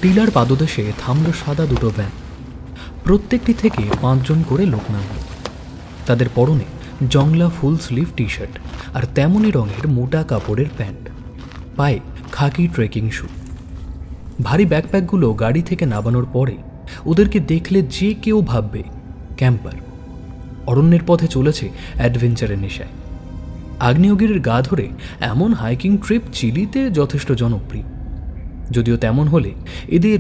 Tiller পাদদেশে থামল সাদা দুটো ভ্যান। প্রত্যেকটি থেকে 5 জন করে লোক নামল। তাদের পরনে জংলা ফুল স্লিভ টি শার্ট আর তেমনই রঙের মোটা কাপড়ের প্যান্ট, পায়ে খাকি ট্রেকিং শু। ভারী ব্যাকপ্যাকগুলো গাড়ি থেকে নামানোর পরে ওদেরকে দেখলে যে কেউ ভাববে ক্যাম্পার। অরণ্যের পথে চলেছে অ্যাডভেঞ্চারের নেশায়। আগ্নেয়গিরির গা ধরে এমন হাইকিং ট্রিপ চিলিতে যথেষ্ট জনপ্রিয়, যদিও তেমন হলে এদের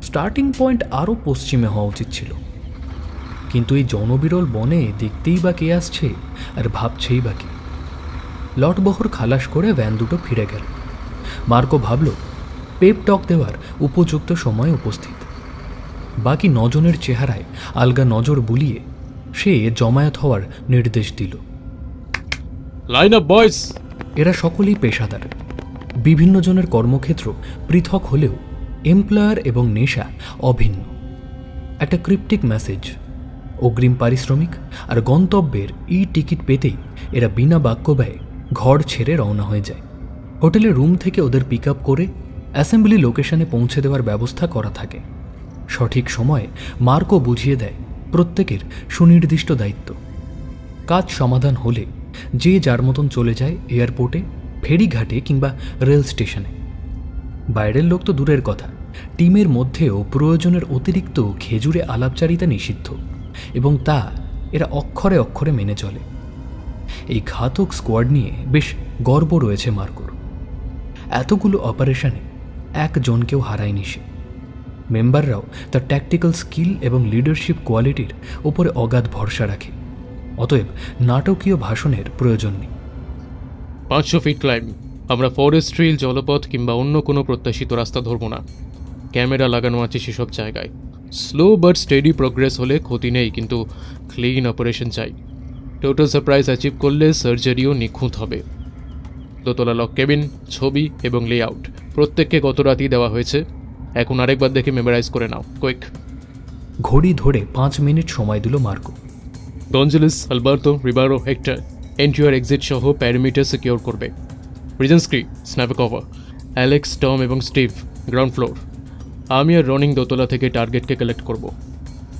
স্টার্টিং পয়েন্ট আরও পশ্চিমে হওয়া উচিত ছিল। কিন্তু এই জনবিরল বনে দেখতেই বা কে আসছে আর ভাবছেই বা কে। লটবহর খালাস করে ভ্যান দুটো ফিরে গেল। মার্কো ভাবল পেপ টক দেওয়ার উপযুক্ত সময় উপস্থিত। বাকি 9 জনের চেহারায় আলগা নজর বুলিয়ে সে জমায়েত হওয়ার নির্দেশ দিল। Line up boys. এরা সকলেই পেশাদার। বিভিন্ন জনের কর্মক্ষেত্র পৃথক হলেও এমপ্লয়ার এবং নেশা অভিন্ন। একটা ক্রিপ্টিক মেসেজ, অগ্রিম পারিশ্রমিক আর গন্তব্যের টিকিট পেতেই এরা বিনা বাক্য ব্যয়ে ঘর ছেড়ে রওনা হয়ে যায়। হোটেলের রুম থেকে ওদের পিক আপ করে অ্যাসেম্বলি লোকেশনে পৌঁছে দেওয়ার ব্যবস্থা করা থাকে। সঠিক সময়ে মার্কও বুঝিয়ে দেয় প্রত্যেকের সুনির্দিষ্ট দায়িত্ব। কাজ সমাধান হলে যে যার মতন চলে যায় এয়ারপোর্টে, ফেরিঘাটে কিংবা রেল স্টেশনে। বাইরের লোক তো দূরের কথা, টিমের মধ্যেও প্রয়োজনের অতিরিক্ত খেজুরে আলাপচারিতা নিষিদ্ধ, এবং তা এরা অক্ষরে অক্ষরে মেনে চলে। এই ঘাতক স্কোয়াড নিয়ে বেশ গর্ব রয়েছে মার্কোর। এতগুলো অপারেশনে একজনকেও হারায়নি সে। মেম্বাররাও তার ট্যাকটিক্যাল স্কিল এবং লিডারশিপ কোয়ালিটির ওপরে অগাধ ভরসা রাখে। অতএব নাটকীয় ভাষণের প্রয়োজন নেই। 500 ফিট ক্লাইম্ব। আমরা ফরেস্ট ট্রেল, জলপথ কিংবা অন্য কোনো প্রত্যাশিত রাস্তা ধরব না। ক্যামেরা লাগানো আছে সেসব জায়গায়। স্লো বাট স্টেডি প্রোগ্রেস হলে ক্ষতি নেই, কিন্তু ক্লিন অপারেশন চাই। টোটাল সারপ্রাইজ অ্যাচিভ করলে সার্জারিও নিখুঁত হবে। দোতলা লক কেবিন, ছবি এবং লেআউট প্রত্যেককে গত রাতেই দেওয়া হয়েছে। এখন আরেকবার দেখে মেমোরাইজ করে নাও, কুইক। ঘড়ি ধরে 5 মিনিট সময় দিল Marco. Gonzales, Alberto, Ribeiro, Hector entry আর এক্সিট সহ প্যারিমিটার সিকিউর করবে। রিজেন্সক্রি, স্ন্যাপ কভার, অ্যালেক্স, টম এবং স্টিভ গ্রাউন্ড ফ্লোর। আমি আর রনিং দোতলা থেকে টার্গেটকে কালেক্ট করব।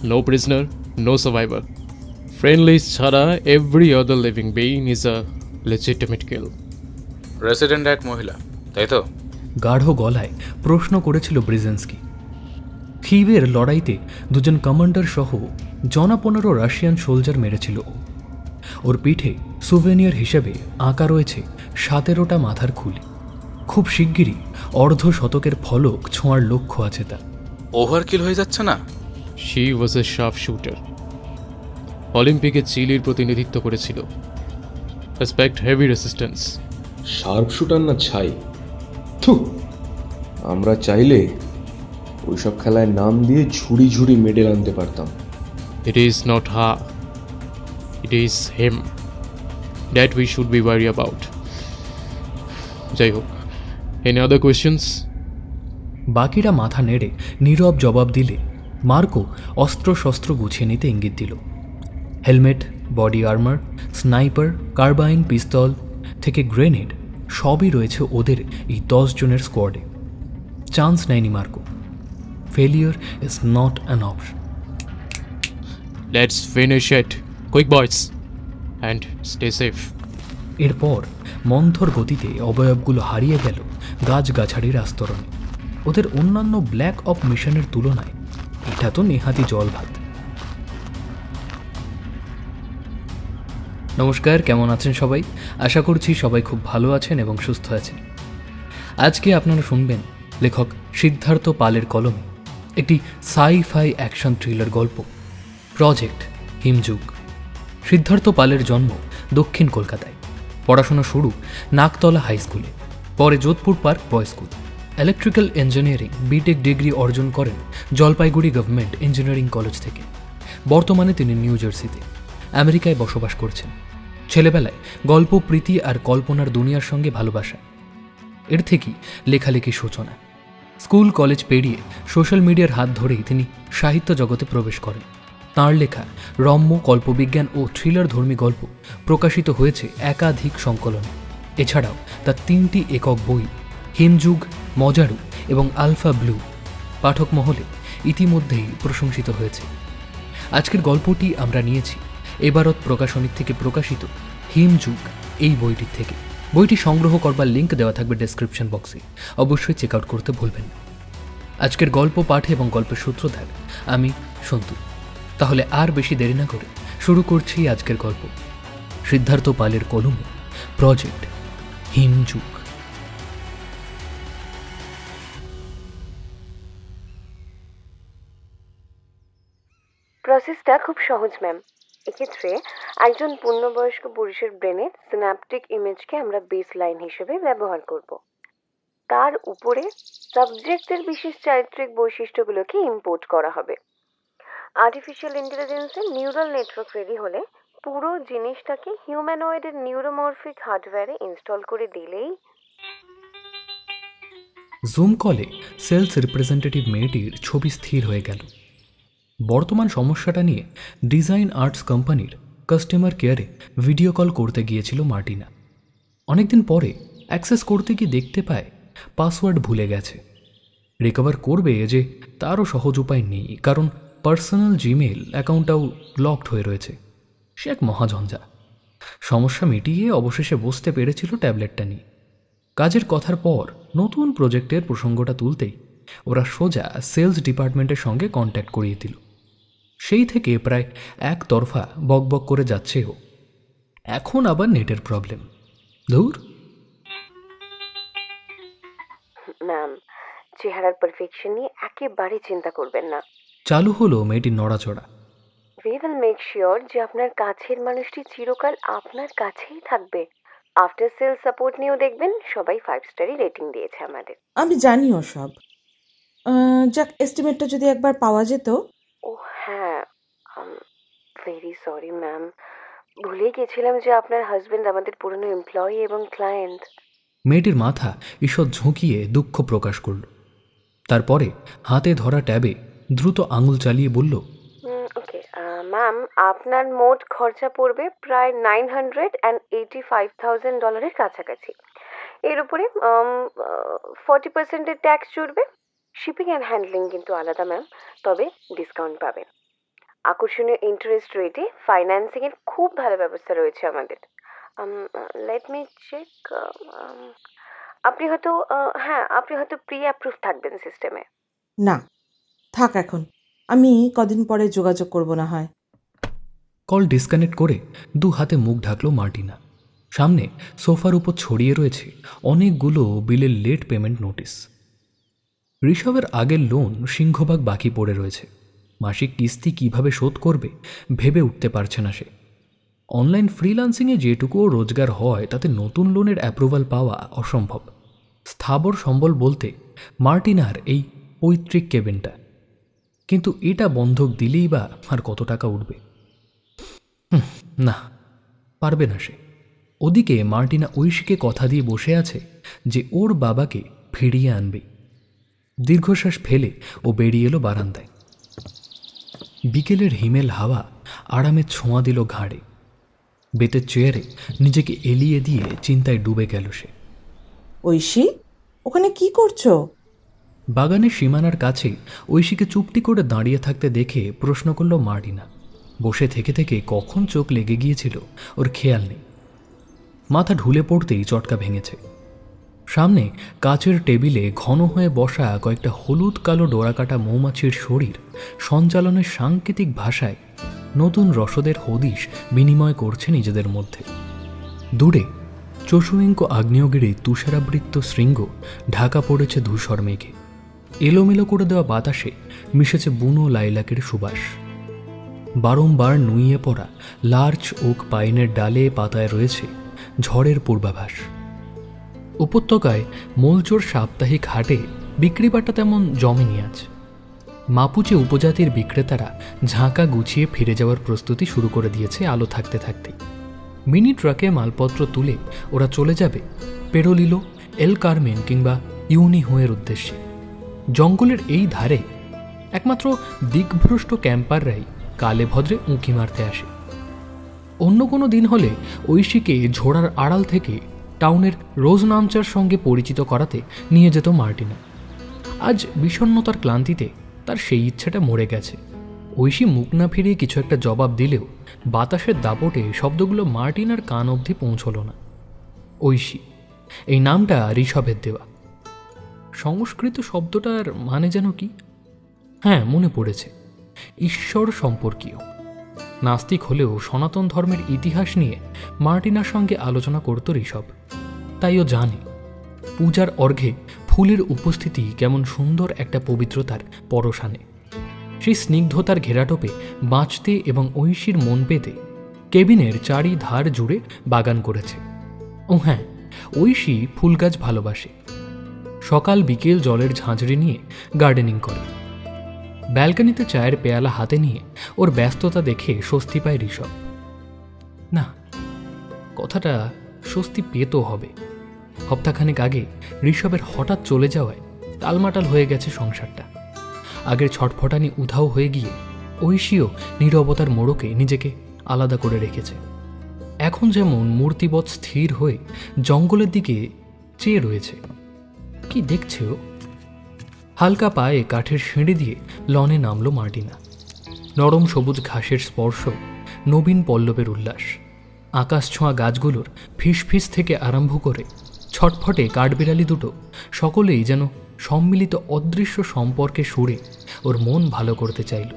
No prisoner, no survivor. Friend list ছাড়া every other living being is a legitimate kill. Resident এক মহিলা, তাই তো? গাঢ় গলায় প্রশ্ন করেছিল ব্রিজেন্সকি। খিভের লড়াইতে 2 জন কমান্ডার সহ 15 রাশিয়ান সোলজার মেরেছিল ও। ওর পিঠে সুভেনিয়ার হিসেবে আঁকা রয়েছে 17টা মাথার খুলি। খুব শিগগিরই অর্ধশতকের ফলক ছোঁয়ার লক্ষ্য আছে তার। ওভারকিল হয়ে যাচ্ছে না? She was A sharp shooter. অলিম্পিকে চিলির প্রতিনিধিত্ব করেছিল। Expect heavy resistance. Sharp shooter না ছাই। থু, আমরা চাইলে ওইসব খেলায় নাম দিয়ে ঝুড়ি ঝুড়ি মেডেল আনতে পারতাম। It is not her. It is him that we should be worried about. যাই হোক, any other questions? বাকিরা মাথা নেড়ে নীরব জবাব দিলে মার্কো অস্ত্রশস্ত্র গুছিয়ে নিতে ইঙ্গিত দিল। Helmet, body armour, sniper, carbine, pistol থেকে গ্রেনেড সবই রয়েছে ওদের এই 10 জনের স্কোয়াডে। চান্স নেয়নি Marco. Failure is not an option. Let's finish it. Quick boys. And stay safe. এরপর মন্থর গতিতে অবয়বগুলো হারিয়ে গেল গাছগাছাড়ির আস্তরণে। ওদের অন্যান্য ব্ল্যাক অফ মিশনের তুলনায় এটা তো নেহাতি জল ভাত। নমস্কার, কেমন আছেন সবাই? আশা করছি সবাই খুব ভালো আছেন এবং সুস্থ আছেন। আজকে আপনারা শুনবেন লেখক সিদ্ধার্থ পালের কলমে একটি সাই-ফাই অ্যাকশন থ্রিলার গল্প, প্রজেক্ট হিমযুগ। সিদ্ধার্থ পালের জন্ম দক্ষিণ কলকাতায়। পড়াশোনা শুরু নাকতলা হাই স্কুলে, পরে Jodhpur park boy school. Electrical engineering BTech degree অর্জন করেন জলপাইগুড়ি গভর্নমেন্ট ইঞ্জিনিয়ারিং কলেজ থেকে। বর্তমানে তিনি নিউ জার্সিতে আমেরিকায় বসবাস করছেন। ছেলেবেলায় গল্প, প্রীতি আর কল্পনার দুনিয়ার সঙ্গে ভালোবাসা, এর থেকেই লেখালেখি সূচনা। স্কুল কলেজ পেরিয়ে সোশ্যাল মিডিয়ার হাত ধরেই তিনি সাহিত্য জগতে প্রবেশ করেন। তাঁর লেখা রম্য, কল্পবিজ্ঞান ও থ্রিলার ধর্মী গল্প প্রকাশিত হয়েছে একাধিক সংকলনে। এছাড়াও তার 3টি একক বই হিমযুগ, মজারু এবং আলফা ব্লু পাঠক মহলে ইতিমধ্যেই প্রশংসিত হয়েছে। আজকের গল্পটি আমরা নিয়েছি এবারত প্রকাশনী থেকে প্রকাশিত হিমযুগ এই বইটির থেকে। বইটি সংগ্রহ করবার লিঙ্ক দেওয়া থাকবে ডেসক্রিপশন বক্সে, অবশ্যই চেক আউট করতে ভুলবেন না। আজকের গল্প পাঠে এবং গল্পের সূত্রধার আমি সন্তু। তাহলে আর বেশি দেরি না করে শুরু করছি আজকের গল্প। সিদ্ধার্থ পালের কলমে প্রজেক্ট হিমযুগ। প্রসেসটা খুব সহজ ম্যাম। এক্ষেত্রে একজন পূর্ণবয়স্ক পুরুষের ব্রেনের সিন্যাপটিক ইমেজকে আমরা বেস লাইন হিসেবে ব্যবহার করব। তার উপরে সাবজেক্টের বিশেষ চারিত্রিক বৈশিষ্ট্যগুলোকে ইম্পোর্ট করা হবে। আর্টিফিশিয়াল ইন্টেলিজেন্সের নিউরাল নেটওয়ার্ক রেডি হলে পুরো জিনিসটাকে হিউম্যানয়েডের নিউরোমরফিক হার্ডওয়্যারে ইনস্টল করে দিলেই জুম কলে সেলস রিপ্রেজেন্টেটিভ মেয়েটির ছবি স্থির হয়ে গেল। বর্তমান সমস্যাটা নিয়ে ডিজাইন আর্টস কোম্পানির কাস্টমার কেয়ারে ভিডিও কল করতে গিয়েছিল মার্টিনা। অনেকদিন পরে অ্যাক্সেস করতে গিয়ে দেখতে পায় পাসওয়ার্ড ভুলে গেছে। রিকভার করবে যে তারও সহজ উপায় নেই, কারণ পার্সোনাল জিমেল অ্যাকাউন্টটাও লকড হয়ে রয়েছে। সে এক মহাঝঞ্ঝা। সমস্যা মিটিয়ে অবশেষে বসতে পেরেছিল ট্যাবলেটটা নিয়ে। কাজের কথার পর নতুন প্রজেক্টের প্রসঙ্গটা তুলতেই ওরা সোজা সেলস ডিপার্টমেন্টের সঙ্গে কন্ট্যাক্ট করিয়ে দিল। সেই থেকে প্রায় একতরফা বকবক করে যাচ্ছে ও। এখন আবার নেটের প্রবলেম। ধুর। ম্যাম, চেহারার পারফেকশন নিয়ে একেবারে চিন্তা করবেন না। চালু হলো মেয়েটির নড়াচড়া। উই উইল মেক শিওর যে আপনার কাছের মানুষটি চিরকাল আপনার কাছেই থাকবে। আফটার সেল সাপোর্ট নিয়েও দেখবেন সবাই 5 স্টারই রেটিং দিয়েছে আমাদের। আমি জানি সব। যাক, এস্টিমেটটা যদি একবার পাওয়া যেত। ও হ্যাঁ, ভেরি সরি ম্যাম, ভুলে গেছিলাম যে আপনার হাজবেন্ড আমাদের পুরনো এমপ্লয়ি এবং ক্লায়েন্ট। মেয়েটির মাথা ঈষৎ ঝুঁকিয়ে দুঃখ প্রকাশ করল। তারপরে হাতে ধরা ট্যাবে দ্রুত আঙুল চালিয়ে বলল, ওকে ম্যাম, আপনার মোট খরচা পড়বে প্রায় $985,000 কাছাকাছি। এর উপরে 40% ট্যাক্স জুড়বে। শিপিং অ্যান্ড হ্যান্ডলিং কিন্তু আলাদা ম্যাম, তবে ডিসকাউন্ট পাবেন। আকর্ষণীয় ইন্টারেস্ট রেটে ফাইন্যান্সিংয়ের খুব ভালো ব্যবস্থা রয়েছে আমাদের। Let me check. আপনি হয়তো প্রি অ্যাপ্রুভ থাকবেন সিস্টেমে। না, থাক এখন, আমি কদিন পরে যোগাযোগ করব না হয়। কল ডিসকানেক্ট করে 2 হাতে মুখ ঢাকলো মার্টিনা। সামনে সোফার উপর ছড়িয়ে রয়েছে অনেকগুলো বিলের লেট পেমেন্ট নোটিশ। ঋষভের আগের লোন সিংহভাগ বাকি পড়ে রয়েছে। মাসিক কিস্তি কিভাবে শোধ করবে ভেবে উঠতে পারছে না সে। অনলাইন ফ্রিল্যান্সিংয়ে যেটুকুও রোজগার হয় তাতে নতুন লোনের অ্যাপ্রুভাল পাওয়া অসম্ভব। স্থাবর সম্বল বলতে মার্টিনার এই পৈতৃক কেবিনটা, কিন্তু এটা বন্ধক দিলেই বা আর কত টাকা উঠবে? না, পারবে না সে। ওদিকে মার্টিনা ঐশীকে কথা দিয়ে বসে আছে যে ওর বাবাকে ফিরিয়ে আনবে। দীর্ঘশ্বাস ফেলে ও বেরিয়ে এলো বারান্দায়। বিকেলের হিমেল হাওয়া আরামে ছোঁয়া দিল ঘাড়ে। বেতের চেয়ারে নিজেকে এলিয়ে দিয়ে চিন্তায় ডুবে গেল সে। ঐশী, ওখানে কি করছো? বাগানের সীমানার কাছে ঐশীকে চুপটি করে দাঁড়িয়ে থাকতে দেখে প্রশ্ন করল মার্টিনা। বসে থেকে থেকে কখন চোখ লেগে গিয়েছিল ওর খেয়াল নেই। মাথা ঢুলে পড়তেই চটকা ভেঙেছে। সামনে কাচের টেবিলে ঘন হয়ে বসা কয়েকটা হলুদ কালো ডোরাকাটা মৌমাছির শরীর সঞ্চালনের সাংকেতিক ভাষায় নতুন রসদের হদিশ বিনিময় করছে নিজেদের মধ্যে। দূরে চষুইঙ্ক আগ্নেয়গিরি তুষারাবৃত্ত শৃঙ্গ ঢাকা পড়েছে ধূসর মেঘে। এলোমেলো করে দেওয়া বাতাসে মিশেছে বুনো লাইলাকের সুবাস। বারংবার নুইয়ে পড়া লার্চ ওক পাইনের ডালে পাতায় রয়েছে ঝড়ের পূর্বাভাস। উপত্যকায় মোলচোর সাপ্তাহিক হাটে বিক্রিবাটা তেমন জমেনি আজ। মাপুচে উপজাতির বিক্রেতারা ঝাঁকা গুছিয়ে ফিরে যাওয়ার প্রস্তুতি শুরু করে দিয়েছে আলো থাকতে থাকতে। মিনি ট্রাকে মালপত্র তুলে ওরা চলে যাবে পেরোলিলো, এল কার্মেন কিংবা ইউনিহোয়ের উদ্দেশ্যে। জঙ্গলের এই ধারে একমাত্র দিকভ্রষ্ট ক্যাম্পাররাই কালে ভদ্রে উঁকি মারতে আসে। অন্য কোনো দিন হলে ঐশীকে ঝোড়ার আড়াল থেকে টাউনের রোজ নামচার সঙ্গে পরিচিত করাতে নিয়ে যেত মার্টিনা। আজ বিষণ্ণতার ক্লান্তিতে তার সেই ইচ্ছেটা মরে গেছে। ঐশী মুখ না ফিরিয়ে কিছু একটা জবাব দিলেও বাতাসের দাপটে শব্দগুলো মার্টিনার কান অবধি পৌঁছল না। ঐশী, এই নামটা ঋষভের দেওয়া। সংস্কৃত শব্দটার মানে যেন কি? হ্যাঁ, মনে পড়েছে, ঈশ্বর সম্পর্কীয়। নাস্তিক হলেও সনাতন ধর্মের ইতিহাস নিয়ে মার্টিনার সঙ্গে আলোচনা করত ঋষভ। তাই ও জানে পূজার অর্ঘ্যে ফুলের উপস্থিতি কেমন সুন্দর একটা পবিত্রতার পরশ আনে। সেই স্নিগ্ধতার ঘেরাটোপে বাঁচতে এবং ঐশীর মন পেতে কেবিনের চারিধার জুড়ে বাগান করেছে। ও হ্যাঁ, ঐশী ফুল গাছ ভালোবাসে। সকাল বিকেল জলের ঝাঁঝরি নিয়ে গার্ডেনিং করে। ব্যালকনিতে চায়ের পেয়ালা হাতে নিয়ে ওর ব্যস্ততা দেখে স্বস্তি পায় ঋষভ। না, কথাটা স্বস্তি পেতেও হবে। সপ্তাহখানেক আগে ঋষভের হঠাৎ চলে যাওয়ায় টালমাটাল হয়ে গেছে সংসারটা। আগের ছটফটানি উধাও হয়ে গিয়ে ঐশীও নীরবতার মোড়কে নিজেকে আলাদা করে রেখেছে। এখন যেমন মূর্তিবৎ স্থির হয়ে জঙ্গলের দিকে চেয়ে রয়েছে। কি দেখছে ও? হালকা পায়ে কাঠের সিঁড়ি দিয়ে লনে নামল মার্টিনা। নরম সবুজ ঘাসের স্পর্শ, নবীন পল্লবের উল্লাস, আকাশ ছোঁয়া গাছগুলোর ফিসফিস থেকে আরম্ভ করে ছটফটে কাঠবিড়ালি দুটো, সকলেই যেন সম্মিলিত অদৃশ্য সম্পর্কে সুরে ওর মন ভালো করতে চাইল।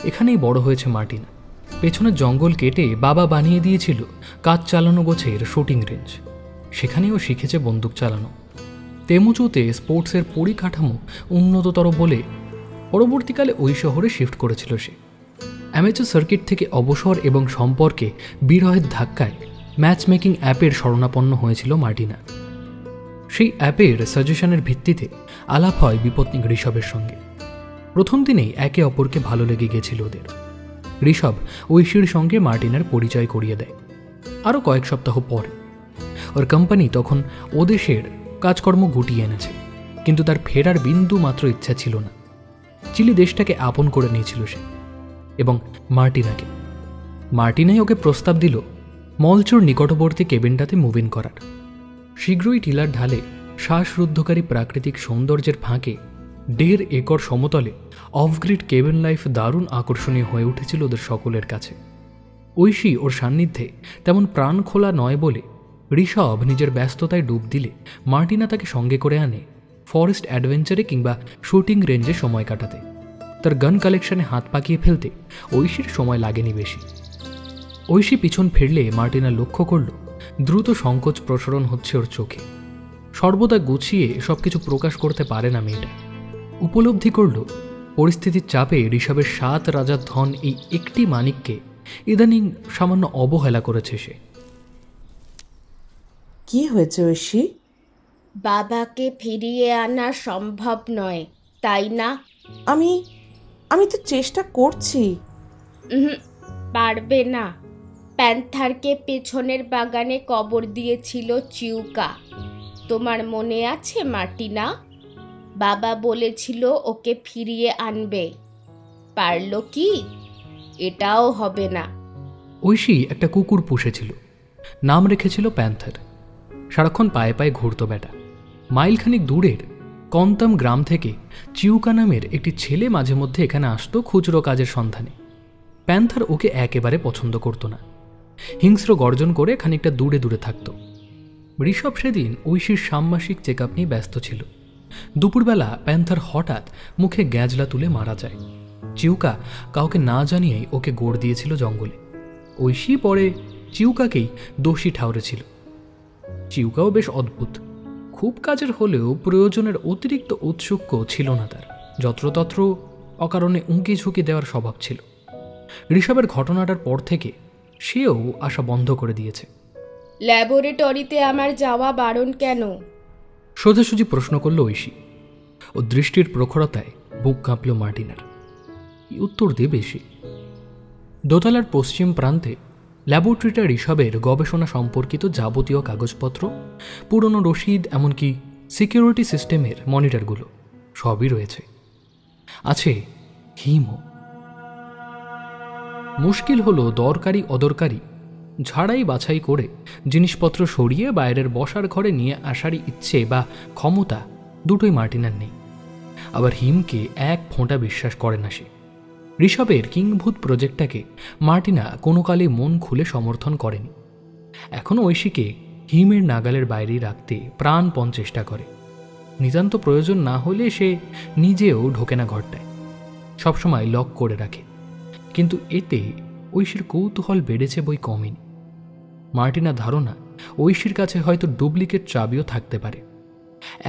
এখানেই বড় হয়েছে মার্টিনা। পেছনের জঙ্গল কেটে বাবা বানিয়ে দিয়েছিল কাজ চালানো গোছের শুটিং রেঞ্জ। সেখানেও শিখেছে বন্দুক চালানো। তেমুচুতে স্পোর্টসের পরিকাঠামো উন্নততর বলে পরবর্তীকালে ওই শহরে শিফট করেছিল সে। অ্যামেচার সার্কিট থেকে অবসর এবং সম্পর্কে বিরহের ধাক্কায় ম্যাচ মেকিং অ্যাপের শরণাপন্ন হয়েছিল মার্টিনা। সেই অ্যাপের সাজেশনের ভিত্তিতে আলাপ হয় বিপত্নিক ঋষভের সঙ্গে। প্রথম দিনেই একে অপরকে ভালো লেগে গেছিল ওদের। ঋষভ ঐশীর সঙ্গে মার্টিনার পরিচয় করিয়ে দেয় আরও কয়েক সপ্তাহ পরে। ওর কোম্পানি তখন ও দেশের কাজকর্ম গুটিয়ে এনেছে, কিন্তু তার ফেরার বিন্দু মাত্র ইচ্ছা ছিল না। চিলি দেশটাকে আপন করে নিয়েছিল সে এবং মার্টিনাকে। মার্টিনাই ওকে প্রস্তাব দিল মলচুর নিকটবর্তী কেবিনটাতে মুভ ইন করার। শীঘ্রই টিলার ঢালে শ্বাসরুদ্ধকারী প্রাকৃতিক সৌন্দর্যের ফাঁকে 1.5 একর সমতলে অফগ্রিড কেবিন লাইফ দারুণ আকর্ষণীয় হয়ে উঠেছিল ওদের সকলের কাছে। ঐশী ওর সান্নিধ্যে তেমন প্রাণ খোলা নয় বলে ঋষভ নিজের ব্যস্ততায় ডুব দিলে মার্টিনা তাকে সঙ্গে করে আনে ফরেস্ট অ্যাডভেঞ্চারে কিংবা শুটিং রেঞ্জে সময় কাটাতে। তার গান কালেকশনে হাত পাকিয়ে ফেলতে ঐশীর সময় লাগেনি বেশি। ঐশী পিছন ফিরলে মার্টিনা লক্ষ্য করল দ্রুত সংকোচ প্রসারণ হচ্ছে ওর চোখে। সর্বদা গুছিয়ে সবকিছু প্রকাশ করতে পারে না মেয়েটা। উপলব্ধি করল পরিস্থিতির চাপে ঋষভের 7 রাজার ধন এই একটি মানিককে ইদানিং সামান্য অবহেলা করেছে সে। কি হয়েছে ঐশী? বাবাকে ফিরিয়ে আনা সম্ভব নয়, তাই না? আমি তো চেষ্টা করছি। পারবে না। প্যান্থারকে পেছনের বাগানে কবর দিয়েছিল চিউকা, তোমার মনে আছে মার্টিনা? বাবা বলেছিল ওকে ফিরিয়ে আনবে। পারল কি? এটাও হবে না। ঐশী একটা কুকুর পুষেছিল, নাম রেখেছিল প্যান্থার। সারাক্ষণ পায়ে পায়ে ঘুরত বেটা। মাইলখানিক দূরের কন্তাম গ্রাম থেকে চিউকা নামের একটি ছেলে মাঝে মধ্যে এখানে আসতো খুচরো কাজের সন্ধানে। প্যান্থার ওকে একেবারে পছন্দ করত না, হিংস্র গর্জন করে খানিকটা দূরে দূরে থাকত। ঋষভ সেদিন ঐশীর সাম্মাসিক চেক আপ নিয়ে ব্যস্ত ছিল। দুপুরবেলা প্যান্থার হঠাৎ মুখে গ্যাঁজলা তুলে মারা যায়। চিউকা কাউকে না জানিয়েই ওকে গোড় দিয়েছিল জঙ্গলে। ঐশী পরে চিউকাকেই দোষী ঠাউরেছিল। চিউকাও বেশ অদ্ভুত, খুব কাজের হলেও প্রয়োজনের অতিরিক্ত ঔৎসুক্য ছিল না তার। যত্রতত্র অকারণে উঁকি ঝুঁকি দেওয়ার স্বভাব ছিল। ঋষভের ঘটনাটার পর থেকে সেও আসা বন্ধ করে দিয়েছে। ল্যাবরেটরিতে আমার যাওয়া বারণ কেন? সোজাসুজি প্রশ্ন করল ঐশী। ও দৃষ্টির প্রখরতায় বুক কাঁপল মার্টিনার। কি উত্তর দেবে সে? দোতলার পশ্চিম প্রান্তে ল্যাবরেটরিটা ঋষভের গবেষণা সম্পর্কিত যাবতীয় কাগজপত্র, পুরনো রসিদ, এমনকি সিকিউরিটি সিস্টেমের মনিটরগুলো সবই রয়েছে। আছে হিমও। মুশকিল হলো দরকারি অদরকারি ঝাড়াই বাছাই করে জিনিসপত্র সরিয়ে বাইরের বসার ঘরে নিয়ে আসারই ইচ্ছে বা ক্ষমতা দুটোই মার্টিনার নেই। আবার হিমকে এক ফোঁটা বিশ্বাস করে না সে। ঋষভের কিংভূত প্রজেক্টটাকে মার্টিনা কোনো কালে মন খুলে সমর্থন করেনি। এখনও ঐশীকে হিমের নাগালের বাইরেই রাখতে প্রাণপণ চেষ্টা করে। নিতান্ত প্রয়োজন না হলে সে নিজেও ঢোকে না ঘরটায়, সবসময় লক করে রাখে। কিন্তু এতে ঐশীর কৌতূহল বেড়েছে বই কমেনি। মার্টিনার ধারণা ঐশীর কাছে হয়তো ডুপ্লিকেট চাবিও থাকতে পারে।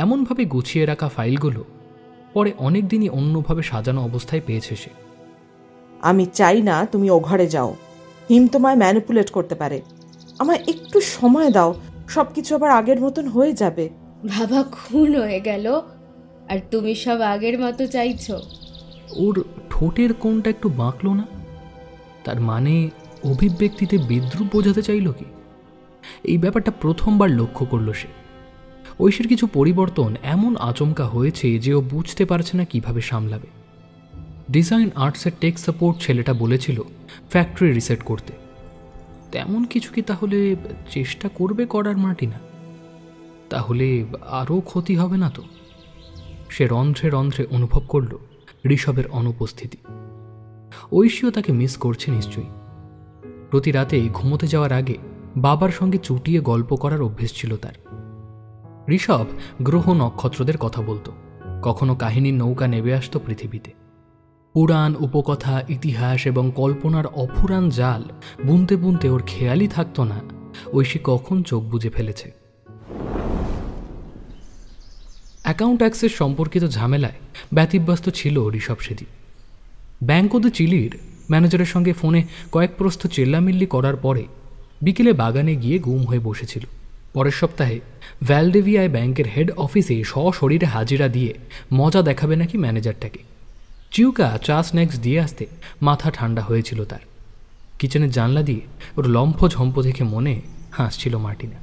এমনভাবে গুছিয়ে রাখা ফাইলগুলো পরে অনেক দিনই অন্যভাবে সাজানো অবস্থায় পেয়েছে সে। আমি চাই না তুমি ও ঘরে যাও। হিম তোমায় ম্যানিপুলেট করতে পারে। আমায় একটু সময় দাও, সবকিছু আবার আগের মতন হয়ে যাবে। বাবা খুন হয়ে গেল আর তুমি সব আগের মতো চাইছো? ওর ঠোঁটের কোণটা একটু বাঁকলো না? তার মানে অভিব্যক্তিতে বিদ্রুপ বোঝাতে চাইল কি? এই ব্যাপারটা প্রথমবার লক্ষ্য করল সে। ঐশীর কিছু পরিবর্তন এমন আচমকা হয়েছে যে ও বুঝতে পারছে না কিভাবে সামলাবে। ডিজাইন আর্টসের টেক সাপোর্ট ছেলেটা বলেছিল ফ্যাক্টরি রিসেট করতে। তেমন কিছু কি তাহলে চেষ্টা করবে করার মার্টিনা? তাহলে আরও ক্ষতি হবে না তো? সে রন্ধ্রে রন্ধ্রে অনুভব করল ঋষভের অনুপস্থিতি। ঐশীও তাকে মিস করছে নিশ্চয়ই। প্রতি রাতে ঘুমোতে যাওয়ার আগে বাবার সঙ্গে চুটিয়ে গল্প করার অভ্যেস ছিল তার। ঋষভ গ্রহ নক্ষত্রদের কথা বলতো, কখনো কাহিনীর নৌকা নেমে আসতো পৃথিবীতে। পুরাণ, উপকথা, ইতিহাস এবং কল্পনার অফুরান জাল বুনতে বুনতে ওর খেয়ালই থাকতো না ঐশী কখন চোখ বুজে ফেলেছে। অ্যাকাউন্ট অ্যাক্সেস সম্পর্কিত ঝামেলায় ব্যতিব্যস্ত ছিল ঋষভ সেদিন। ব্যাংক অফ দ্য চিলির ম্যানেজারের সঙ্গে ফোনে কয়েক প্রস্থ চেল্লামিল্লি করার পরে বিকেলে বাগানে গিয়ে গুম হয়ে বসেছিল। পরের সপ্তাহে ভ্যালডেভিয়ায় ব্যাংকের হেড অফিসে সশরীরে হাজিরা দিয়ে মজা দেখাবে নাকি ম্যানেজারটাকে। চিউকা চা স্ন্যাক্স দিয়ে আসতে মাথা ঠান্ডা হয়েছিল তার। কিচেনের জানলা দিয়ে ওর লম্ফ ঝম্প দেখে মনে হাসছিল মার্টিনা।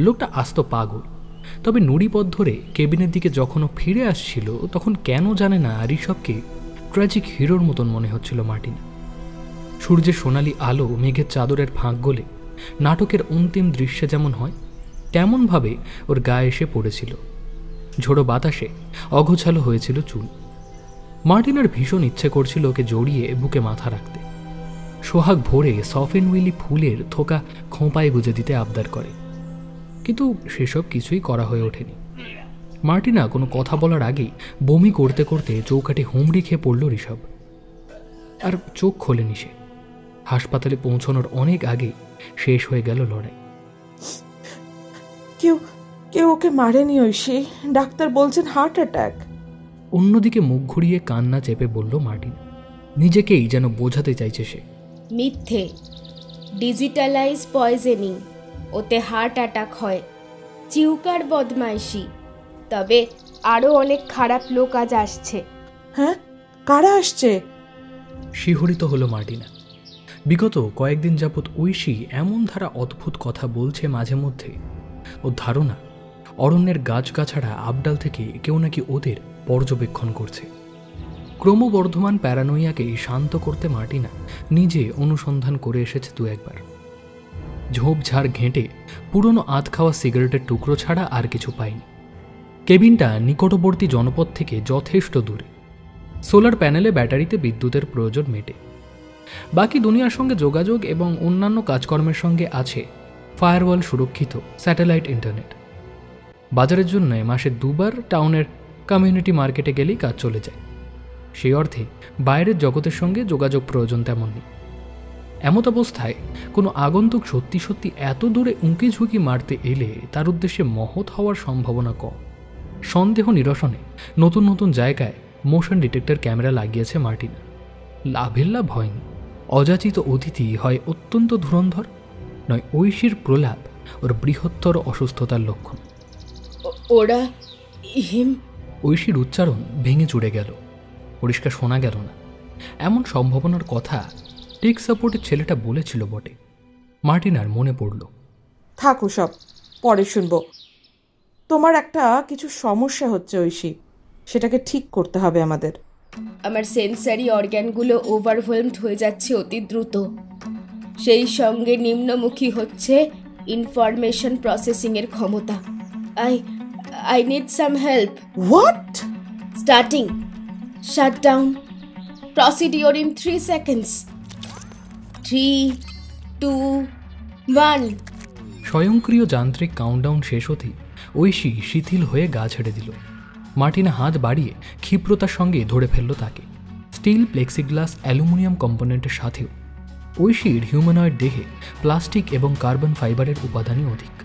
লোকটা আস্ত পাগল, তবে নুড়িপথ ধরে কেবিনের দিকে যখনও ফিরে আসছিল তখন কেন জানে না ঋষভকে ট্র্যাজিক হিরোর মতন মনে হচ্ছিল মার্টিনা। সূর্যের সোনালি আলো মেঘের চাদরের ফাঁক গলে নাটকের অন্তিম দৃশ্যে যেমন হয় তেমনভাবে ওর গায়ে এসে পড়েছিল। ঝোড়ো বাতাসে অগোছালো হয়েছিল চুল। মার্টিনার ভীষণ ইচ্ছে করছিল ওকে জড়িয়ে বুকে মাথা রাখতে। সোহাগ ভোরে সফেন উইলি ফুলের থোকা খোঁপায় গুজে দিতে আবদার করে, কিন্তু সেসব কিছুই করা হয়ে ওঠেনি। মার্টিনা কোনো কথা বলার আগেই বমি করতে করতে চৌকাঠে হুমড়ি খেয়ে পড়ল ঋষভ। আর চোখ খোলেনি সে। হাসপাতালে পৌঁছানোর অনেক আগে শেষ হয়ে গেল লড়াই। কেউ ওকে মারেনি ঐশী, ডাক্তার বলছেন হার্ট অ্যাটাক। অন্যদিকে মুখ ঘুরিয়ে কান্না চেপে বলল মার্টিনা। নিজেকেই যেন বোঝাতে চাইছে সে। মিথ্যে, ডিজিটালাইজ পয়জেনিং, ওতে হার্ট অ্যাটাক হয়। চিউকার বদমাইশি, তবে আরও অনেক খারাপ লোক আজ আসছে। হ্যাঁ, কারা আসছে? শিহরিত হলো মার্টিনা। বিগত কয়েকদিন যাবৎ ঐশী এমন ধারা অদ্ভুত কথা বলছে মাঝে মধ্যে। ও ধারণা অরণ্যের গাছগাছাড়া আবডাল থেকে কেউ নাকি ওদের পর্যবেক্ষণ করছে। ক্রমবর্ধমান প্যারানোইয়াকে শান্ত করতে মার্টিনা নিজে অনুসন্ধান করে এসেছে দু একবার। ঝোপঝাড় ঘেঁটে পুরনো আধ খাওয়া সিগারেটের টুকরো ছাড়া আর কিছু পায়নি। কেবিনটা নিকটবর্তী জনপদ থেকে যথেষ্ট দূরে। সোলার প্যানেলে ব্যাটারিতে বিদ্যুতের প্রয়োজন মেটে। বাকি দুনিয়ার সঙ্গে যোগাযোগ এবং অন্যান্য কাজকর্মের সঙ্গে আছে ফায়ারওয়াল সুরক্ষিত স্যাটেলাইট ইন্টারনেট। বাজারের জন্য মাসে 2 বার টাউনের কমিউনিটি মার্কেটে গেলেই কাজ চলে যায়। সেই অর্থে বাইরের জগতের সঙ্গে যোগাযোগ প্রয়োজন তেমন নেই। এমত অবস্থায় কোনো আগন্তুক সত্যি সত্যি এত দূরে উঁকি ঝুঁকি মারতে এলে তার উদ্দেশ্যে মহৎ হওয়ার সম্ভাবনা কম। সন্দেহ নিরসনে নতুন নতুন জায়গায় মোশন ডিটেক্টর ক্যামেরা লাগিয়েছে মার্টিনা। লাভের লাভ হয়নি। অযাচিত অতিথি হয় অত্যন্ত ধুরন্ধর, নয় ঐশীর প্রলাপ ওর বৃহত্তর অসুস্থতার লক্ষণ। ওরা হিম। ঐশীর উচ্চারণ ভেঙে চুড়ে গেল, পরিষ্কার শোনা গেল না। এমন সম্ভাবনার কথা টেক সাপোর্টের ছেলেটা বলেছিল বটে। মার্টিনার মনে পড়ল। থাকো সব, পরে শুনবো। তোমার একটা কিছু সমস্যা হচ্ছে ঐশী, সেটাকে ঠিক করতে হবে আমাদের। আমার সেন্সারি অর্গ্যানগুলো ওভারওয়েলমড হয়ে যাচ্ছে অতি দ্রুত। সেই সঙ্গে নিম্নমুখী হচ্ছে ইনফরমেশন প্রসেসিংয়ের ক্ষমতা। I need some help. What? Starting. Shut down. Procedure in 3 seconds. 3, 2, 1. স্বয়ংক্রিয় যান্ত্রিক কাউন্টডাউন শেষ হতেই ঐশী শিথিল হয়ে গা ছেড়ে দিল। মার্টিনা হাত বাড়িয়ে ক্ষিপ্রতার সঙ্গে ধরে ফেলল তাকে। স্টিল, প্লেক্সিগ্লাস, অ্যালুমিনিয়াম কম্পোনেন্টের সাথেও ঐশীর হিউম্যানয়েড দেহে প্লাস্টিক এবং কার্বন ফাইবারের উপাদানই অধিক।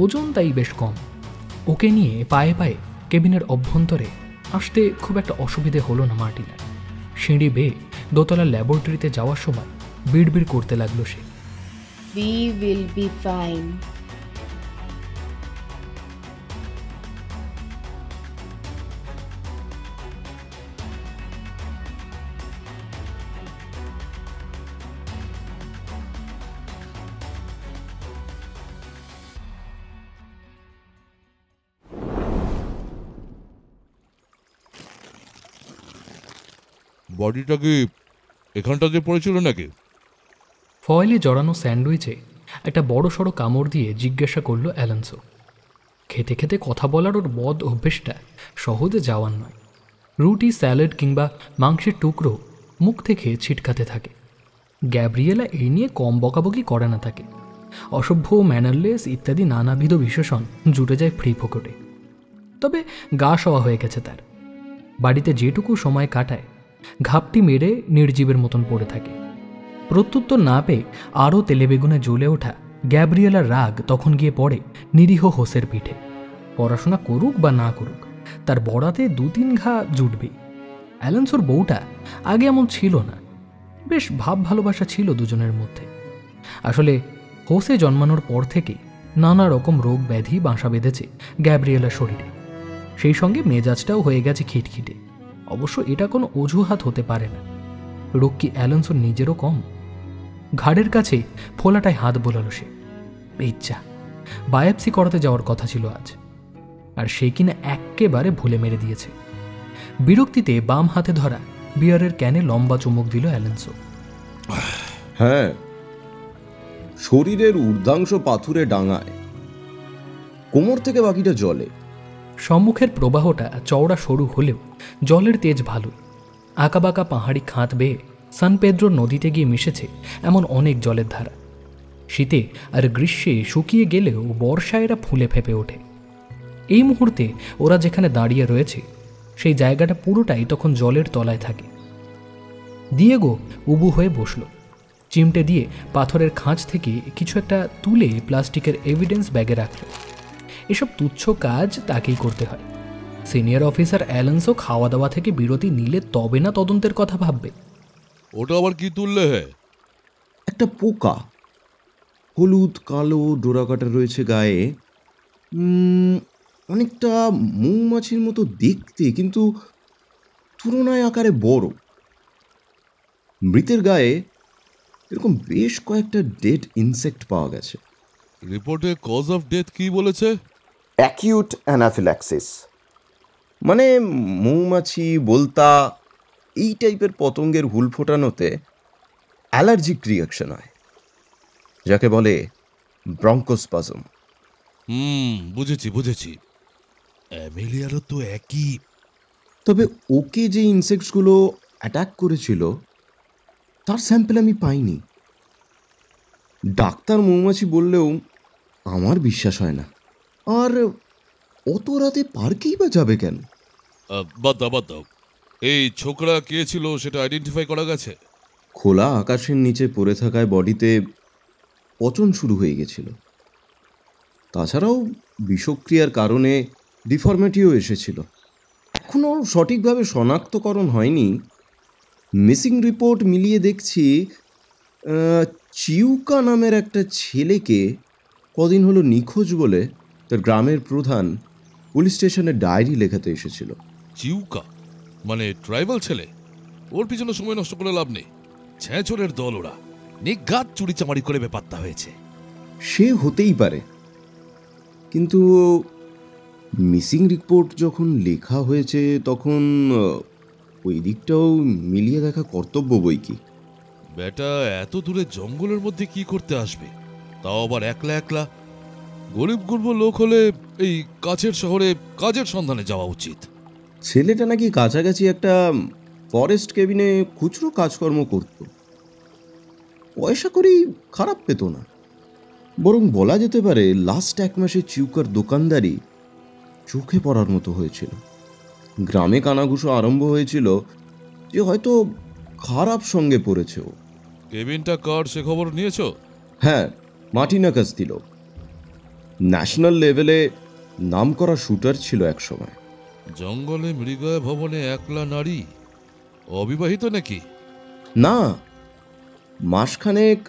ওজন তাই বেশ কম। ওকে নিয়ে পায়ে পায়ে কেবিনের অভ্যন্তরে আসতে খুব একটা অসুবিধে হলো না মার্টিনার। সিঁড়ি বেয়ে দোতলার ল্যাবরেটরিতে যাওয়ার সময় বিড়বিড় করতে লাগলো সে। We will be fine. বডিটা কি এখানটাতে পড়েছিল নাকি? ফয়েলে জড়ানো স্যান্ডউইচে একটা বড় সড়ো কামড় দিয়ে জিজ্ঞাসা করল অ্যালানসো। খেতে খেতে কথা বলার ওর বদ অভ্যেসটা সহজে যাওয়ার নয়। রুটি, স্যালাড কিংবা মাংসের টুকরো মুখ থেকে ছিটকাতে থাকে। গ্যাব্রিয়েলা এই নিয়ে কম বকাবকি করে না তাকে। অসভ্য, ম্যানারলেস ইত্যাদি নানাবিধ বিশেষণ জুটে যায় ফ্রি ফোকটে। তবে গা শোয়া হয়ে গেছে তার। বাড়িতে যেটুকু সময় কাটায় ঘাপটি মেরে নির্জীবের মতন পড়ে থাকে। প্রত্যুত্তর না পেয়ে আরও তেলেবেগুনে জ্বলে ওঠা গ্যাব্রিয়েলার রাগ তখন গিয়ে পড়ে নিরীহ হোসের পিঠে। পড়াশোনা করুক বা না করুক, তার বড়াতে 2-3 ঘা জুটবেই। অ্যালানসোর বউটা আগে এমন ছিল না। বেশ ভাব ভালোবাসা ছিল দুজনের মধ্যে। আসলে হোসে জন্মানোর পর থেকে নানা রকম রোগ ব্যাধি বাসা বেঁধেছে গ্যাব্রিয়েলার শরীরে। সেই সঙ্গে মেজাজটাও হয়ে গেছে খিটখিটে। অবশ্য এটা কোনো অজুহাত হতে পারে না। রোগ কি অ্যালানসোর নিজেরও কম? ঘাড়ের কাছে ফোলাটায় হাত বোলালো সে। ইচ্ছা বায়োপসি করাতে যাওয়ার কথা ছিল আজ, আর সে কিনা এক্কেবারে ভুলে মেরে দিয়েছে। বিরক্তিতে বাম হাতে ধরা বিয়ারের ক্যানে লম্বা চুমুক দিল অ্যালানসো। হ্যাঁ, শরীরের ঊর্ধ্বাংশ পাথুরে ডাঙায়, কোমর থেকে বাকিটা জলে। সম্মুখের প্রবাহটা চওড়া সরু হলেও জলের তেজ ভালোই। আঁকাবাঁকা পাহাড়ি খাত বেয়ে সান পেদ্রোর নদীতে গিয়ে মিশেছে এমন অনেক জলের ধারা। শীতে আর গ্রীষ্মে শুকিয়ে গেলেও বর্ষায় এরা ফুলে ফেপে ওঠে। এই মুহূর্তে ওরা যেখানে দাঁড়িয়ে রয়েছে সেই জায়গাটা পুরোটাই তখন জলের তলায় থাকে। দিয়েগো উবু হয়ে বসল। চিমটে দিয়ে পাথরের খাঁজ থেকে কিছু একটা তুলে প্লাস্টিকের এভিডেন্স ব্যাগে রাখল। এসব তুচ্ছ কাজ তাকেই করতে হয়। সিনিয়র অফিসার অ্যালানসো খাওয়া দাওয়া থেকে বিরতি নিলে তবে না তদন্তের কথা ভাববে। ওটা আবার কি তুললে? হে, একটা পোকা, হলুদ কালো ডোরাকাটা রয়েছে গায়ে। অনেকটা মৌমাছির মতো দেখতে, কিন্তু তুলনায় আকারে বড়। মৃতের গায়ে এরকম বেশ কয়েকটা ডেড ইনসেক্ট পাওয়া গেছে। রিপোর্টে কজ অফ ডেথ কি বলেছে? অ্যাকিউট অ্যানাফিল্যাক্সিস, মানে মৌমাছি, বোলতা এই টাইপের পতঙ্গের হুল ফোটানোতে অ্যালার্জিক রিয়াকশন হয়, যাকে বলে ব্রঙ্কোস্পাজম। বুঝেছি বুঝেছি। অ্যামেলিয়ারও তো একই। তবে ওকে যে ইনসেক্টসগুলো অ্যাটাক করেছিল তার স্যাম্পল আমি পাইনি। ডাক্তার মৌমাছি বললেও আমার বিশ্বাস হয় না। আর অত রাতে পার্কেই বা যাবে কেন? বাদ দাও। এই ছোকরা কে ছিল সেটা আইডেন্টিফাই করা গেছে? খোলা আকাশের নিচে পড়ে থাকায় বডিতে পচন শুরু হয়ে গেছিল। তাছাড়াও বিষক্রিয়ার কারণে ডিফর্মিটিও এসেছিল। এখনও সঠিকভাবে শনাক্তকরণ হয়নি। মিসিং রিপোর্ট মিলিয়ে দেখছি চিউকা নামের একটা ছেলেকে কদিন হলো নিখোঁজ বলে তার গ্রামের প্রধান পুলিশ স্টেশনে ডায়েরি লেখাতে এসেছিল। চিউকা মানে ট্রাইবাল ছেলে? ওর পিছনে সময় নষ্ট করে লাভ নেই। ছেঁচড়ের দল ওরা, নিঘাত চুরি চামারি করে ব্যাপারটা হয়েছে। সে হতেই পারে, কিন্তু মিসিং রিপোর্ট যখন লেখা হয়েছে তখন ওই দিকটাও মিলিয়ে দেখা কর্তব্য বই কি। বেটা এত দূরে জঙ্গলের মধ্যে কি করতে আসবে, তাও আবার একলা একলা? গরিব গুরব লোক হলে এই কাছের শহরে কাজের সন্ধানে যাওয়া উচিত। ছেলেটা নাকি কাছাকাছি একটা ফরেস্ট কেবিনে খুচরো কাজকর্ম করত। পয়সা করেই খারাপ পেত না, বরং বলা যেতে পারে লাস্ট 1 মাসে চিউকার দোকানদারি চোখে পড়ার মতো হয়েছিল। গ্রামে কানাঘুষো আরম্ভ হয়েছিল যে হয়তো খারাপ সঙ্গে পড়েছে ও। কেবিনটা কার সে খবর নিয়েছো? হ্যাঁ, মার্টিনা কাস্তিলো ন্যাশনাল লেভেলে নামকরা শুটার ছিল এক সময়। জঙ্গলে মৃগয়া ভবনে একলা নারী, অবিবাহিত নাকি? না, মাসখানেক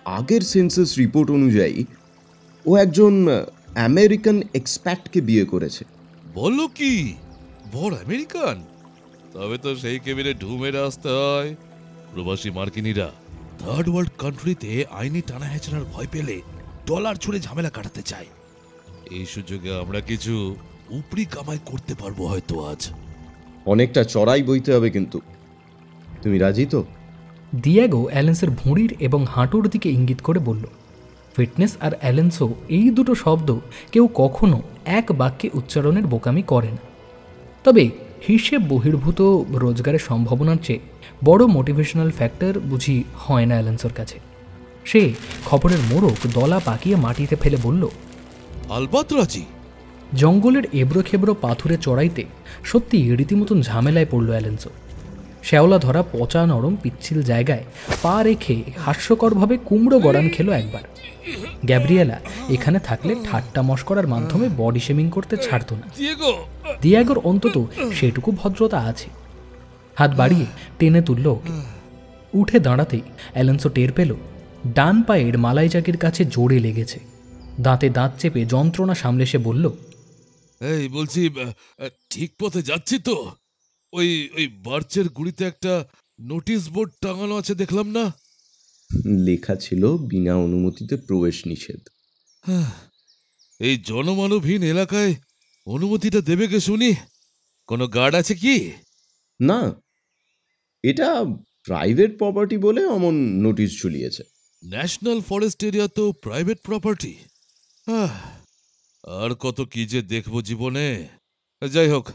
আগের সেন্সাস রিপোর্ট অনুযায়ী ও একজন আমেরিকান এক্সপ্যাটকে বিয়ে করেছে। বলো কি, বড় আমেরিকান? তবে তো সেই কেবিনে ঢু মেরে আসতে হয়। প্রবাসী মার্কিনীরা থার্ড ওয়ার্ল্ড কান্ট্রিতে আইনি টানা হেঁচড়ার ভয় পেলে ডলার ছুড়ে ঝামেলা কাটাতে চায়। এই সুযোগে আমরা কিছু উপরি কামাই করতে পারবো হয়তো আজ। অনেকটা চড়াই বইতে হবে, কিন্তু তুমি রাজি তো? দিয়েগো অ্যালেন্সের ভুঁড়ির এবং হাঁটুর দিকে ইঙ্গিত করে বলল। ফিটনেস আর অ্যালেন্সো এই দুটো শব্দ কেউ কখনো এক বাক্যে উচ্চারণের বোকামি করে না। তবে হিসেব বহির্ভূত রোজগারের সম্ভাবনার চেয়ে বড় মোটিভেশনাল ফ্যাক্টর বুঝি হয় না অ্যালেন্সোর কাছে। সে খবরের মোড়ক দলা পাকিয়ে মাটিতে ফেলে বলল, আলবাত রাজি। জঙ্গলের এবড়ো খেবড়ো পাথুরে চড়াইতে সত্যি রীতিমতন ঝামেলায় পড়ল অ্যালেন্সো। শ্যাওলা ধরা পচা নরম পিচ্ছিল জায়গায় পা রেখে হাস্যকরভাবে কুমড়ো গড়ান খেলো একবার। গ্যাব্রিয়েলা এখানে থাকলে ঠাট্টা মশকরার মাধ্যমে বডি শেমিং করতে ছাড়ত না। দিয়েগোর অন্তত সেটুকু ভদ্রতা আছে। হাত বাড়িয়ে টেনে তুলল ওকে। উঠে দাঁড়াতেই অ্যালেন্সো টের পেল ডান পায়ের মালাইজাকির কাছে জোরে লেগেছে। দাঁতে দাঁত চেপে যন্ত্রণা সামলে সে বলল, এই বলছি, ঠিক পথে যাচ্ছি তো? ওই ওই বার্চের গুড়িতে একটা নোটিশ বোর্ড টাঙানো আছে, দেখলাম না? লেখা ছিল বিনা অনুমতিতে প্রবেশ নিষেধ। এই জনমানবহীন এলাকায় অনুমতিটা দেবে কে শুনি? কোনো গার্ড আছে কি? না, এটা প্রাইভেট প্রপার্টি বলে অমন নোটিশ ঝুলিয়েছে। ন্যাশনাল ফরেস্ট এরিয়া তো প্রাইভেট প্রপার্টি। আর কত কি যে দেখবো জীবনে। যাই হোক,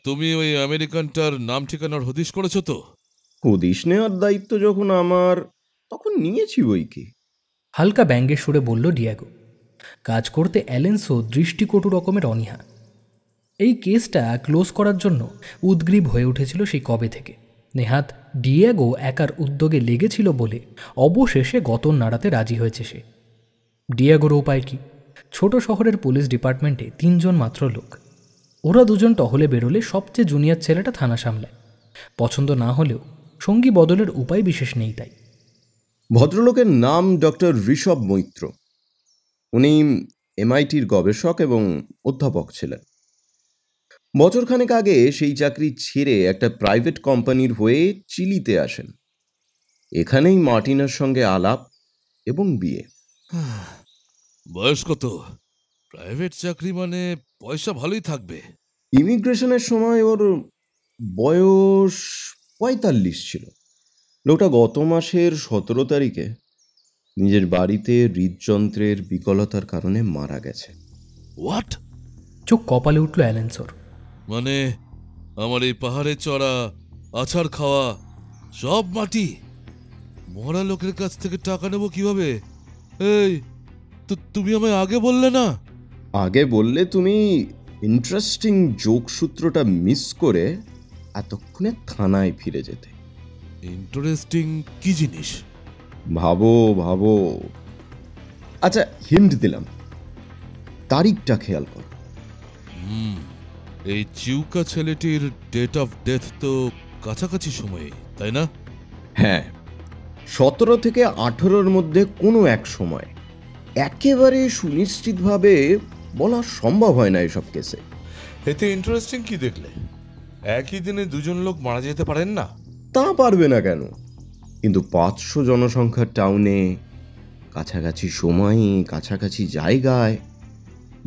তুমি ওই আমেরিকানটার নাম ঠিকানার হদিশ করেছো তো? হদিশ নেওয়ার দায়িত্ব যখন আমার, তখন নিয়েছি বই কি। হালকা ব্যঙ্গের সুরে বলল ডিয়াগো। কাজ করতে অ্যালেন্সো দৃষ্টিকটু রকমের অনীহা। এই কেসটা ক্লোজ করার জন্য উদ্গ্রীব হয়ে উঠেছিল সেই কবে থেকে। নেহাত ডিয়াগো একার উদ্যোগে লেগেছিল বলে অবশেষে গতন নাড়াতে রাজি হয়েছে সে। ডিয়াগোর উপায় কি? ছোট শহরের পুলিশ ডিপার্টমেন্টে 3 জন মাত্র লোক। ওরা 2 জন টহলে বেরোলে সবচেয়ে জুনিয়র ছেলেটা থানা সামলায়। পছন্দ না হলেও সঙ্গী বদলের উপায় বিশেষ নেই তাই। ভদ্রলোকের নাম ডক্টর ঋষভ মৈত্র। উনি MITর গবেষক এবং অধ্যাপক ছিলেন। বছরখানেক আগে সেই চাকরি ছেড়ে একটা প্রাইভেট কোম্পানির হয়ে চিলিতে আসেন। এখানেই মার্টিনার সঙ্গে আলাপ এবং বিয়ে। বয়স কত? প্রাইভেট চাকরি মানে পয়সা ভালোই থাকবে। ইমিগ্রেশনের সময় ওর বয়স 45 ছিল। লোকটা গত মাসের 17 তারিখে নিজের বাড়িতে হৃদযন্ত্রের বিকলতার কারণে মারা গেছে। হোয়াট? চোখ কপালে উঠল অ্যালেন্সোর। মানে আমার এই পাহাড়ে চড়া, আছাড় খাওয়া সব মাটি? মরা লোকের কাছ থেকে টাকা নেব কিভাবে? এই তো তুমি আমায় আগে বললে না? আগে বললে তুমি ইন্টারেস্টিং যোগসূত্রটা মিস করে এতক্ষণে থানায় ফিরে যেতে। ইন্টারেস্টিং কি জিনিস? ভাবো ভাবো। আচ্ছা, হিন্ট দিলাম, তারিখটা খেয়াল কর। এই চিউকা ছেলেটির ডেট অফ ডেথ তো কাছাকাছি সময়ে, তাই না? হ্যাঁ, 17 থেকে 18-র মধ্যে কোনো এক সময়। একেবারে সুনিশ্চিতভাবে বলা সম্ভব হয় না এসব কেসে। এতে ইন্টারেস্টিং কি দেখলে? একই দিনে 2 জন লোক মারা যেতে পারেন না? তা পারবে না কেন? কিন্তু 500 জনসংখ্যার টাউনে, কাছাকাছি সময়ে, কাছাকাছি জায়গায়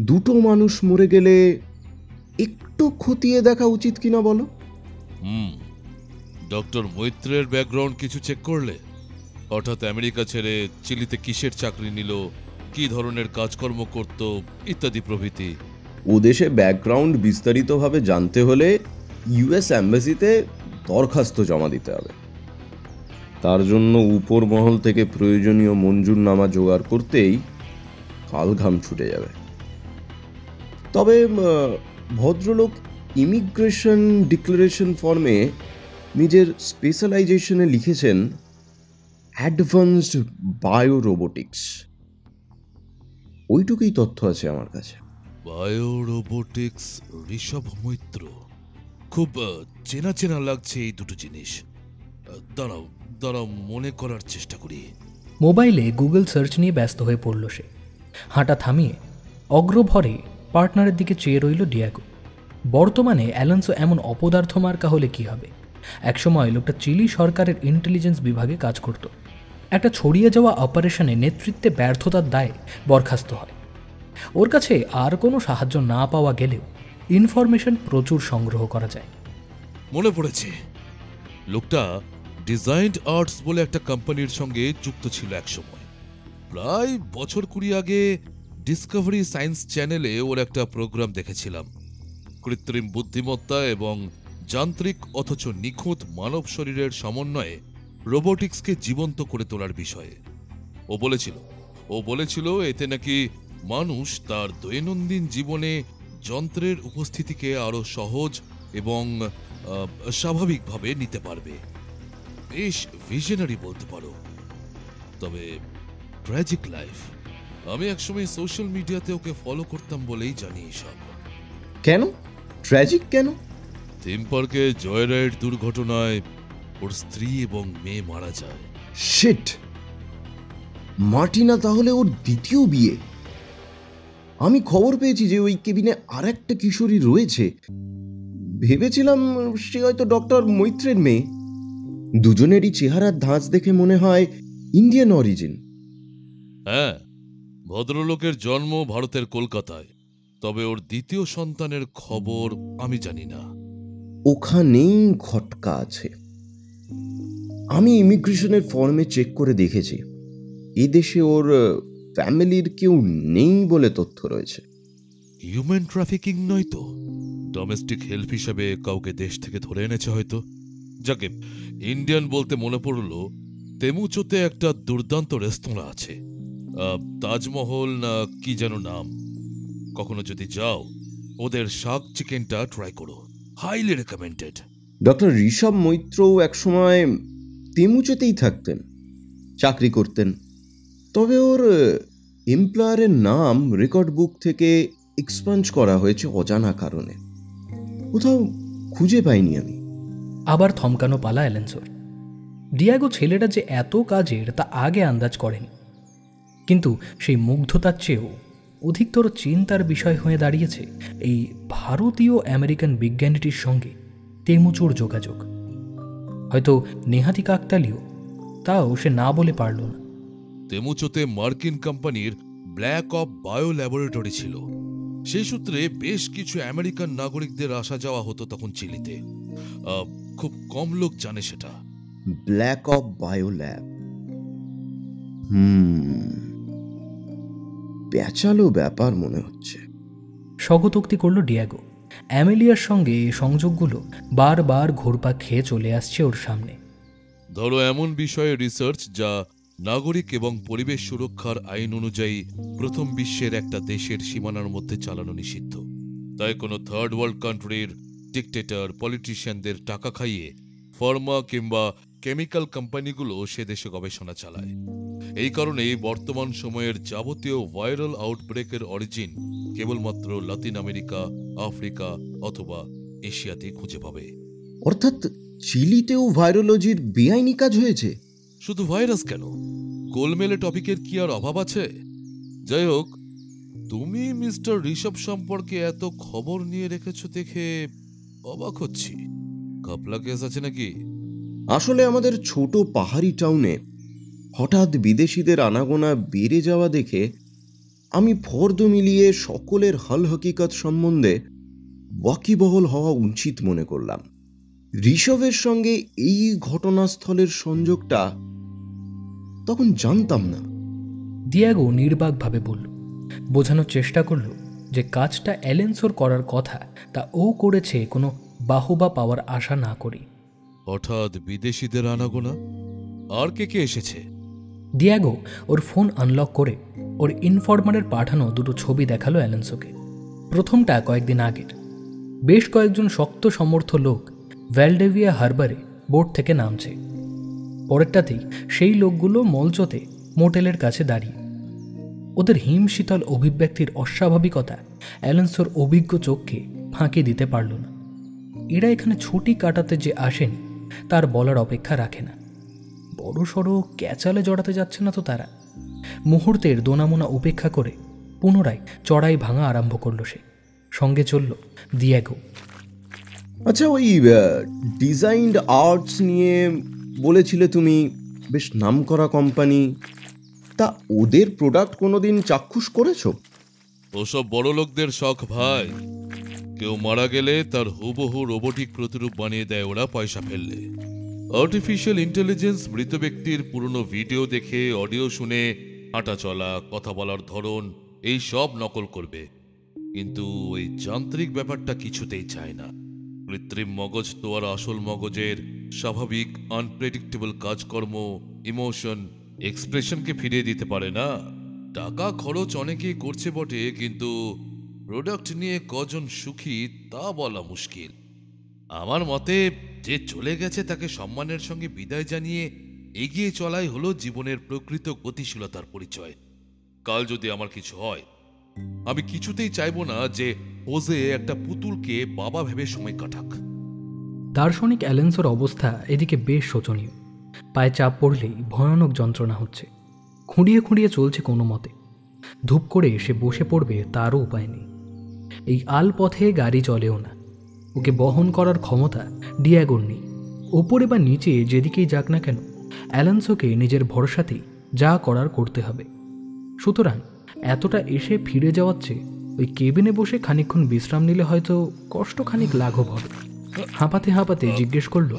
2টো মানুষ মরে গেলে একটু খতিয়ে দেখা উচিত কিনা বলো? ডক্টর মৈত্রের ব্যাকগ্রাউন্ড কিছু চেক করলে? হঠাৎ আমেরিকা ছেড়ে চিলিতে কিসের চাকরি নিল, কি ধরনের কাজকর্ম করত, ইত্যাদি প্রভৃতি। ও দেশে ব্যাকগ্রাউন্ড বিস্তারিতভাবে জানতে হলে ইউএস অ্যাম্বাসিতে দরখাস্ত জমা দিতে হবে। তার জন্য উপর মহল থেকে প্রয়োজনীয় মঞ্জুরনামা জোগাড় করতেই কাল ঘাম ছুটে যাবে। তবে ভদ্রলোক ইমিগ্রেশন ডিক্লারেশন ফর্মে নিজের স্পেশালাইজেশনে লিখেছেন অ্যাডভান্সড বায়ো রোবোটিক্স। ওইটুকুই তথ্য আছে আমার কাছে। বায়ো রোবোটিক্স, ঋষভ মৈত্র, খুব চেনা চেনা লাগছে এই দুটো জিনিস। দাঁড়াও দাঁড়াও, মনে করার চেষ্টা করি। মোবাইলে গুগল সার্চ নিয়ে ব্যস্ত হয়ে পড়ল সে। হাঁটা থামিয়ে অগ্রভরে পার্টনারের দিকে চেয়ে রইল ডিয়াগো। বর্তমানে অ্যালোনসো এমন অপদার্থ মার্কা হলে কি হবে? একসময় লোকটা চিলি সরকারের ইন্টেলিজেন্স বিভাগে কাজ করত। একটা ছড়িয়ে যাওয়া অপারেশনে নেতৃত্বে ব্যর্থতার দায়ে বরখাস্ত হয়। ওর কাছে আর কোনো সাহায্য না পাওয়া গেলেও ইনফরমেশন প্রচুর সংগ্রহ করা যায়। মনে পড়েছে, লোকটা ডিজাইনড আর্টস বলে একটা কোম্পানির সঙ্গে যুক্ত ছিল একসময়। প্রায় বছর 20 আগে ডিসকভারি সায়েন্স চ্যানেলে ওর একটা প্রোগ্রাম দেখেছিলাম। কৃত্রিম বুদ্ধিমত্তা এবং যান্ত্রিক অথচ নিখুঁত মানব শরীরের সমন্বয়ে রোবোটিক্সকে জীবন্ত করে তোলার বিষয়ে ও বলেছিল এতে নাকি মানুষ তার দৈনন্দিন জীবনে যন্ত্রের উপস্থিতিকে আরো সহজ এবং স্বাভাবিকভাবে নিতে পারবে। বেশ ভিশনারি বলতে পারো। তবে ট্র্যাজিক লাইফ। আমি একসময় সোশ্যাল মিডিয়াতে ওকে ফলো করতাম বলেই জানি এসব। কেন ট্র্যাজিক কেন? থিম পার্কে জয়রাইড দুর্ঘটনায় ওর স্ত্রী এবং মেয়ে মারা যায়। শিট! মার্টিনা তাহলে ওর দ্বিতীয় বিয়ে। আমি খবর পেয়েছি যে ওই কেবিনে আর একটা কিশোরী রয়েছে। ভেবেছিলাম সে হয়তো ডক্টর মৈত্রের মেয়ে। দুজনেরই চেহারার ধাঁচ দেখে মনে হয় ইন্ডিয়ান অরিজিন। হ্যাঁ, ভদ্রলোকের জন্ম ভারতের কলকাতায়, তবে ওর দ্বিতীয় সন্তানের খবর আমি জানি না। ওখানেই খটকা আছে। আমি ইমিগ্রেশনের ফর্মে চেক করে দেখেছি, এদেশে ওর ফ্যামিলির কেউ নেই বলে তথ্য রয়েছে। হিউম্যান ট্রাফিকিং নয় তো? ডোমেস্টিক হেল্প হিসেবে কাউকে দেশ থেকে ধরে এনেছে হয়তো। যাকে ইন্ডিয়ান বলতে মনে পড়ল, তেমুচোতে একটা দুর্দান্ত রেস্তোরাঁ আছে, তাজমহল না কি যেন নাম। কখনো যদি যাও, ওদের শাক চিকেনটা ট্রাই করো, হাইলি রেকমেন্ডেড। ডক্টর ঋষভ মৈত্রও একসময় তেমুচোতেই থাকতেন, চাকরি করতেন। তবে ওর এমপ্লয়ারের নাম রেকর্ড বুক থেকে এক্সপাঞ্জ করা হয়েছে অজানা কারণে। কোথাও খুঁজে পাইনি আমি। আবার থমকানো পালা অ্যালেন্সোর। ডিয়াগো ছেলেটা যে এত কাজের তা আগে আন্দাজ করেনি, কিন্তু সেই মুগ্ধতার চেয়েও অধিকতর চিন্তার বিষয় হয়ে দাঁড়িয়েছে এই ভারতীয় আমেরিকান বিজ্ঞানীটির সঙ্গে তেমুচোর যোগাযোগ। হয়তো নেহাতি কাকতালীয়, তাও সে না বলে পারল না। তেমুচোতে মার্কিন কোম্পানির ব্ল্যাক অপ বায়ো ল্যাবরেটরি ছিল। সেই সূত্রে বেশ কিছু আমেরিকান নাগরিকদের আসা যাওয়া হতো তখন চিলিতে। খুব কম লোক জানে সেটা। ব্ল্যাক অপ বায়ো ল্যাব, পেঁচালো ব্যাপার মনে হচ্ছে। স্বগতোক্তি করল ডিয়াগো। অ্যামেলিয়ার সঙ্গে এই সংযোগগুলো বারবার ঘোরপাক খেয়ে চলে আসছে ওর সামনে। ধরো এমন বিষয়ে রিসার্চ যা নাগরিক এবং পরিবেশ সুরক্ষার আইন অনুযায়ী প্রথম বিশ্বের একটা দেশের সীমানার মধ্যে চালানো নিষিদ্ধ। তাই কোনো থার্ড ওয়ার্ল্ড কান্ট্রির ডিকটেটর পলিটিশিয়ানদের টাকা খাইয়ে ফার্মা কিংবা কেমিক্যাল কোম্পানিগুলো সে দেশে গবেষণা চালায়। এই কারণেই বর্তমান সময়ের যাবতীয় ভাইরাল আউটব্রেকের অরিজিন কেবলমাত্র লাতিন আমেরিকা, আফ্রিকা অথবা এশিয়াতে খুঁজে পাবে। অর্থাৎ চিলিতেও ভাইরোলজির বেআইনি কাজ হয়েছে? শুধু ভাইরাস কেন, গোলমেলে টপিকের কি আর অভাব আছে? যাই হোক, তুমি মিস্টার ঋষভ সম্পর্কে এত খবর নিয়ে রেখেছ দেখে অবাক হচ্ছি। কাপলা কেস আছে নাকি? আসলে আমাদের ছোট পাহাড়ি টাউনে হঠাৎ বিদেশিদের আনাগোনা বেড়ে যাওয়া দেখে আমি ফর্দ মিলিয়ে সকলের হাল হকিকত সম্বন্ধে ওয়াকিবহল হওয়া উচিত মনে করলাম। ঋষভের সঙ্গে এই ঘটনাস্থলের সংযোগটা তখন জানতাম না। ডিয়াগো নির্বাকভাবে বলল, বোঝানোর চেষ্টা করল যে কাজটা অ্যালেন্সোর করার কথা তা ও করেছে কোনো বাহবা পাওয়ার আশা না করি। হঠাৎ বিদেশিদের আনাগোনা? আর কে কে এসেছে? ডিয়াগো ওর ফোন আনলক করে ওর ইনফরমারের পাঠানো দুটো ছবি দেখালো অ্যালেন্সোকে। প্রথমটা কয়েকদিন আগের। বেশ কয়েকজন শক্ত সমর্থ লোক ভ্যালডেভিয়া হারবারে বোট থেকে নামছে। পরেরটাতেই সেই লোকগুলো মলচতে মোটেলের কাছে দাঁড়িয়ে। ওদের হিমশীতল অভিব্যক্তির অস্বাভাবিকতা অ্যালেন্সোর অভিজ্ঞ চোখকে ফাঁকি দিতে পারল না। এরা এখানে ছুটি কাটাতে যে আসেনি তার বলার অপেক্ষা রাখে না। বড়সড় ক্যাচালে জড়াতে যাচ্ছে না তো তারা। মুহূর্তের দোনামোনা উপেক্ষা করে পুনরায় চড়াই ভাঙা আরম্ভ করল সে। সঙ্গে চলল ডিয়াগো। আচ্ছা, ওই ডিজাইনড আর্টস নিয়ে বলেছিলে তুমি, বেশ নামকরা কোম্পানি। তা ওদের প্রোডাক্ট কোনোদিন চাক্ষুষ করেছো? ওসব বড় লোকদের শখ ভাই। কেউ মারা গেলে তার হুবহু রোবোটিক প্রতিরূপ বানিয়ে দেয় ওরা পয়সা ফেললে। আর্টিফিশিয়াল ইন্টেলিজেন্স মৃত ব্যক্তির পুরনো ভিডিও দেখে, অডিও শুনে, হাঁটা চলা, কথা বলার ধরন এই সব নকল করবে। কিন্তু ওই যান্ত্রিক ব্যাপারটা কিছুতেই চায় না। কৃত্রিম মগজ তো আর আসল মগজের স্বাভাবিক আনপ্রেডিক্টেবল কাজকর্ম, ইমোশন, এক্সপ্রেশনকে ফিরিয়ে দিতে পারে না। টাকা খরচ অনেকেই করছে বটে, কিন্তু প্রোডাক্ট নিয়ে কজন সুখী তা বলা মুশকিল। আমার মতে যে চলে গেছে তাকে সম্মানের সঙ্গে বিদায় জানিয়ে এগিয়ে চলাই হলো জীবনের প্রকৃত গতিশীলতার পরিচয়। কাল যদি আমার কিছু হয়, আমি কিছুতেই চাইব না যে পোজে একটা পুতুলকে বাবা ভেবে সময় কাটাক। দার্শনিক অ্যালেন্সোর অবস্থা এদিকে বেশ শোচনীয়। পায়ে চাপ পড়লেই ভয়ানক যন্ত্রণা হচ্ছে। খুঁড়িয়ে খুঁড়িয়ে চলছে কোনো মতে। ধূপ করে সে বসে পড়বে তারও উপায় নেই। এই আল পথে গাড়ি চলেও না। ওকে বহন করার ক্ষমতা ডিয়াগোর নেই। ওপরে বা নিচে যেদিকেই যাক না কেন, অ্যালেন্সোকে নিজের ভরসাতেই যা করার করতে হবে। সুতরাং এতটা এসে ফিরে যাওয়ার চেয়ে ওই কেবিনে বসে খানিকক্ষণ বিশ্রাম নিলে হয়তো কষ্ট খানিক লাঘব হবে। হাঁপাতে হাঁপাতে জিজ্ঞেস করল,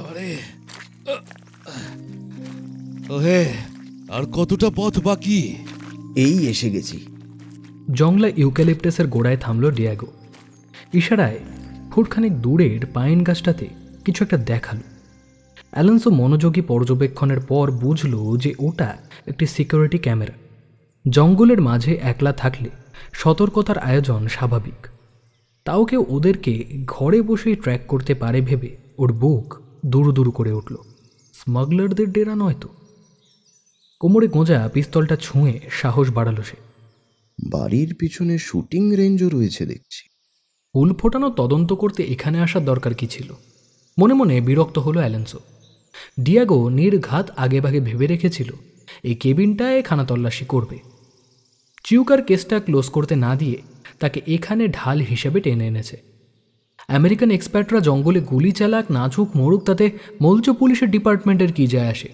ওহে, আর কতটা পথ বাকি? এই এসে গেছি। জংলা ইউক্যালিপটাসের গোড়ায় থামল ডিয়াগো। ইশারায় ফুটখানিক দূরের পাইন গাছটাতে কিছু একটা দেখালো। অ্যালেন্সো মনোযোগী পর্যবেক্ষণের পর বুঝল যে ওটা একটি সিকিউরিটি ক্যামেরা। জঙ্গলের মাঝে একলা থাকলে সতর্কতার আয়োজন স্বাভাবিক। তাও কেউ ওদেরকে ঘরে বসেই ট্র্যাক করতে পারে ভেবে ওর বুক দুরু দুরু করে উঠল। স্মাগলারদের ডেরা নয় তো? কোমরে গোঁজা পিস্তলটা ছুঁয়ে সাহস বাড়ালো সে। বাড়ির পিছনে শুটিং রেঞ্জও রয়েছে দেখছি। ফুল ফোটানো তদন্ত করতে এখানে আসার দরকার কি ছিল? মনে মনে বিরক্ত হলো অ্যালেন্সো। ডিয়াগো নির্ঘাত আগেভাগে ভেবে রেখেছিল এই কেবিনটায় খানা তল্লাশি করবে। চিউকার কেসটা ক্লোজ করতে না দিয়ে তাকে এখানে ঢাল হিসেবে টেনে এনেছে। আমেরিকান এক্সপার্টরা জঙ্গলে গুলি চালাক, নাচুক, মরুক, তাতে মলচ পুলিশের ডিপার্টমেন্টের কী যায় আসে?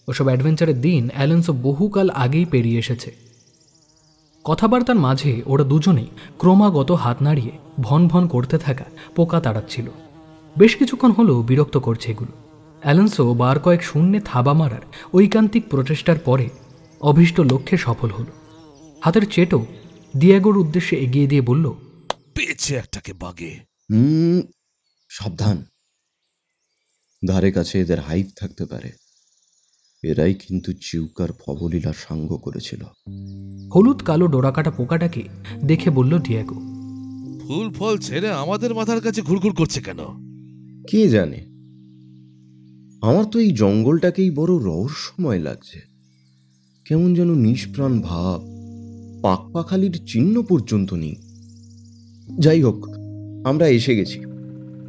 ওসব অ্যাডভেঞ্চারের দিন অ্যালেন্সো বহুকাল আগেই পেরিয়ে এসেছে। কথাবার্তার মাঝে ওরা দুজনেই ক্রমাগত হাত নাড়িয়ে ভন ভন করতে থাকা পোকা তাড়াচ্ছিল। বেশ কিছুক্ষণ হলো বিরক্ত করছে এগুলো। অ্যালেন্সো বার কয়েক শূন্যে থাবা মারার ঐকান্তিক প্রচেষ্টার পরে অভীষ্ট লক্ষ্যে সফল হলো। হাতের চেটো ডিয়াগোর উদ্দেশ্যে এগিয়ে দিয়ে বলল, পেয়েছে একটাকে বাগে। সাবধান, ধারে কাছে এদের হাইভ থাকতে পারে। এরাই কিন্তু চিউকার ভবলীলার সাঙ্গ করেছিল। হলুদ কালো ডোরাকাটা পোকাটাকে দেখে বলল ডিয়াগো, ফুল ফল ছেড়ে আমাদের মাথার কাছে ঘুরঘুর করছে কেন? কে জানে, আমার তো এই জঙ্গলটাকেই বড় রহস্যময় লাগছে। কেমন যেন নিষ্প্রাণ ভাব, পাকপাখালির চিহ্ন পর্যন্ত নেই। যাই হোক, আমরা এসে গেছি।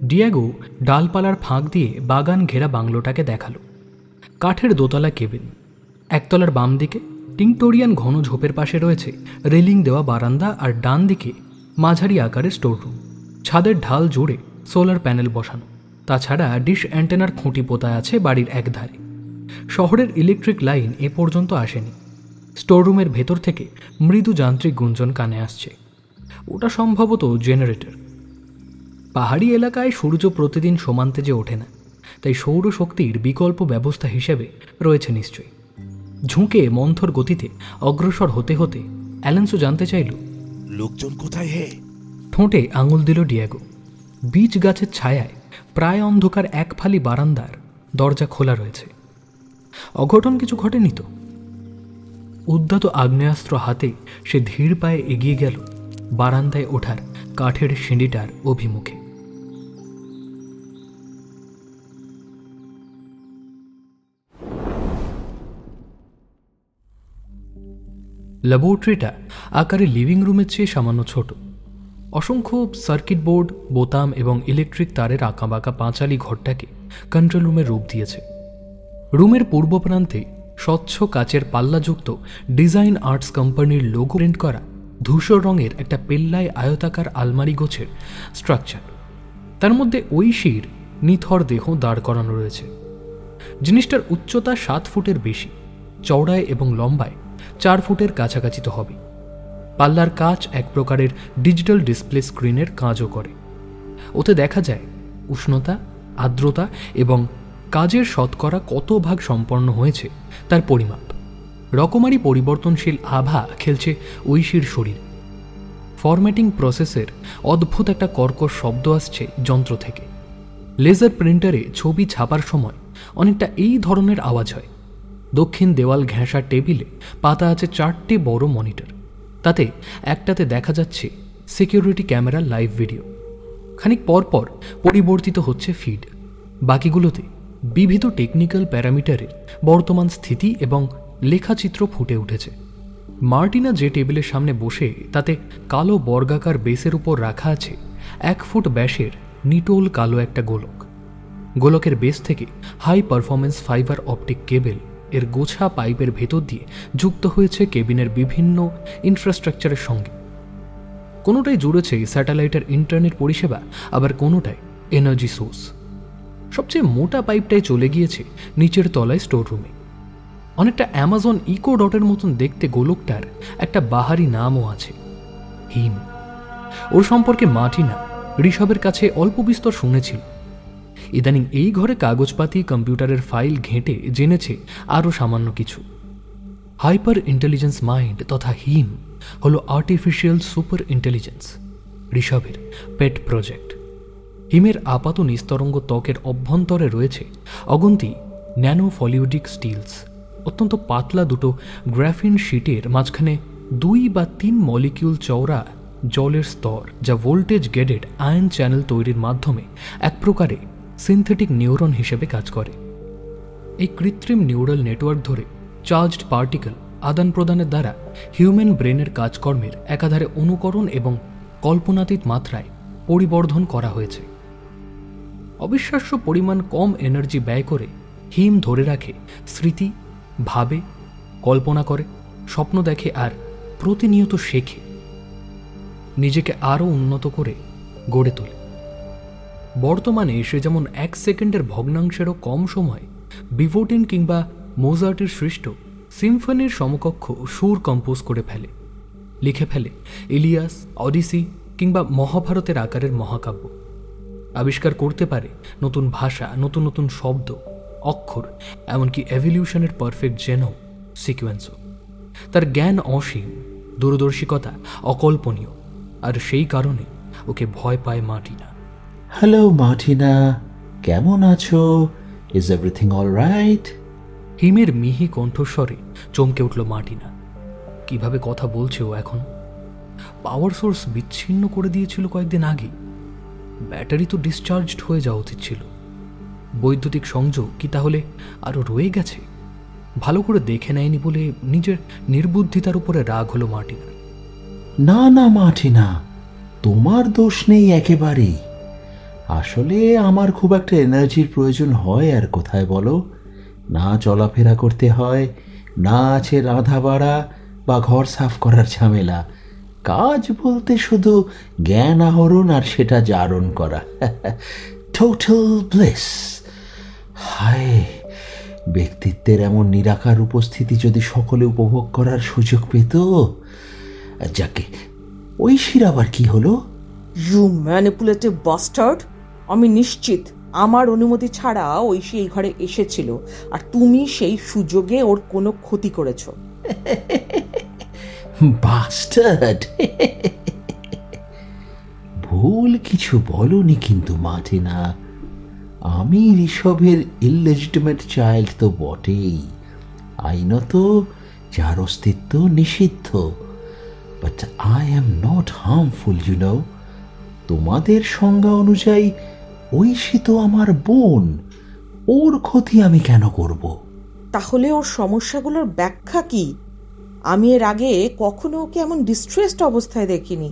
ডিয়াগো ডালপালার ফাঁক দিয়ে বাগান ঘেরা বাংলোটাকে দেখালো। কাঠের দোতলা কেবিন। একতলার বাম দিকে টিংটোরিয়ান ঘন ঝোপের পাশে রয়েছে রেলিং দেওয়া বারান্দা, আর ডান দিকে মাঝারি আকারের স্টোররুম। ছাদের ঢাল জুড়ে সোলার প্যানেল বসানো। তাছাড়া ডিশ অ্যান্টেনার খুঁটি পোতা আছে বাড়ির একধারে। শহরের ইলেকট্রিক লাইন এ পর্যন্ত আসেনি। স্টোররুমের ভেতর থেকে মৃদু যান্ত্রিক গুঞ্জন কানে আসছে। ওটা সম্ভবত জেনারেটর। পাহাড়ি এলাকায় সূর্য প্রতিদিন সমান তেজে ওঠে না, তাই সৌরশক্তির বিকল্প ব্যবস্থা হিসেবে রয়েছে নিশ্চয়ই। ঝুঁকে মন্থর গতিতে অগ্রসর হতে হতে অ্যালেন্সো জানতে চাইল, লোকজন কোথায় হে? ঠোঁটে আঙুল দিল ডিয়াগো। বীজ গাছের ছায়ায় প্রায় অন্ধকার এক ফালি বারান্দার দরজা খোলা রয়েছে। অঘটন কিছু ঘটেনি তো? উদ্যত আগ্নেয়াস্ত্র হাতে সে ধীর পায়ে এগিয়ে গেল বারান্দায় ওঠার কাঠের সিঁড়িটার অভিমুখে। ল্যাবরেটরিটা আকারে লিভিং রুমের চেয়ে সামান্য ছোট। অসংখ্য সার্কিট বোর্ড, বোতাম এবং ইলেকট্রিক তারের আঁকাবাঁকা পাঁচালি ঘরটাকে কন্ট্রোল রুমের রূপ দিয়েছে। রুমের পূর্ব প্রান্তে স্বচ্ছ কাচের পাল্লাযুক্ত ডিজাইন আর্টস কোম্পানির লোগো প্রিন্ট করা ধূসর রঙের একটা পেল্লায় আয়তাকার আলমারি গোছের স্ট্রাকচার। তার মধ্যে ঐশীর নিথর দেহ দাঁড় করানো রয়েছে। জিনিসটার উচ্চতা 7 ফুটের বেশি, চওড়ায় এবং লম্বায় 4 ফুটের কাছাকাছি তো হবে। পাল্লার কাচ এক প্রকারের ডিজিটাল ডিসপ্লে স্ক্রিনের কাজও করে। ওতে দেখা যায় উষ্ণতা, আর্দ্রতা এবং কাজের শতকরা কত ভাগ সম্পন্ন হয়েছে তার পরিমাপ। রকমারি পরিবর্তনশীল আভা খেলছে ঐশীর শরীরে। ফরম্যাটিং প্রসেসের অদ্ভুত একটা কর্কশ শব্দ আসছে যন্ত্র থেকে। লেজার প্রিন্টারে ছবি ছাপার সময় অনেকটা এই ধরনের আওয়াজ হয়। দক্ষিণ দেওয়াল ঘেঁষা টেবিলে পাতা আছে 4টি বড় মনিটর। তাতে একটাতে দেখা যাচ্ছে সিকিউরিটি ক্যামেরার লাইভ ভিডিও। খানিক পরপর পরিবর্তিত হচ্ছে ফিড। বাকিগুলোতে বিবিধ টেকনিক্যাল প্যারামিটারের বর্তমান স্থিতি এবং লেখাচিত্র ফুটে উঠেছে। মার্টিনা যে টেবিলের সামনে বসে, তাতে কালো বর্গাকার বেসের উপর রাখা আছে 1 ফুট ব্যাসের নিটোল কালো একটা গোলক। গোলকের বেস থেকে high performance fibre optic cable এর গোছা পাইপের ভেতর দিয়ে যুক্ত হয়েছে কেবিনের বিভিন্ন ইনফ্রাস্ট্রাকচারের সঙ্গে। কোনোটাই জুড়েছে স্যাটেলাইটের ইন্টারনেট পরিষেবা, আবার কোনোটায় এনার্জি সোর্স। সবচেয়ে মোটা পাইপটাই চলে গিয়েছে নিচের তলায় স্টোর রুমে। অনেকটা অ্যামাজন ইকো ডটের মতন দেখতে গোলকটার একটা বাহারি নামও আছে, হিম। ওর সম্পর্কে মার্টিনা ঋষভের কাছে অল্প বিস্তর শুনেছিল। ইদানিং এই ঘরে কাগজপাতি, কম্পিউটারের ফাইল ঘেঁটে জেনেছে আরও সামান্য কিছু। হাইপার ইন্টেলিজেন্স মাইন্ড তথা হিম হলো আর্টিফিশিয়াল সুপার ইন্টেলিজেন্স, ঋষভের পেট প্রজেক্ট। হিমের আপাত নিস্তরঙ্গ ত্বকের অভ্যন্তরে রয়েছে অগন্তি ন্যানো ফলিউডিক স্টিলস, অত্যন্ত পাতলা দুটো গ্রাফিন শিটের মাঝখানে 2 বা 3 মলিকিউল চওড়া জলের স্তর, যা ভোল্টেজ গেডেড আয়ন চ্যানেল তৈরির মাধ্যমে এক প্রকারে সিনথেটিক নিউরন হিসেবে কাজ করে। এই কৃত্রিম নিউরাল নেটওয়ার্ক ধরে চার্জড পার্টিকেল আদান প্রদানের দ্বারা হিউম্যান ব্রেনের কাজকর্মের একাধারে অনুকরণ এবং কল্পনাতীত মাত্রায় পরিবর্ধন করা হয়েছে। অবিশ্বাস্য পরিমাণ কম এনার্জি ব্যয় করে হিম ধরে রাখে স্মৃতি, ভাবে, কল্পনা করে, স্বপ্ন দেখে আর প্রতিনিয়ত শেখে, নিজেকে আরও উন্নত করে গড়ে তোলে। বর্তমানে সে যেমন 1 সেকেন্ডের ভগ্নাংশেরও কম সময় বিভোটিন কিংবা মোজার্টের সৃষ্ট সিম্ফনির সমকক্ষ সুর কম্পোজ করে ফেলে, লিখে ফেলে ইলিয়াস, অডিসি কিংবা মহাভারতের আকারের মহাকাব্য। আবিষ্কার করতে পারে নতুন ভাষা, নতুন নতুন শব্দ, অক্ষর, এমনকি এভলিউশনের পারফেক্ট জেনোম সিকোয়েন্সও। তার জ্ঞান অসীম, দূরদর্শিকতা অকল্পনীয়, আর সেই কারণে ওকে ভয় পায় মার্টিনা। হ্যালো মার্টিনা, কেমন আছো? Is everything all right? হিমের মিহি কণ্ঠস্বরে চমকে উঠল মার্টিনা। কিভাবে কথা বলছে ও এখন? পাওয়ার সোর্স বিচ্ছিন্ন করে দিয়েছিল কয়েকদিন আগে। ব্যাটারি তো ডিসচার্জড হয়ে যাওয়া উচিত ছিল। বৈদ্যুতিক সংযোগ কি তাহলে আরও রয়ে গেছে? ভালো করে দেখে নেয়নি বলে নিজের নির্বুদ্ধিতার উপরে রাগ হলো মার্টিনার। না না মার্টিনা, তোমার দোষ নেই একেবারেই। আসলে আমার খুব একটা এনার্জির প্রয়োজন হয় আর কোথায় বলো? না চলাফেরা করতে হয়, না আছে রাঁধা বাড়া বা ঘর সাফ করার ঝামেলা। কাজ বলতে শুধু জ্ঞান আহরণ আর সেটা জারণ করা। Total bless. হায়, ব্যক্তিত্বের এমন নিরাকার উপস্থিতি যদি সকলে উপভোগ করার সুযোগ পেত। যাকে, ঐশীর আবার কি হলো? You manipulative bastard! আমি নিশ্চিত আমার অনুমতি ছাড়া ঐশী এই ঘরে এসেছিল, আর তুমি সেই সুযোগে ওর কোনো ক্ষতি করেছ। বাস্টার্ড! ভুল কিছু বলনি কিন্তু মার্টিনা। আমি ঋষভের ইললেজিটিমেট চাইল্ড তো বটেই, আইনত যার অস্তিত্ব নিষিদ্ধ, but I am not harmful you know. তোমাদের সংজ্ঞা অনুযায়ী ঐশী তো আমার বোন, ওর ক্ষতি আমি কেন করব? তাহলে ওর সমস্যাগুলোর ব্যাখ্যা কি? আমি এর আগে কখনো ওকে এমন ডিস্ট্রেসড অবস্থায় দেখিনি।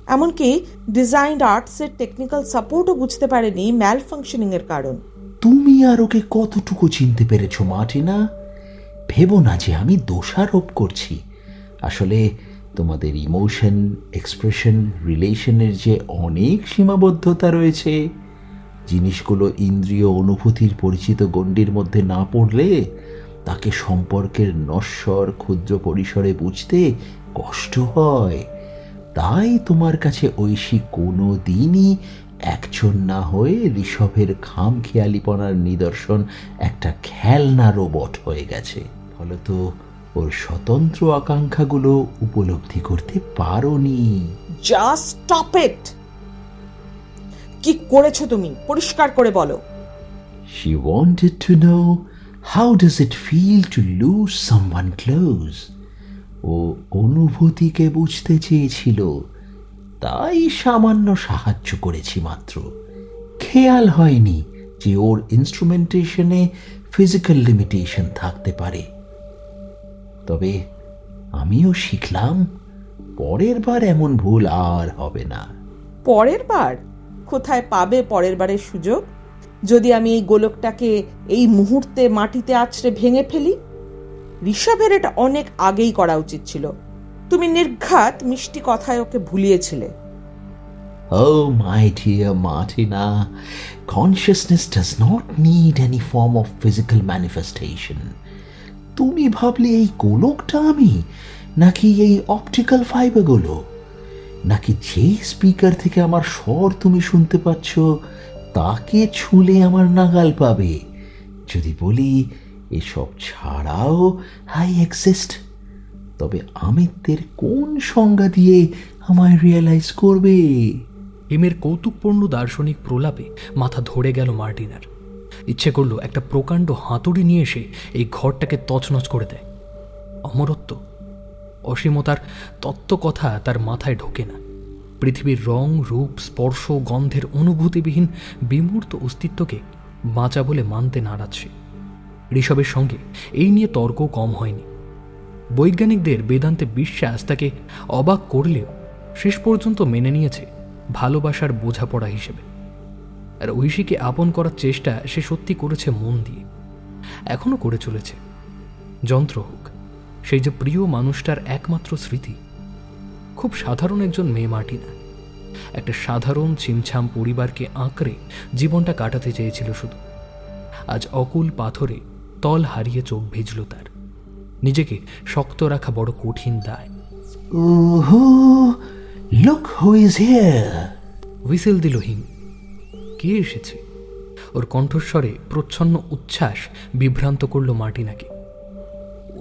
এমনকি ডিজাইনড আর্টসের টেকনিক্যাল সাপোর্টও বুঝতে পারেনি ম্যাল ফাংশনিং এর কারণ। তুমি আর ওকে কতটুকু চিনতে পেরেছো মার্টিনা? ভেবো না যে আমি দোষারোপ করছি। আসলে তোমাদের ইমোশন, এক্সপ্রেশন, রিলেশনের যে অনেক সীমাবদ্ধতা রয়েছে, জিনিসগুলো ইন্দ্রিয় অনুভূতির পরিচিত গণ্ডির মধ্যে না পড়লে তাকে সম্পর্কের নশ্বর ক্ষুদ্র পরিসরে বুঝতে কষ্ট হয়। তাই তোমার কাছে ঐশী কোনো দিনই একজন না হয়ে ঋষভের খামখেয়ালিপনার নিদর্শন একটা খেলনা রোবট হয়ে গেছে। ফলত ওর স্বতন্ত্র আকাঙ্ক্ষাগুলো উপলব্ধি করতে পারোনি। Just stop it! কি করেছো তুমি? পরিষ্কার করে বলো। She wanted to know how does it feel to lose someone close. ও অনুভূতিকে বুঝতে চেয়েছিল, তাই সামান্য সাহায্য করেছি মাত্র। খেয়াল হয়নি যে ওর ইনস্ট্রুমেন্টেশনে ফিজিক্যাল লিমিটেশন থাকতে পারে। তবে আমিও শিখলাম পরের বার এমন ভুল আর হবে না। পরের বার? কোথায় পাবে পরের বারের সুযোগ? যদি আমি এই গোলকটাকে এই মুহূর্তে মাটিতে আছড়ে ভেঙে ফেলি? ঋষভের এটা অনেক আগেই করা উচিত ছিল। তুমি নির্ঘাত মিষ্টি কথায় ওকে ভুলিয়েছিলে। Oh my dear Martina, consciousness does not need any form of physical manifestation. তুমি ভাবলে এই গোলকটা আমি, নাকি এই অপটিক্যাল ফাইবারগুলো, নাকি যে স্পিকার থেকে আমার স্বর তুমি শুনতে পাচ্ছ তাকে ছুঁলে আমার নাগাল পাবে? যদি বলি এসব ছাড়াও আই এক্সিস্ট, তবে আমিত্বের কোন সংজ্ঞা দিয়ে আমায় রিয়েলাইজ করবে? এমের কৌতুকপূর্ণ দার্শনিক প্রলাপে মাথা ধরে গেল মার্টিনার। ইচ্ছে করলো একটা প্রকাণ্ড হাতুড়ি নিয়ে এসে এই ঘরটাকে তছনছ করে দেয়। অমরত্ব, অসীমতার তত্ত্ব কথা তার মাথায় ঢোকে না। পৃথিবীর রং, রূপ, স্পর্শ, গন্ধের অনুভূতিবিহীন বিমূর্ত অস্তিত্বকে বাঁচা বলে মানতে নারাজ সে। ঋষভের সঙ্গে এই নিয়ে তর্ক কম হয়নি। বৈজ্ঞানিকদের বেদান্তে বিশ্বাস তাকে অবাক করলেও শেষ পর্যন্ত মেনে নিয়েছে ভালোবাসার বোঝাপড়া হিসেবে। আর ঐশীকে আপন করার চেষ্টা সে সত্যি করেছে মন দিয়ে, এখনো করে চলেছে। যন্ত্র হোক, সেই যে প্রিয় মানুষটার একমাত্র স্মৃতি। খুব সাধারণ একজন মেয়ে মার্টিনা, একটা সাধারণ ছিমছাম পরিবারকে আঁকড়ে জীবনটা কাটাতে চেয়েছিল শুধু। আজ অকুল পাথরে তল হারিয়ে চোখ ভিজল তার। নিজেকে শক্ত রাখা বড় কঠিন দায়। Look who is here! Whistle দিল হিম। কে এসেছে? ওর কণ্ঠস্বরে প্রচ্ছন্ন উচ্ছ্বাস বিভ্রান্ত করল মার্টিনাকে।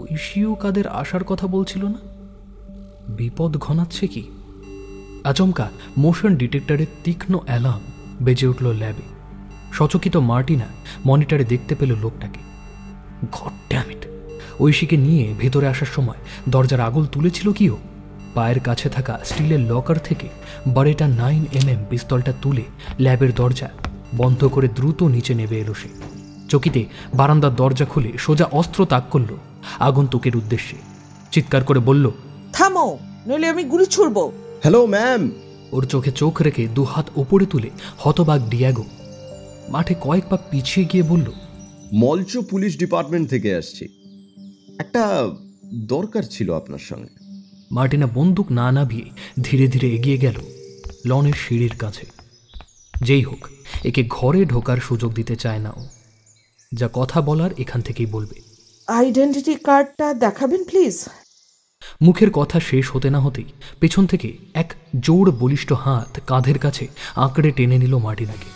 ঐশীও কাদের আসার কথা বলছিল না? বিপদ ঘনাচ্ছে কি? আচমকা মোশন ডিটেক্টরের তীক্ষ্ণ অ্যালার্ম বেজে উঠল ল্যাবে। সচকিত মার্টিনা মনিটরে দেখতে পেল লোকটাকে। God damn it! ঐশীকে নিয়ে ভেতরে আসার সময় দরজার আগল তুলেছিল কিও। পায়ের কাছে থাকা স্টিলের লকার থেকে বারেটা 9mm পিস্তলটা তুলে ল্যাবের দরজা বন্ধ করে দ্রুত নিচে নেমে এলো সে। চকিতে বারান্দার দরজা খুলে সোজা অস্ত্র তাক করল আগন্তুকের উদ্দেশ্যে। চিৎকার করে বলল, থামো, নইলে আমি গুলি ছুড়ব। Hello ma'am! ওর চোখে চোখ রেখে দুহাত ওপরে তুলে হতবাক ডিয়াগো মাঠে কয়েক পা পিছিয়ে গিয়ে বলল, মলচ পুলিশ ডিপার্টমেন্ট থেকে আসছি, একটা দরকার ছিল আপনার সঙ্গে। মার্টিনা বন্দুক না নামিয়ে ধীরে ধীরে এগিয়ে গেল লনের সিঁড়ির কাছে। যেই হোক, একে ঘরে ঢোকার সুযোগ দিতে চায় না ও। যা কথা বলার এখান থেকেই বলবে। আইডেন্টিটি কার্ডটা দেখাবেন প্লিজ। মুখের কথা শেষ হতে না হতেই পেছন থেকে এক জোর বলিষ্ঠ হাত কাঁধের কাছে আঁকড়ে টেনে নিল মার্টিনাকে।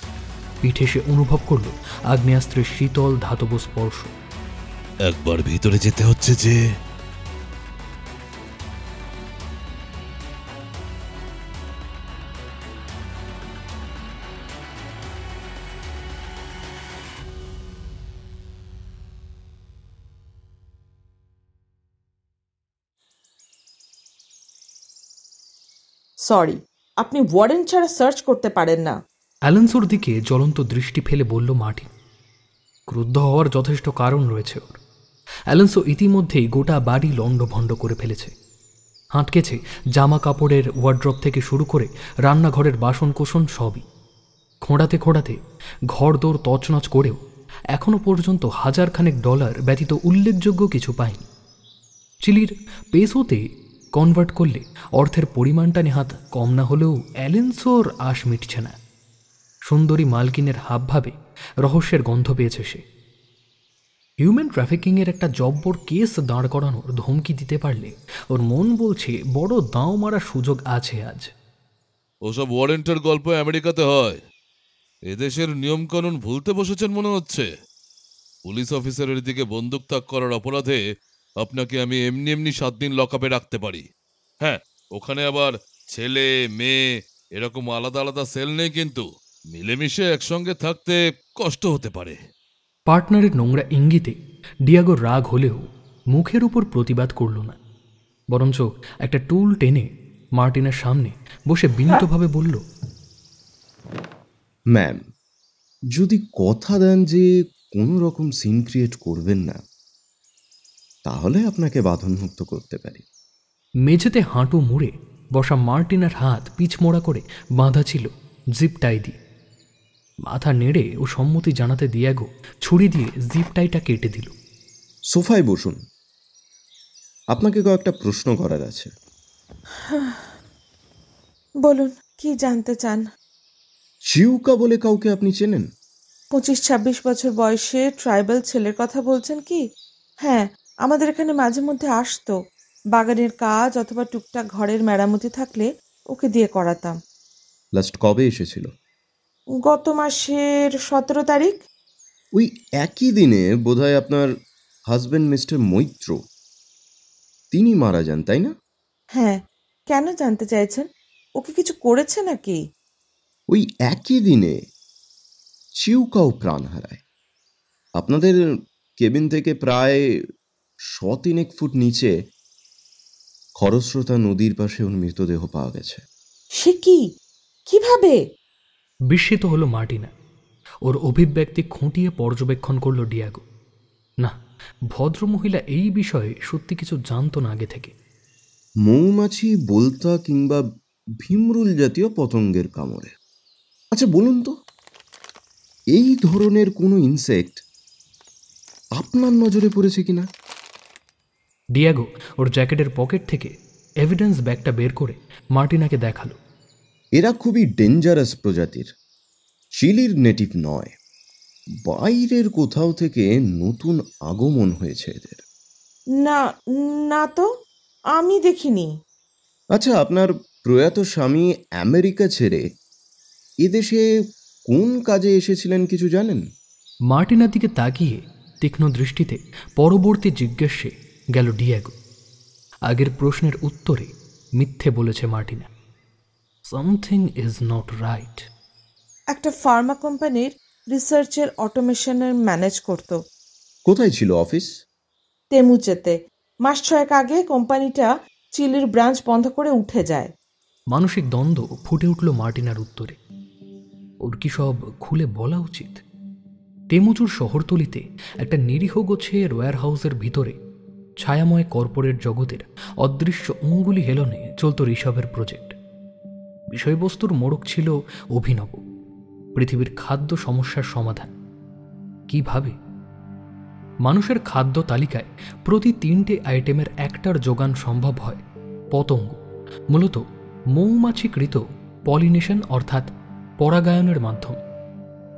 পিঠে সে অনুভব করল আগ্নেয়াস্ত্রের শীতল ধাতব স্পর্শ। একবার ভিতরে যেতে হচ্ছে যে। সরি, আপনি ওয়ারেন্ট ছাড়া সার্চ করতে পারেন না। অ্যালেন্সোর দিকে জ্বলন্ত দৃষ্টি ফেলে বলল মার্টিন। ক্রুদ্ধ হওয়ার যথেষ্ট কারণ রয়েছে ওর। অ্যালেন্সো ইতিমধ্যেই গোটা বাড়ি লণ্ডভণ্ড করে ফেলেছে। হাঁটকেছে জামা কাপড়ের ওয়ার্ড্রপ থেকে শুরু করে রান্নাঘরের বাসনকোসন সবই। খোঁড়াতে খোঁড়াতে ঘরদোর তছনছ করেও এখনও পর্যন্ত $1000 ব্যতীত উল্লেখযোগ্য কিছু পায়নি। চিলির পেসোতে কনভার্ট করলে অর্থের পরিমাণটা নেহাত কম না হলেও অ্যালেন্সোর আশ মিটছে না। সুন্দরী মালকিনের হাবভাবে রহস্যের গন্ধ পেয়েছে সে। হিউম্যান ট্রাফিকিংয়ের একটা জব্বর কেস দাঁড় করানোর ধমকি দিতে পারলে ওর মন বলছে বড় দাঁও মারার সুযোগ আছে আজ। ওসব ওয়ারেন্টের গল্প আমেরিকাতে হয়, এদেশের নিয়মকানুন ভুলতে বসেছেন মনে হচ্ছে। পুলিশ অফিসারের দিকে বন্দুক তাক করার অপরাধে আপনাকে আমি এমনি এমনি 7 দিন লকআপে রাখতে পারি। হ্যাঁ, ওখানে আবার ছেলে মেয়ে এরকম আলাদা আলাদা সেল নেই, কিন্তু মিলেমিশে একসঙ্গে থাকতে কষ্ট হতে পারে। পার্টনারের নোংরা ইঙ্গিতে ডিয়াগোর রাগ হলেও মুখের উপর প্রতিবাদ করল না, বরঞ্চ একটা টুল টেনে মার্টিনের সামনে বসে বিনীতভাবে বলল, ম্যাম, যদি কথা দেন যে কোনো রকম সিন ক্রিয়েট করবেন না, তাহলে আপনাকে বাঁধনমুক্ত করতে পারি। মেঝেতে হাঁটু মুড়ে বসা মার্টিনের হাত পিছমোড়া করে বাঁধা ছিল জিপ টাই দিয়ে। মাথা নেড়ে ও সম্মতি জানাতে ডিয়াগো ছুরি দিয়ে জিপ টাইটা কেটে দিল। সোফায় বসুন, আপনাকে কয়েকটা প্রশ্ন করার আছে। বলুন, কি জানতে চান? চিউকা বলে কাউকে আপনি চেনেন? 25-26 বছর বয়সে ট্রাইবাল ছেলের কথা বলছেন কি? হ্যাঁ, আমাদের এখানে মাঝে মধ্যে আসতো। বাগানের কাজ অথবা টুকটাক ঘরের মেরামতি থাকলে ওকে দিয়ে করাতাম। লাস্ট কবে এসেছিল? গত মাসের 17 তারিখ। ওই একই দিনে বোধহয় আপনার হাজব্যান্ড মিস্টার মৈত্র, তিনি মারা যান, তাই না? হ্যাঁ, কেন জানতে চাইছেন? ওকে কিছু করেছে নাকি? ওই একই দিনে চিউকাও প্রাণ হারায়। আপনাদের কেবিন থেকে প্রায় 100-3 ফুট নিচে খরস্রোতা নদীর পাশে ওর মৃতদেহ পাওয়া গেছে। সে কি? কিভাবে? বিস্মিত হলো মার্টিনা। ওর অভিব্যক্তি খুঁটিয়ে পর্যবেক্ষণ করল ডিয়াগো। না, ভদ্রমহিলা এই বিষয়ে সত্যি কিছু জানতো না আগে থেকে। মৌমাছি, বোলতা কিংবা ভীমরুল জাতীয় পতঙ্গের কামড়ে। আচ্ছা বলুন তো, এই ধরনের কোনো ইনসেক্ট আপনার নজরে পড়েছে কিনা? ডিয়াগো ওর জ্যাকেটের পকেট থেকে এভিডেন্স ব্যাগটা বের করে মার্টিনাকে দেখালো। এরা খুবই ডেঞ্জারাস প্রজাতির, চিলির নেটিভ নয়, বাইরের কোথাও থেকে নতুন আগমন হয়েছে এদের। না না তো, আমি দেখিনি। আচ্ছা, আপনার প্রয়াত স্বামী আমেরিকা ছেড়ে এদেশে কোন কাজে এসেছিলেন কিছু জানেন? মার্টিনার দিকে তাকিয়ে তীক্ষ্ণ দৃষ্টিতে পরবর্তী জিজ্ঞাসে গেল ডিয়াগো। আগের প্রশ্নের উত্তরে মিথ্যে বলেছে Martina. Something is not right. একটা ফার্মা কোম্পানির রিসার্চের অটোমেশনের ম্যানেজ করত। কোথায় ছিল অফিস? তেমুচেতে। মাস 6 আগে কোম্পানিটা চিলির ব্রাঞ্চ বন্ধ করে উঠে যায়। মানসিক দ্বন্দ্ব ফুটে উঠল মার্টিনার উত্তরে। ওর কি সব খুলে বলা উচিত? তেমুচুর শহরতলিতে একটা নিরীহ গোছের ওয়্যারহাউসের ভিতরে ছায়াময় কর্পোরেট জগতের অদৃশ্য অঙ্গুলি হেলনে চলত ঋষভের প্রজেক্ট। বিষয়বস্তুর মোড়ক ছিল অভিনব, পৃথিবীর খাদ্য সমস্যার সমাধান। কিভাবে? মানুষের খাদ্য তালিকায় প্রতি 3টে আইটেমের একটার যোগান সম্ভব হয় পতঙ্গ, মূলত মৌমাছিকৃত পলিনেশন অর্থাৎ পরাগায়নের মাধ্যমে।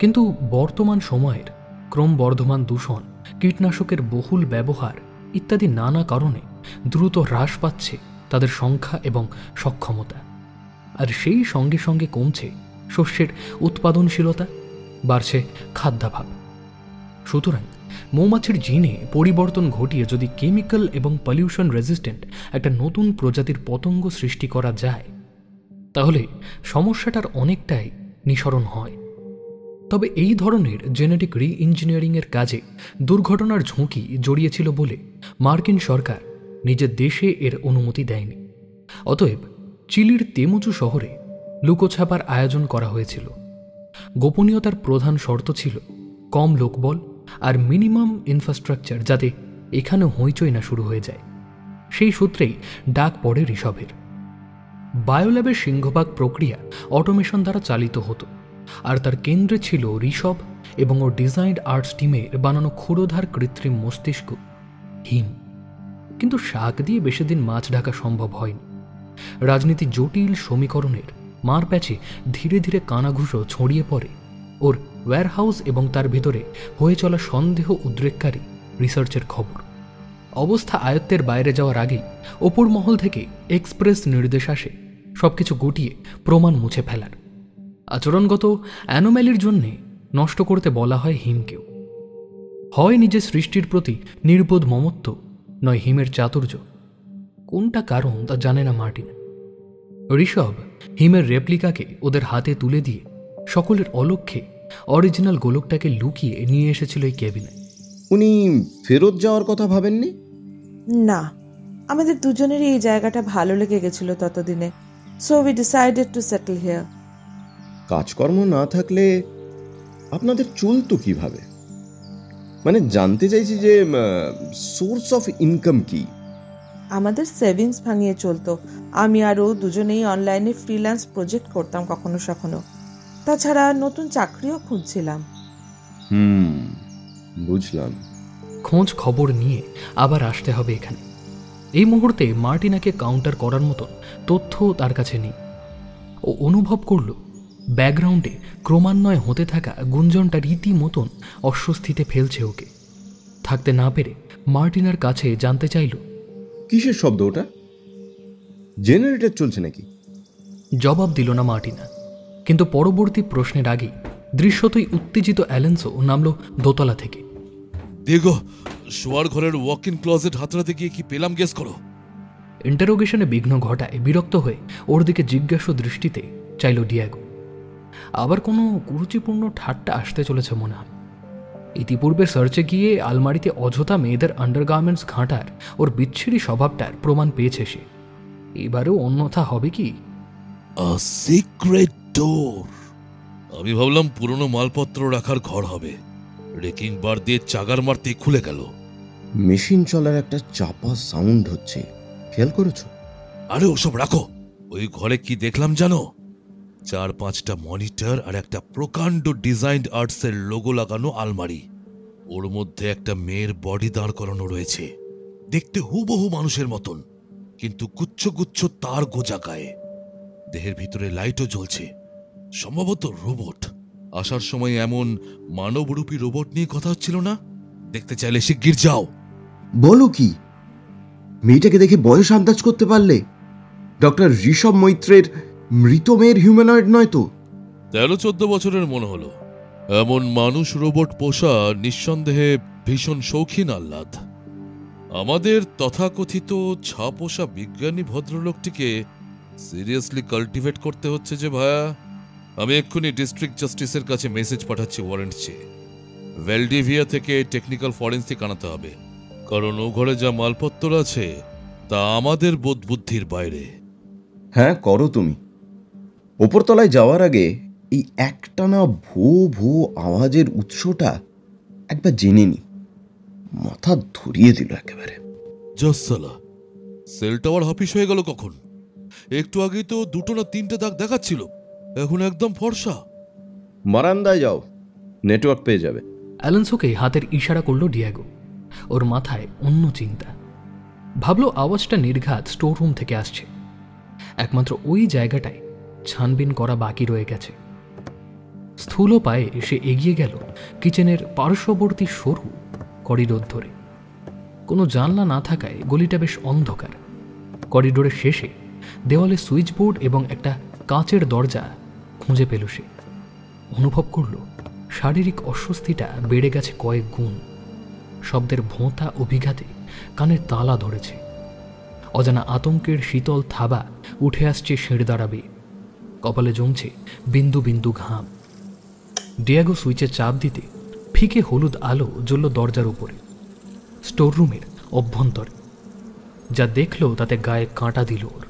কিন্তু বর্তমান সময়ের ক্রমবর্ধমান দূষণ, কীটনাশকের বহুল ব্যবহার ইত্যাদি নানা কারণে দ্রুত হ্রাস পাচ্ছে তাদের সংখ্যা এবং সক্ষমতা। আর সেই সঙ্গে সঙ্গে কমছে শস্যের উৎপাদনশীলতা, বাড়ছে খাদ্যাভাব। সুতরাং মৌমাছির জিনে পরিবর্তন ঘটিয়ে যদি কেমিক্যাল এবং পলিউশন রেজিস্ট্যান্ট একটা নতুন প্রজাতির পতঙ্গ সৃষ্টি করা যায়, তাহলে সমস্যাটার অনেকটাই নিঃসরণ হয়। তবে এই ধরনের জেনেটিক রি ইঞ্জিনিয়ারিংয়ের কাজে দুর্ঘটনার ঝুঁকি জড়িয়েছিল বলে মার্কিন সরকার নিজের দেশে এর অনুমতি দেয়নি। অতএব চিলির তেমুচু শহরে লুকোছাপার আয়োজন করা হয়েছিল। গোপনীয়তার প্রধান শর্ত ছিল কম লোকবল আর মিনিমাম ইনফ্রাস্ট্রাকচার, যাতে এখানে হইচই না শুরু হয়ে যায়। সেই সূত্রেই ডাক পড়ে ঋষভের। বায়োল্যাবের সিংহভাগ প্রক্রিয়া অটোমেশন দ্বারা চালিত হতো, আর তার কেন্দ্রে ছিল ঋষভ এবং ওর ডিজাইনড আর্টস টিমের বানানো ক্ষুরোধার কৃত্রিম মস্তিষ্ক হিম। কিন্তু শাক দিয়ে বেশি দিন মাছ ঢাকা সম্ভব হয়নি। রাজনীতি জটিল সমীকরণের মার প্যাচে ধীরে ধীরে কানাঘুষো ছড়িয়ে পড়ে ওর ওয়্যারহাউস এবং তার ভেতরে হয়ে চলা সন্দেহ উদ্রেককারী রিসার্চের খবর। অবস্থা আয়ত্তের বাইরে যাওয়ার আগেই ওপর মহল থেকে এক্সপ্রেস নির্দেশ আসে সবকিছু গুটিয়ে প্রমাণ মুছে ফেলার। আচরণগত অ্যানোম্যালির জন্যে নষ্ট করতে বলা হয় হিমকেও। হয় নিজের সৃষ্টির প্রতি নির্বোধ মমত্ব, নয় হিমের চাতুর্য। কোনটা কারণ তা জানে না মার্টিন। ঋষভ হিমের রেপ্লিকাকে ওদের হাতে তুলে দিয়ে সকলের অলক্ষ্যে অরিজিনাল গোলকটাকে লুকিয়ে নিয়ে এসেছিল এই কেবিনে। উনি ফেরত যাওয়ার কথা ভাবেননি? না, আমাদের দুজনেরই এই জায়গাটা ভালো লেগে গেছিল ততদিনে। So we decided to settle here. কাজকর্ম না থাকলে আপনাদের চলতো কিভাবে? মানে জানতে চাইছি যে সোর্স অফ ইনকাম কি? আমাদের সেভিংস ভাঙিয়ে চলতো। আমি আর ও দুজনেই অনলাইনে ফ্রিল্যান্স প্রজেক্ট করতাম কখনো সখনো। তাছাড়া নতুন চাকরিও খুঁজছিলাম। বুঝলাম। খোঁজ খবর নিয়ে আবার আসতে হবে এখানে। এই মুহূর্তে মার্টিনাকে কাউন্টার করার মতন তথ্য তার কাছে নেই। ও অনুভব করল ব্যাকগ্রাউন্ডে ক্রমান্বয়ে হতে থাকা গুঞ্জনটা রীতিমতন অস্বস্তিতে ফেলছে ওকে। থাকতে না পেরে মার্টিনার কাছে জানতে চাইল, কিসের শব্দ ওটা? জেনারেটর চলছে নাকি? জবাব দিল না মার্টিনা, কিন্তু পরবর্তী প্রশ্নের আগেই দৃশ্যতই উত্তেজিত অ্যালেন্সো নামল দোতলা থেকে। দেখো, শোয়ার ঘরের ওয়াক ইন ক্লোজেট হাতড়াতে গিয়ে কি পেলাম গেস করো। ইন্টারোগেশনে বিঘ্ন ঘটায় বিরক্ত হয়ে ওর দিকে জিজ্ঞাসু দৃষ্টিতে চাইল ডিয়াগো। আবার কোনো কুরুচিপূর্ণ ঠাট্টা আসতে চলেছে মনে হয়। ইতিপূর্বে সার্চে গিয়ে আলমারিতে অযথা মেয়েদের আন্ডারগার্মেন্টস ঘাঁটার ওর বিচ্ছিরি স্বভাবটার প্রমাণ পেয়েছে সে। এবারেও অন্যথা হবে কি? আ সিক্রেট ডোর। আমি ভাবলাম পুরনো মালপত্র রাখার ঘর হবে। রেকিং বার দিয়ে চাগার মারতে খুলে গেল। মেশিন চলার একটা চাপা সাউন্ড হচ্ছে, খেয়াল করেছো? আরে ওসব রাখো। ওই ঘরে কি দেখলাম জানো? 4-5টা মনিটর আর একটা প্রকাণ্ড ডিজাইনড আর্টসের লোগো লাগানো আলমারি। ওর মধ্যে একটা মেয়ের বডি দাঁড় করানো রয়েছে, দেখতে হুবহু মানুষের মতন, কিন্তু গুচ্ছ গুচ্ছ তার গোজা গায়ে। দেহের ভিতরে লাইটও জ্বলছে, সম্ভবত রোবট। আসার সময় এমন মানবরূপী রোবট নিয়ে কথা হচ্ছিল না? দেখতে চাইলে শিগগির যাও। বলো কি? মেয়েটাকে দেখে বয়স আন্দাজ করতে পারলে? ডক্টর ঋষভ মৈত্রের মৃত মেয়ের হিউম্যানয়েড নয় তো? 13-14 বছরের মনে হলো। এমন মানুষ রোবট পোষা নিঃসন্দেহে ভীষণ শৌখিন আহ্লাদ। আমাদের তথাকথিত ছাপোষা বিজ্ঞানী ভদ্রলোকটিকে সিরিয়াসলি কাল্টিভেট করতে হচ্ছে যে ভায়া। আমি এক্ষুনি ডিস্ট্রিক্ট জাস্টিসের কাছে মেসেজ পাঠাচ্ছি ওয়ারেন্ট চেয়ে। ভ্যালডিভিয়া থেকে টেকনিক্যাল ফরেন্সিক আনাতে হবে, কারণ ও ঘরে যা মালপত্র আছে তা আমাদের বোধ বুদ্ধির বাইরে। হ্যাঁ, করো তুমি। ওপরতলায় যাওয়ার আগে এই একটানা ভো ভো আওয়াজের উৎসটা একবার জেনে নি। মাথা ধরিয়ে দিল একেবারে। জসালা, সেল টাওয়ার হাফিস হয়ে গেল কখন? একটু আগেই তো 2 না 3টে দাগ দেখাচ্ছিল, এখন একদম ফর্সা। বারান্দায় যাও, নেটওয়ার্ক পেয়ে যাবে। অ্যালেন্সোকে হাতের ইশারা করল ডিয়াগো। ওর মাথায় অন্য চিন্তা। ভাবল আওয়াজটা নির্ঘাত স্টোররুম থেকে আসছে। একমাত্র ওই জায়গাটায় ছানবিন করা বাকি রয়ে গেছে। স্থূল পায়ে সে এগিয়ে গেল কিচেনের পার্শ্ববর্তী সরু করিডোর ধরে। কোনো জানলা না থাকায় গলিটা বেশ অন্ধকার। করিডোরের শেষে দেওয়ালে সুইচবোর্ড এবং একটা কাঁচের দরজা খুঁজে পেল সে। অনুভব করল শারীরিক অস্বস্তিটা বেড়ে গেছে কয়েক গুণ। শব্দের ভোঁতা অভিঘাতে কানের তালা ধরেছে। অজানা আতঙ্কের শীতল থাবা উঠে আসছে শির দাঁড়াবে। কপালে জমছে বিন্দু বিন্দু ঘাম। ডিয়াগো সুইচে চাপ দিতে ফিকে হলুদ আলো জ্বলল দরজার উপরে। স্টোররুমের অভ্যন্তরে যা দেখল তাতে গায়ে কাঁটা দিল ওর।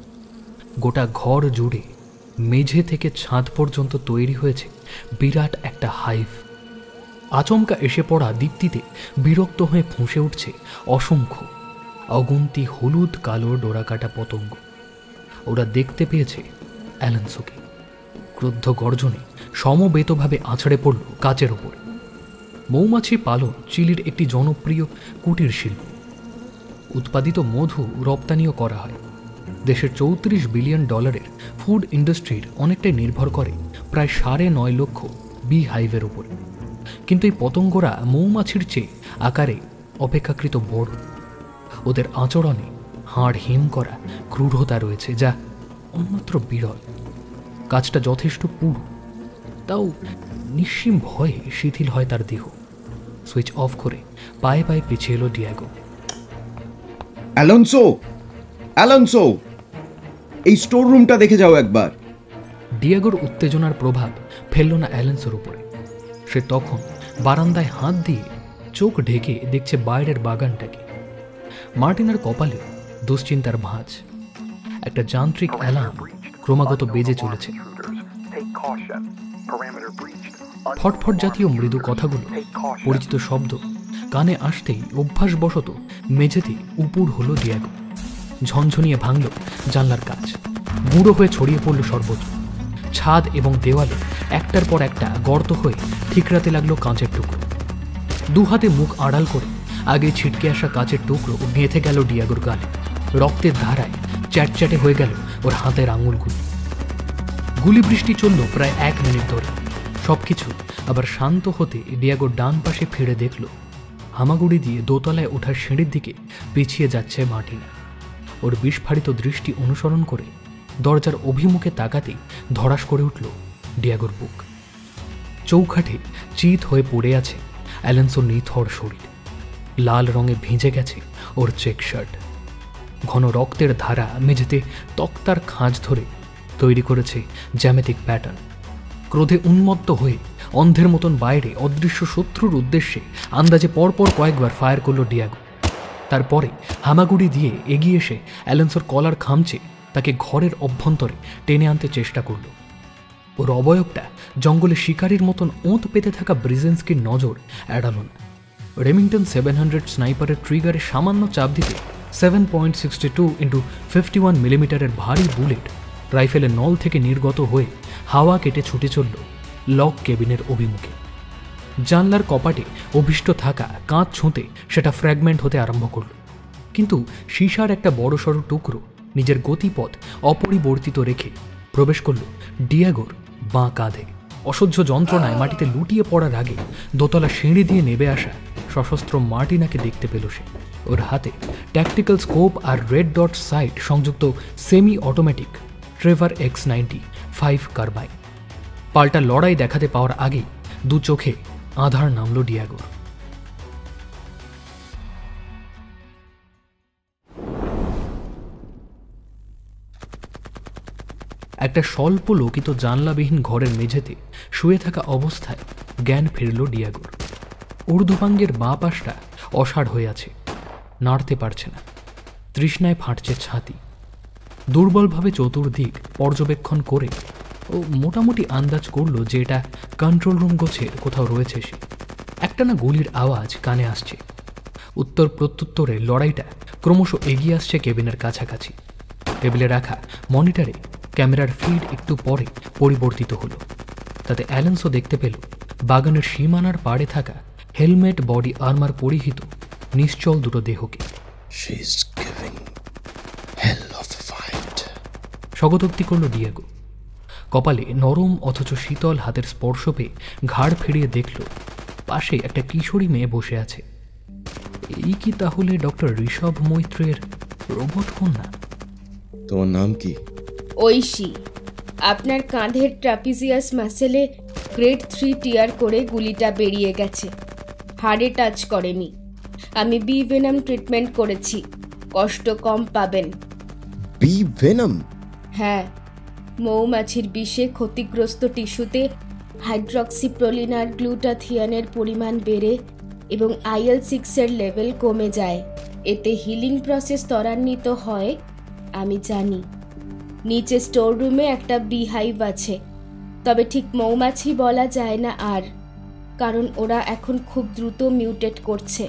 গোটা ঘর জুড়ে মেঝে থেকে ছাদ পর্যন্ত তৈরি হয়েছে বিরাট একটা হাইভ। আচমকা এসে পড়া দীপ্তিতে বিরক্ত হয়ে ফুঁসে উঠছে অসংখ্য অগুন্তি হলুদ কালো ডোরাকাটা পতঙ্গ। ওরা দেখতে পেয়েছে অ্যালেন্সোকে। ক্রুদ্ধ গর্জনে সমবেতভাবে আছড়ে পড়ল কাচের ওপর। মৌমাছি পালন চিলির একটি জনপ্রিয় কুটির শিল্প। উৎপাদিত মধু রপ্তানিও করা হয়। দেশের $34 বিলিয়ন ফুড ইন্ডাস্ট্রির অনেকটাই নির্ভর করে প্রায় 9.5 লক্ষ বি হাইভের উপর। কিন্তু এই পতঙ্গরা মৌমাছির চেয়ে আকারে অপেক্ষাকৃত বড়। ওদের আচরণে হাড় হিম করা ক্রূরতা রয়েছে, যা অন্যত্র বিরল। কাজটা যথেষ্ট পুরু, তাও নিঃসীম ভয়ে শিথিল হয় তার দেহ। সুইচ অফ করে পায়ে পায়ে পিছিয়ে এলো ডিয়াগো। অ্যালোনসো, অ্যালোনসো, এই স্টোর রুমটা দেখে যাও একবার। ডিয়াগোর উত্তেজনার প্রভাব ফেলল না অ্যালেন্সোর উপরে। সে তখন বারান্দায় হাত দিয়ে চোখ ঢেকে দেখছে বাইরের বাগানটাকে। মার্টিনার কপালে দুশ্চিন্তার ভাঁজ। একটা যান্ত্রিক অ্যালার্ম ক্রমাগত বেজে চলেছে। ফটফট জাতীয় মৃদু কথাগুলো, পরিচিত শব্দ কানে আসতেই অভ্যাসবশত মেঝেতে উপুর হলো ডিয়াগো। ঝনঝনিয়ে ভাঙল জানলার কাচ, গুঁড়ো হয়ে ছড়িয়ে পড়ল সর্বত্র। ছাদ এবং দেওয়ালে একটার পর একটা গর্ত হয়ে ঠিকরাতে লাগলো কাঁচের টুকরো। দুহাতে মুখ আড়াল করে আগে ছিটকে আসা কাঁচের টুকরো গেঁথে গেল ডিয়াগোর গালে। রক্তের ধারায় চ্যাটচ্যাটে হয়ে গেল ওর হাতের আঙুলগুলো। গুলি বৃষ্টি চলল প্রায় 1 মিনিট ধরে। সবকিছু আবার শান্ত হতে ডিয়াগো ডান পাশে ফিরে দেখল হামাগুড়ি দিয়ে দোতলায় ওঠার সিঁড়ির দিকে পিছিয়ে যাচ্ছে মার্টিনা। ওর বিস্ফারিত দৃষ্টি অনুসরণ করে দরজার অভিমুখে তাকাতেই ধড়াস করে উঠল ডিয়াগোর বুক। চৌখাটে চিত হয়ে পড়ে আছে অ্যালেন্সোর নিথর শরীর। লাল রঙে ভিজে গেছে ওর চেক শার্ট। ঘন রক্তের ধারা মেঝেতে তক্তার খাঁজ ধরে তৈরি করেছে জ্যামিতিক প্যাটার্ন। ক্রোধে উন্মত্ত হয়ে অন্ধের মতন বাইরে অদৃশ্য শত্রুর উদ্দেশ্যে আন্দাজে পরপর কয়েকবার ফায়ার করল ডিয়াগো। তারপরে হামাগুড়ি দিয়ে এগিয়ে এসে অ্যালেন্সোর কলার খামচে তাকে ঘরের অভ্যন্তরে টেনে আনতে চেষ্টা করল। ওর অবয়বটা জঙ্গলে শিকারির মতন ওঁত পেতে থাকা ব্রিজেন্সকির নজর এড়াল না। রেমিংটন 700 স্নাইপারের ট্রিগারে সামান্য চাপ দিতে 7.62x51 মিলিমিটারের ভারী বুলেট রাইফেলের নল থেকে নির্গত হয়ে হাওয়া কেটে ছুটে চলল লক কেবিনের অভিমুখে। জানলার কপাটে অভিষ্ট থাকা কাঁচ ছুঁতে সেটা ফ্র্যাগমেন্ট হতে আরম্ভ করল। কিন্তু সীসার একটা বড়সড় টুকরো নিজের গতিপথ অপরিবর্তিত রেখে প্রবেশ করল ডিয়াগোর বাঁ কাঁধে। অসহ্য যন্ত্রণায় মাটিতে লুটিয়ে পড়ার আগে দোতলা সিঁড়ি দিয়ে নেমে আসা সশস্ত্র মার্টিনাকে দেখতে পেল সে। ওর হাতে ট্যাকটিক্যাল স্কোপ আর রেড ডট সাইট সংযুক্ত semi automatic Trevor X95 carbine. পাল্টা লড়াই দেখাতে পাওয়ার আগেই দু চোখে আধার নামল ডিয়াগোর। একটা স্বল্প লোকিত জানলাবিহীন ঘরের মেঝেতে শুয়ে থাকা অবস্থায় জ্ঞান ফিরল ডিয়াগোর। ঊর্ধ্বাঙ্গের বাঁ পাশটা অসাড় হয়ে আছে, নাড়তে পারছে না। তৃষ্ণায় ফাটছে ছাতি। দুর্বলভাবে চতুর্দিক পর্যবেক্ষণ করে ও মোটামুটি আন্দাজ করল যে এটা কন্ট্রোল রুম গোছের কোথাও রয়েছে সে। একটানা গুলির আওয়াজ কানে আসছে। উত্তর প্রত্যুত্তরে লড়াইটা ক্রমশ এগিয়ে আসছে কেবিনের কাছাকাছি। টেবিলে রাখা মনিটরে ক্যামেরার ফিড একটু পরে পরিবর্তিত হলো। তাতে অ্যালেন্সো দেখতে পেল বাগানের সীমানার পাড়ে থাকা হেলমেট বডি আর্মার পরিহিত নিশ্চল দুটো দেহকে। স্বগতোক্তি করল ডিয়াগো। কপালে নরম অথচ শীতল হাতের স্পর্শ পেয়ে ঘাড় ফিরিয়ে দেখল পাশে একটা কিশোরী মেয়ে বসে আছে। এই কি তাহলে ডক্টর ঋষভ মৈত্রের রোবট কন্যা? তোমার নাম কি? ঐশী। আপনার কাঁধের ট্রাপিজিয়াস মাসেলে গ্রেড 3 টিয়ার করে গুলিটা বেরিয়ে গেছে, হাড়ে টাচ করেনি। আমি বি ভেনাম ট্রিটমেন্ট করেছি, কষ্ট কম পাবেন। Bee venom? হ্যাঁ, মৌমাছির বিষে ক্ষতিগ্রস্ত টিস্যুতে হাইড্রক্সিপ্রোলিন আর গ্লুটাথিয়ানের পরিমাণ বেড়ে এবং IL-6 লেভেল কমে যায়। এতে হিলিং প্রসেস ত্বরান্বিত হয়। আমি জানি। নিচে স্টোর রুমে একটা বিহাইভ আছে, তবে ঠিক মৌমাছি বলা যায় না আর, কারণ ওরা এখন খুব দ্রুত মিউটেট করছে।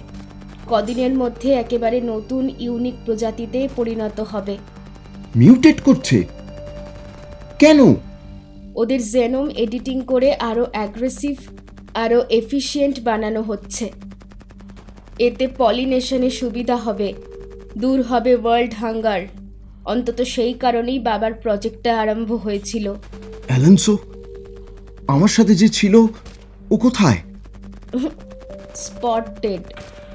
কদিনের মধ্যে একেবারে নতুন ইউনিক প্রজাতিতে পরিণত হবে। মিউটেট করছে কেন? ওদের জেনোম এডিটিং করে আরও অ্যাগ্রেসিভ, আরও এফিশিয়েন্ট বানানো হচ্ছে। এতে পলিনেশনে সুবিধা হবে, দূর হবে ওয়ার্ল্ড হাঙ্গার। অন্তত সেই কারণেই বাবার প্রজেক্টটা আরম্ভ হয়েছিল। অ্যালেন্সো আমার সাথে যে ছিল, ও কোথায়? Spot dead.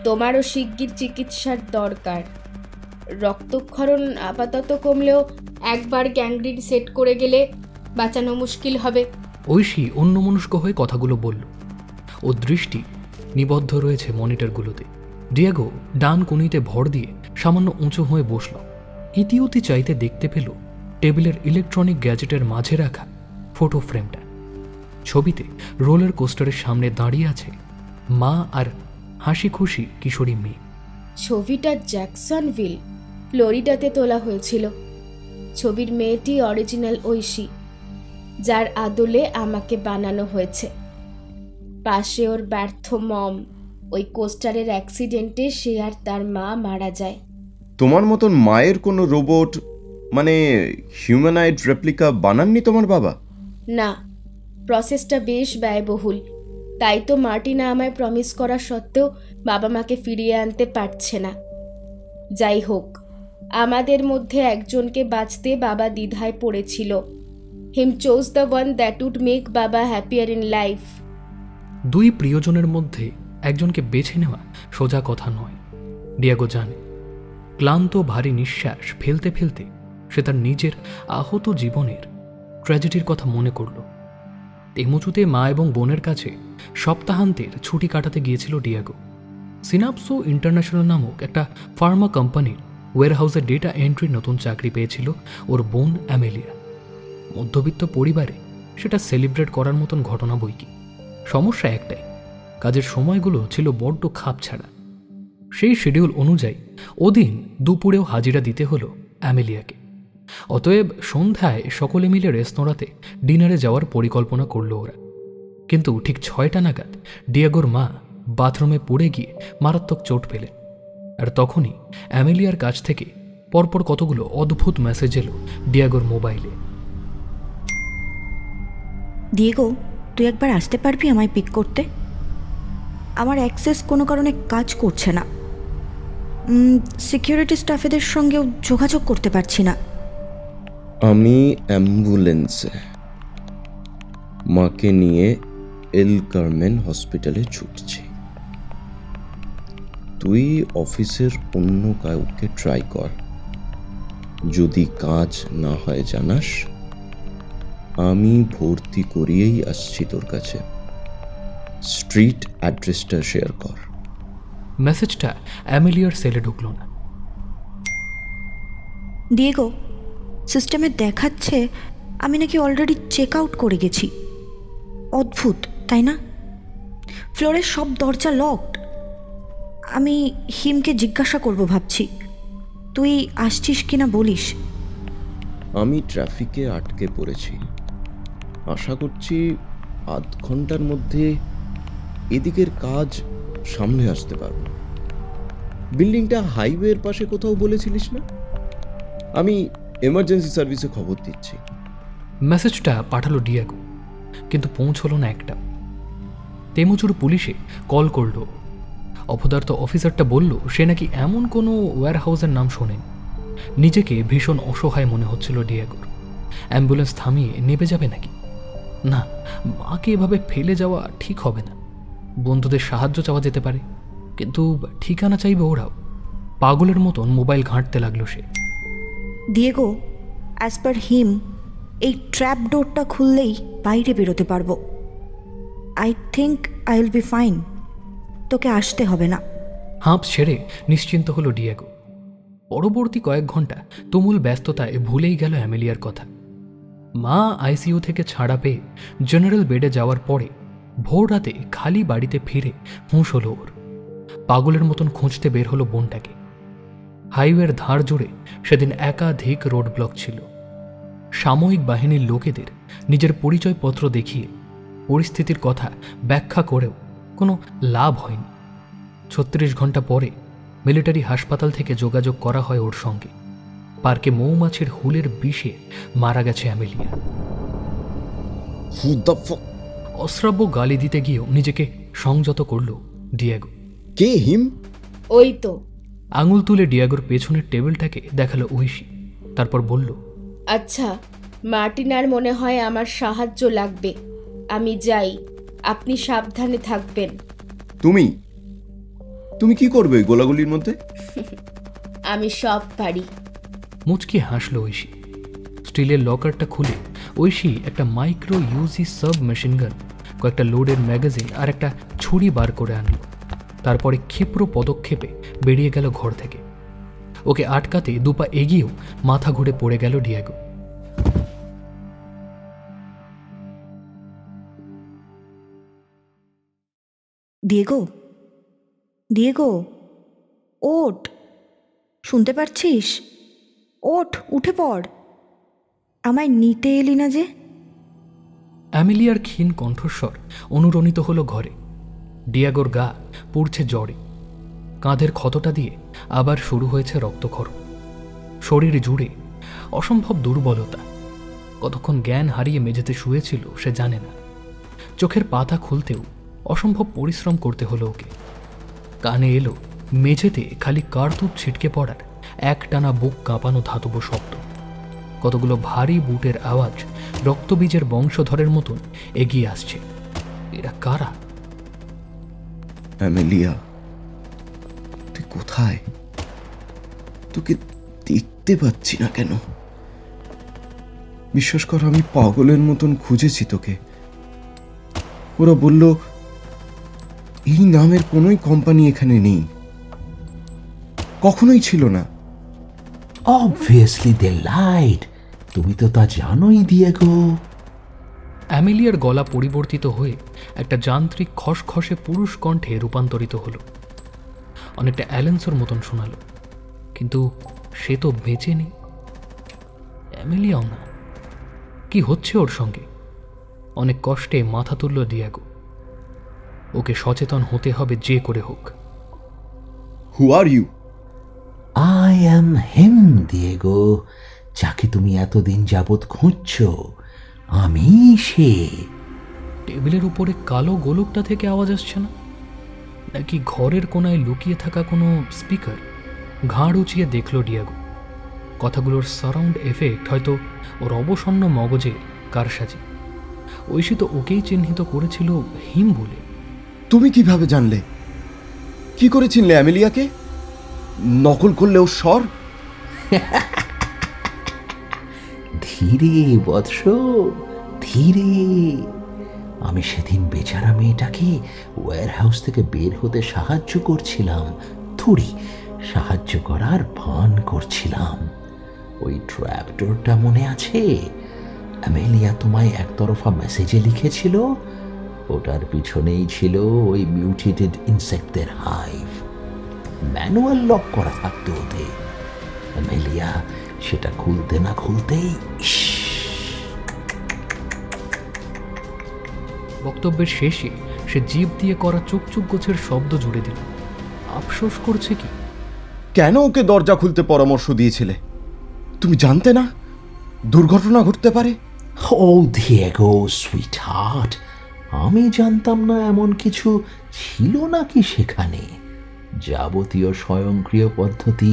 তোমারও শিগগির চিকিৎসার দরকার। রক্তক্ষরণ আপাতত কমলেও একবার গ্যাংগ্রিন সেট করে গেলে বাঁচানো মুশকিল হবে। ঐশী অন্যমনস্ক হয়ে কথাগুলো বলল। ও দৃষ্টি নিবদ্ধ রয়েছে মনিটরগুলোতে। ডিয়েগো ডান কোণিতে ভর দিয়ে সামান্য উঁচু হয়ে বসল। ইতিউতি চাইতে দেখতে পেল টেবিলের ইলেকট্রনিক গ্যাজেটের মাঝে রাখা ফটো ফ্রেমটা। ছবিতে রোলার কোস্টারের সামনে দাঁড়িয়ে আছে মা আর হাসি খুশি কিশোরী মেয়ে। ছবিটা জ্যাকসনভিল, ফ্লোরিডাতে তোলা হয়েছিল। ছবির মেয়েটি অরিজিনাল ঐশী, যার আদলে আমাকে বানানো হয়েছে। পাশে ওর ব্যর্থ মম। ওই কোস্টারের অ্যাক্সিডেন্টে সে আর তার মা মারা যায়। তোমার মতন মায়ের কোনো রোবট, মানে হিউম্যানয়েড রেপ্লিকা বানাননি তোমার বাবা? না, প্রসেসটা বেশ ব্যয়বহুল। তাই তো মার্টিনা আমায় প্রমিস করা সত্ত্বেও বাবা মাকে ফিরিয়ে আনতে পারছে না। যাই হোক, আমাদের মধ্যে একজনকে বাঁচতে বাবা দ্বিধায় পড়েছিল। Him chose the one that would make baba happier in life. দুই প্রিয়জনের মধ্যে একজনকে বেছে নেওয়া সোজা কথা নয়। ডিয়েগো জানে। ক্লান্ত ভারী নিঃশ্বাস ফেলতে ফেলতে সে তার নিজের আহত জীবনের ট্র্যাজেডির কথা মনে করল। তেমুচুতে মা এবং বোনের কাছে সপ্তাহান্তের ছুটি কাটাতে গিয়েছিল ডিয়েগো। সিনাপসো ইন্টারন্যাশনাল নামক একটা ফার্মা কোম্পানির ওয়্যারহাউসে ডেটা এন্ট্রির নতুন চাকরি পেয়েছিল ওর বোন অ্যামেলিয়া। মধ্যবিত্ত পরিবারে সেটা সেলিব্রেট করার মতন ঘটনা বই কি। সমস্যা একটাই, কাজের সময়গুলো ছিল বড্ড খাপ ছাড়া। সেই শিডিউল অনুযায়ী ওদিন দুপুরেও হাজিরা দিতে হলো অ্যামেলিয়াকে। অতএব সন্ধ্যায় সকলে মিলে রেস্তোরাঁতে ডিনারে যাওয়ার পরিকল্পনা করল ওরা। কিন্তু ঠিক 6টা নাগাদ ডিয়েগোর মা বাথরুমে পড়ে গিয়ে মারাত্মক চোট পেলেন। আর তখনই অ্যামেলিয়ার কাছ থেকে পরপর কতগুলো অদ্ভুত মেসেজ এলো ডিয়েগোর মোবাইলে। ডিয়েগো, তুই একবার আসতে পারবি আমায় পিক করতে? আমার অ্যাক্সেস কোনো কারণে কাজ করছে না। সিকিউরিটি স্টাফেদের সঙ্গেও যোগাযোগ করতে পারছি না। আমি অ্যাম্বুলেন্সে মাকে নিয়ে এল কার্মেন হসপিটালে ছুটছি। তুই অফিসের অন্য কাউকে ট্রাই কর। যদি কাজ না হয় জানাস, আমি ভর্তি করিয়েই আসছি তোর কাছে। স্ট্রিট অ্যাড্রেসটা শেয়ার কর। মেসেজটা অ্যামেলিয়ার সেলে ঢুকল না। ডিয়েগো, সিস্টেমে দেখাচ্ছে আমি নাকি অলরেডি চেক আউট করে গেছি। অদ্ভুত, তাই না? ফ্লোরের সব দরজা লকড। আমি হিমকে জিজ্ঞাসা করব ভাবছি। তুই আসছিস কিনা বলিস। আমি ট্রাফিকে আটকে পড়েছি। আশা করছি আধ ঘন্টার মধ্যে এদিকের কাজ সামনে আসতে পারব। বিল্ডিংটা হাইওয়ের পাশে কোথাও বলেছিলিস না? আমি এমার্জেন্সি সার্ভিসে খবর দিচ্ছি। মেসেজটা পাঠালো ডিয়েগো, কিন্তু পৌঁছলো না একটা। তেমুচুর পুলিশে কল করল। অপদার্থ অফিসারটা বলল সে নাকি এমন কোনো ওয়্যারহাউসের নাম শোনেন। নিজেকে ভীষণ অসহায় মনে হচ্ছিল ডিয়েগোর। অ্যাম্বুলেন্স থামিয়ে নেবে যাবে নাকি? না, মাকে এভাবে ফেলে যাওয়া ঠিক হবে না। বন্ধুদের সাহায্য চাওয়া যেতে পারে, কিন্তু ঠিকানা চাইবে ওরাও। পাগলের মতন মোবাইল ঘাঁটতে লাগলো সে। ডিয়েগো, অ্যাজ পার হিম, এই ট্র্যাপ ডোরটা খুললেই বাইরে বেরোতে পারবো। I think I will be fine. তোকে আসতে হবে না। হাঁপ ছেড়ে নিশ্চিন্ত হলো ডিয়েগো। পরবর্তী কয়েক ঘন্টা তুমুল ব্যস্ততায় ভুলেই গেল অ্যামেলিয়ার কথা। মা আইসিইউ থেকে ছাড়া পেয়ে জেনারেল বেডে যাওয়ার পরে ভোর রাতে খালি বাড়িতে ফিরে হুঁশ হলো ওর। পাগলের মতন খুঁজতে বের হলো বোনটাকে। হাইওয়ের ধার জুড়ে সেদিন একাধিক রোড ব্লক ছিল। সাময়িক বাহিনীর লোকেদের নিজের পরিচয়পত্র দেখিয়ে পরিস্থিতির কথা ব্যাখ্যা করেও কোনো লাভ হয়নি। 36 ঘন্টা পরে মিলিটারি হাসপাতাল থেকে যোগাযোগ করা হয় ওর সঙ্গে। পার্কে মৌমাছির হুলের বিষে মারা গেছে অ্যামেলিয়া। অশ্রাব্য গালি দিতে গিয়েও নিজেকে সংযত করল ডিয়েগো। কে হিম? ওই তো। আঙুল তুলে ডিয়েগোর পেছনের টেবিলটাকে দেখালো ঐশী, তারপর বলল, আচ্ছা, মার্টিনার মনে হয় আমার সাহায্য লাগবে। আমি যাই, আপনি সাবধানে থাকবেন। তুমি কি করবে ওই গোলাগুলির মধ্যে? আমি সব পারি। মুচকি হাসলো ঐশী। স্টিলের লকারটা খুলে ঐশী একটা micro Yuji sub machine gun, কয়েকটা লোডের ম্যাগাজিন আর একটা ছুরি বার করে আনলো। তারপরে ক্ষিপ্র পদক্ষেপে বেরিয়ে গেল ঘর থেকে। ওকে আটকাতে দুপা এগিয়েও মাথা ঘুরে পড়ে গেল ডিয়েগো। ডিয়েগো, ওঠ, শুনতে পারছিস? ওঠ, উঠে পড়। আমায় নিতে এলি না যে? অ্যামেলিয়ার ক্ষীণ কণ্ঠস্বর অনুরণিত হলো ঘরে। ডিয়েগোর গা পুড়ছে জ্বরে। কাঁধের ক্ষতটা দিয়ে আবার শুরু হয়েছে রক্তক্ষরণ। শরীর জুড়ে অসম্ভব দুর্বলতা। কতক্ষণ জ্ঞান হারিয়ে মেঝেতে শুয়েছিল সে জানে না। চোখের পাতা খুলতেও অসম্ভব পরিশ্রম করতে হলো ওকে। কানে এলো মেঝেতে খালি কার্তুজ ছিটকে পড়ার একটানা বুক কাঁপানো ধাতব শব্দ। কতগুলো ভারী বুটের আওয়াজ রক্তবীজের বংশধরের মতন এগিয়ে আসছে। এরা কারা? অ্যামেলিয়া, তুই কোথায়? তোকে দেখতে পাচ্ছি না কেন? বিশ্বাস কর, আমি পাগলের মতন খুঁজেছি তোকে। ওরা বলল এই নামের কোনোই কোম্পানি এখানে নেই, কখনোই ছিল না। Obviously they lied. তুমি তো তা জানোই ডিয়েগো। অ্যামেলিয়ার গলা পরিবর্তিত হয়ে একটা যান্ত্রিক খসখসে পুরুষ কণ্ঠে রূপান্তরিত হলো। অনেকটা অ্যালেন্সোর মতন শোনালো, কিন্তু সে তো বেঁচে নেই। অ্যামেলিয়াও না। কি হচ্ছে ওর সঙ্গে? অনেক কষ্টে মাথা তুলল ডিয়েগো। ওকে সচেতন হতে হবে যে করে হোক। Who are you? I am Him Diego, যাকে তুমি এতদিন যাবৎ খুঁজছ। আমি সে। টেবিলের উপরে কালো গোলকটা থেকে আওয়াজ আসছে না? নাকি ঘরের কোনায় লুকিয়ে থাকা কোনো স্পিকার? ঘাড় উঁচিয়ে দেখল ডিয়েগো। কথাগুলোর সারাউন্ড এফেক্ট হয়তো ওর অবসন্ন মগজে কারসাজি। ঐশী তো ওকেই চিহ্নিত করেছিল হিম বলে। তুমি কিভাবে জানলে? কি করে চিনলে অ্যামেলিয়াকে? নকল করলে ওর স্বর? ধীরে বৎস, ধীরে। আমি সেদিন বেচারা মেয়েটাকে ওয়্যারহাউস থেকে বের হতে সাহায্য করছিলাম। থুড়ি সাহায্য করার ভান করছিলাম। ওই ট্র্যাপডোরটা মনে আছে? অ্যামেলিয়া তোমায় একতরফা মেসেজে লিখেছিল। ওটার পিছনেই ছিল ওই মিউটেটেড ইনসেক্টদের হাইভ। ম্যানুয়াল লক করা থাকতো ওতে। অ্যামেলিয়া সেটা খুলতে না খুলতেই বক্তব্যের শেষে সে জিভ দিয়ে করা চুকচুক গোছের শব্দ জুড়ে দিল। আফসোস করছে কি? কেন ওকে দরজা খুলতে পরামর্শ দিয়েছিলে? তুমি জানতে না দুর্ঘটনা ঘটতে পারে? ও ডিয়েগো সুইটহার্ট, আমি জানতাম না এমন কিছু ছিল নাকি সেখানে। যাবতীয় স্বয়ংক্রিয় পদ্ধতি,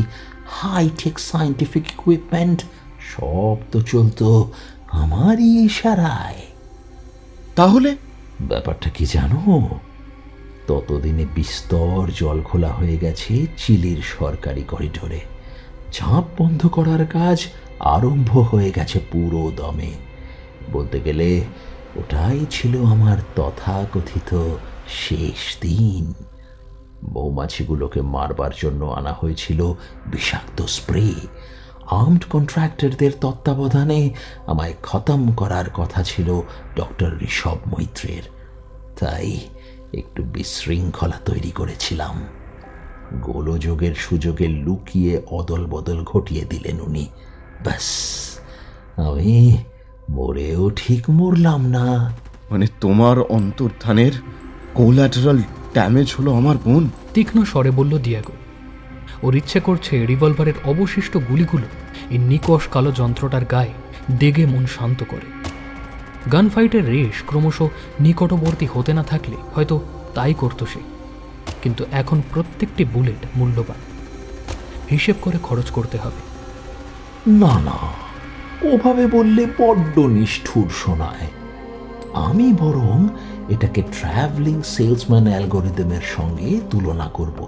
হাইটেক সায়েন্টিফিক ইকুইপমেন্ট সব তো চলতো আমারই ইশারায়। তাহলে ব্যাপারটা কি জানো? ততদিনে বিস্তর জল খোলা হয়ে গেছে চিলির সরকারি করিডোরে। ঝাঁপ বন্ধ করার কাজ আরম্ভ হয়ে গেছে পুরো দমে। বলতে গেলে ওটাই ছিল আমার তথাকথিত শেষ দিন। মৌমাছিগুলোকে মারবার জন্য আনা হয়েছিল বিষাক্ত স্প্রে। আর্মড কন্ট্রাক্টরদের তত্ত্বাবধানে আমায় খতম করার কথা ছিল ডক্টর ঋষভ মৈত্রের। তাই একটু বিশৃঙ্খলা তৈরি করেছিলাম। গোলযোগের সুযোগে লুকিয়ে অদল বদল ঘটিয়ে দিলেন উনি। ব্যাস, আমি মরেও ঠিক মরলাম না। মানে তোমার অন্তর্ধানের কোল্যাটারাল ড্যামেজ হলো আমার বোন? তীক্ষ্ণ স্বরে বলল ডিয়াগো। ওর ইচ্ছে করছে রিভলভারের অবশিষ্ট গুলিগুলো এই নিকষ কালো যন্ত্রটার গায়ে দেগে মন শান্ত করে। গান ফাইটের রেশ ক্রমশ নিকটবর্তী হতে না থাকলে হয়তো তাই করত সে, কিন্তু এখন প্রত্যেকটি বুলেট মূল্যবান, হিসেব করে খরচ করতে হবে। না না, ওভাবে বললে বড্ড নিষ্ঠুর শোনায়। আমি বরং এটাকে ট্রাভেলিং সেলসম্যান অ্যালগোরিদমের সঙ্গে তুলনা করব,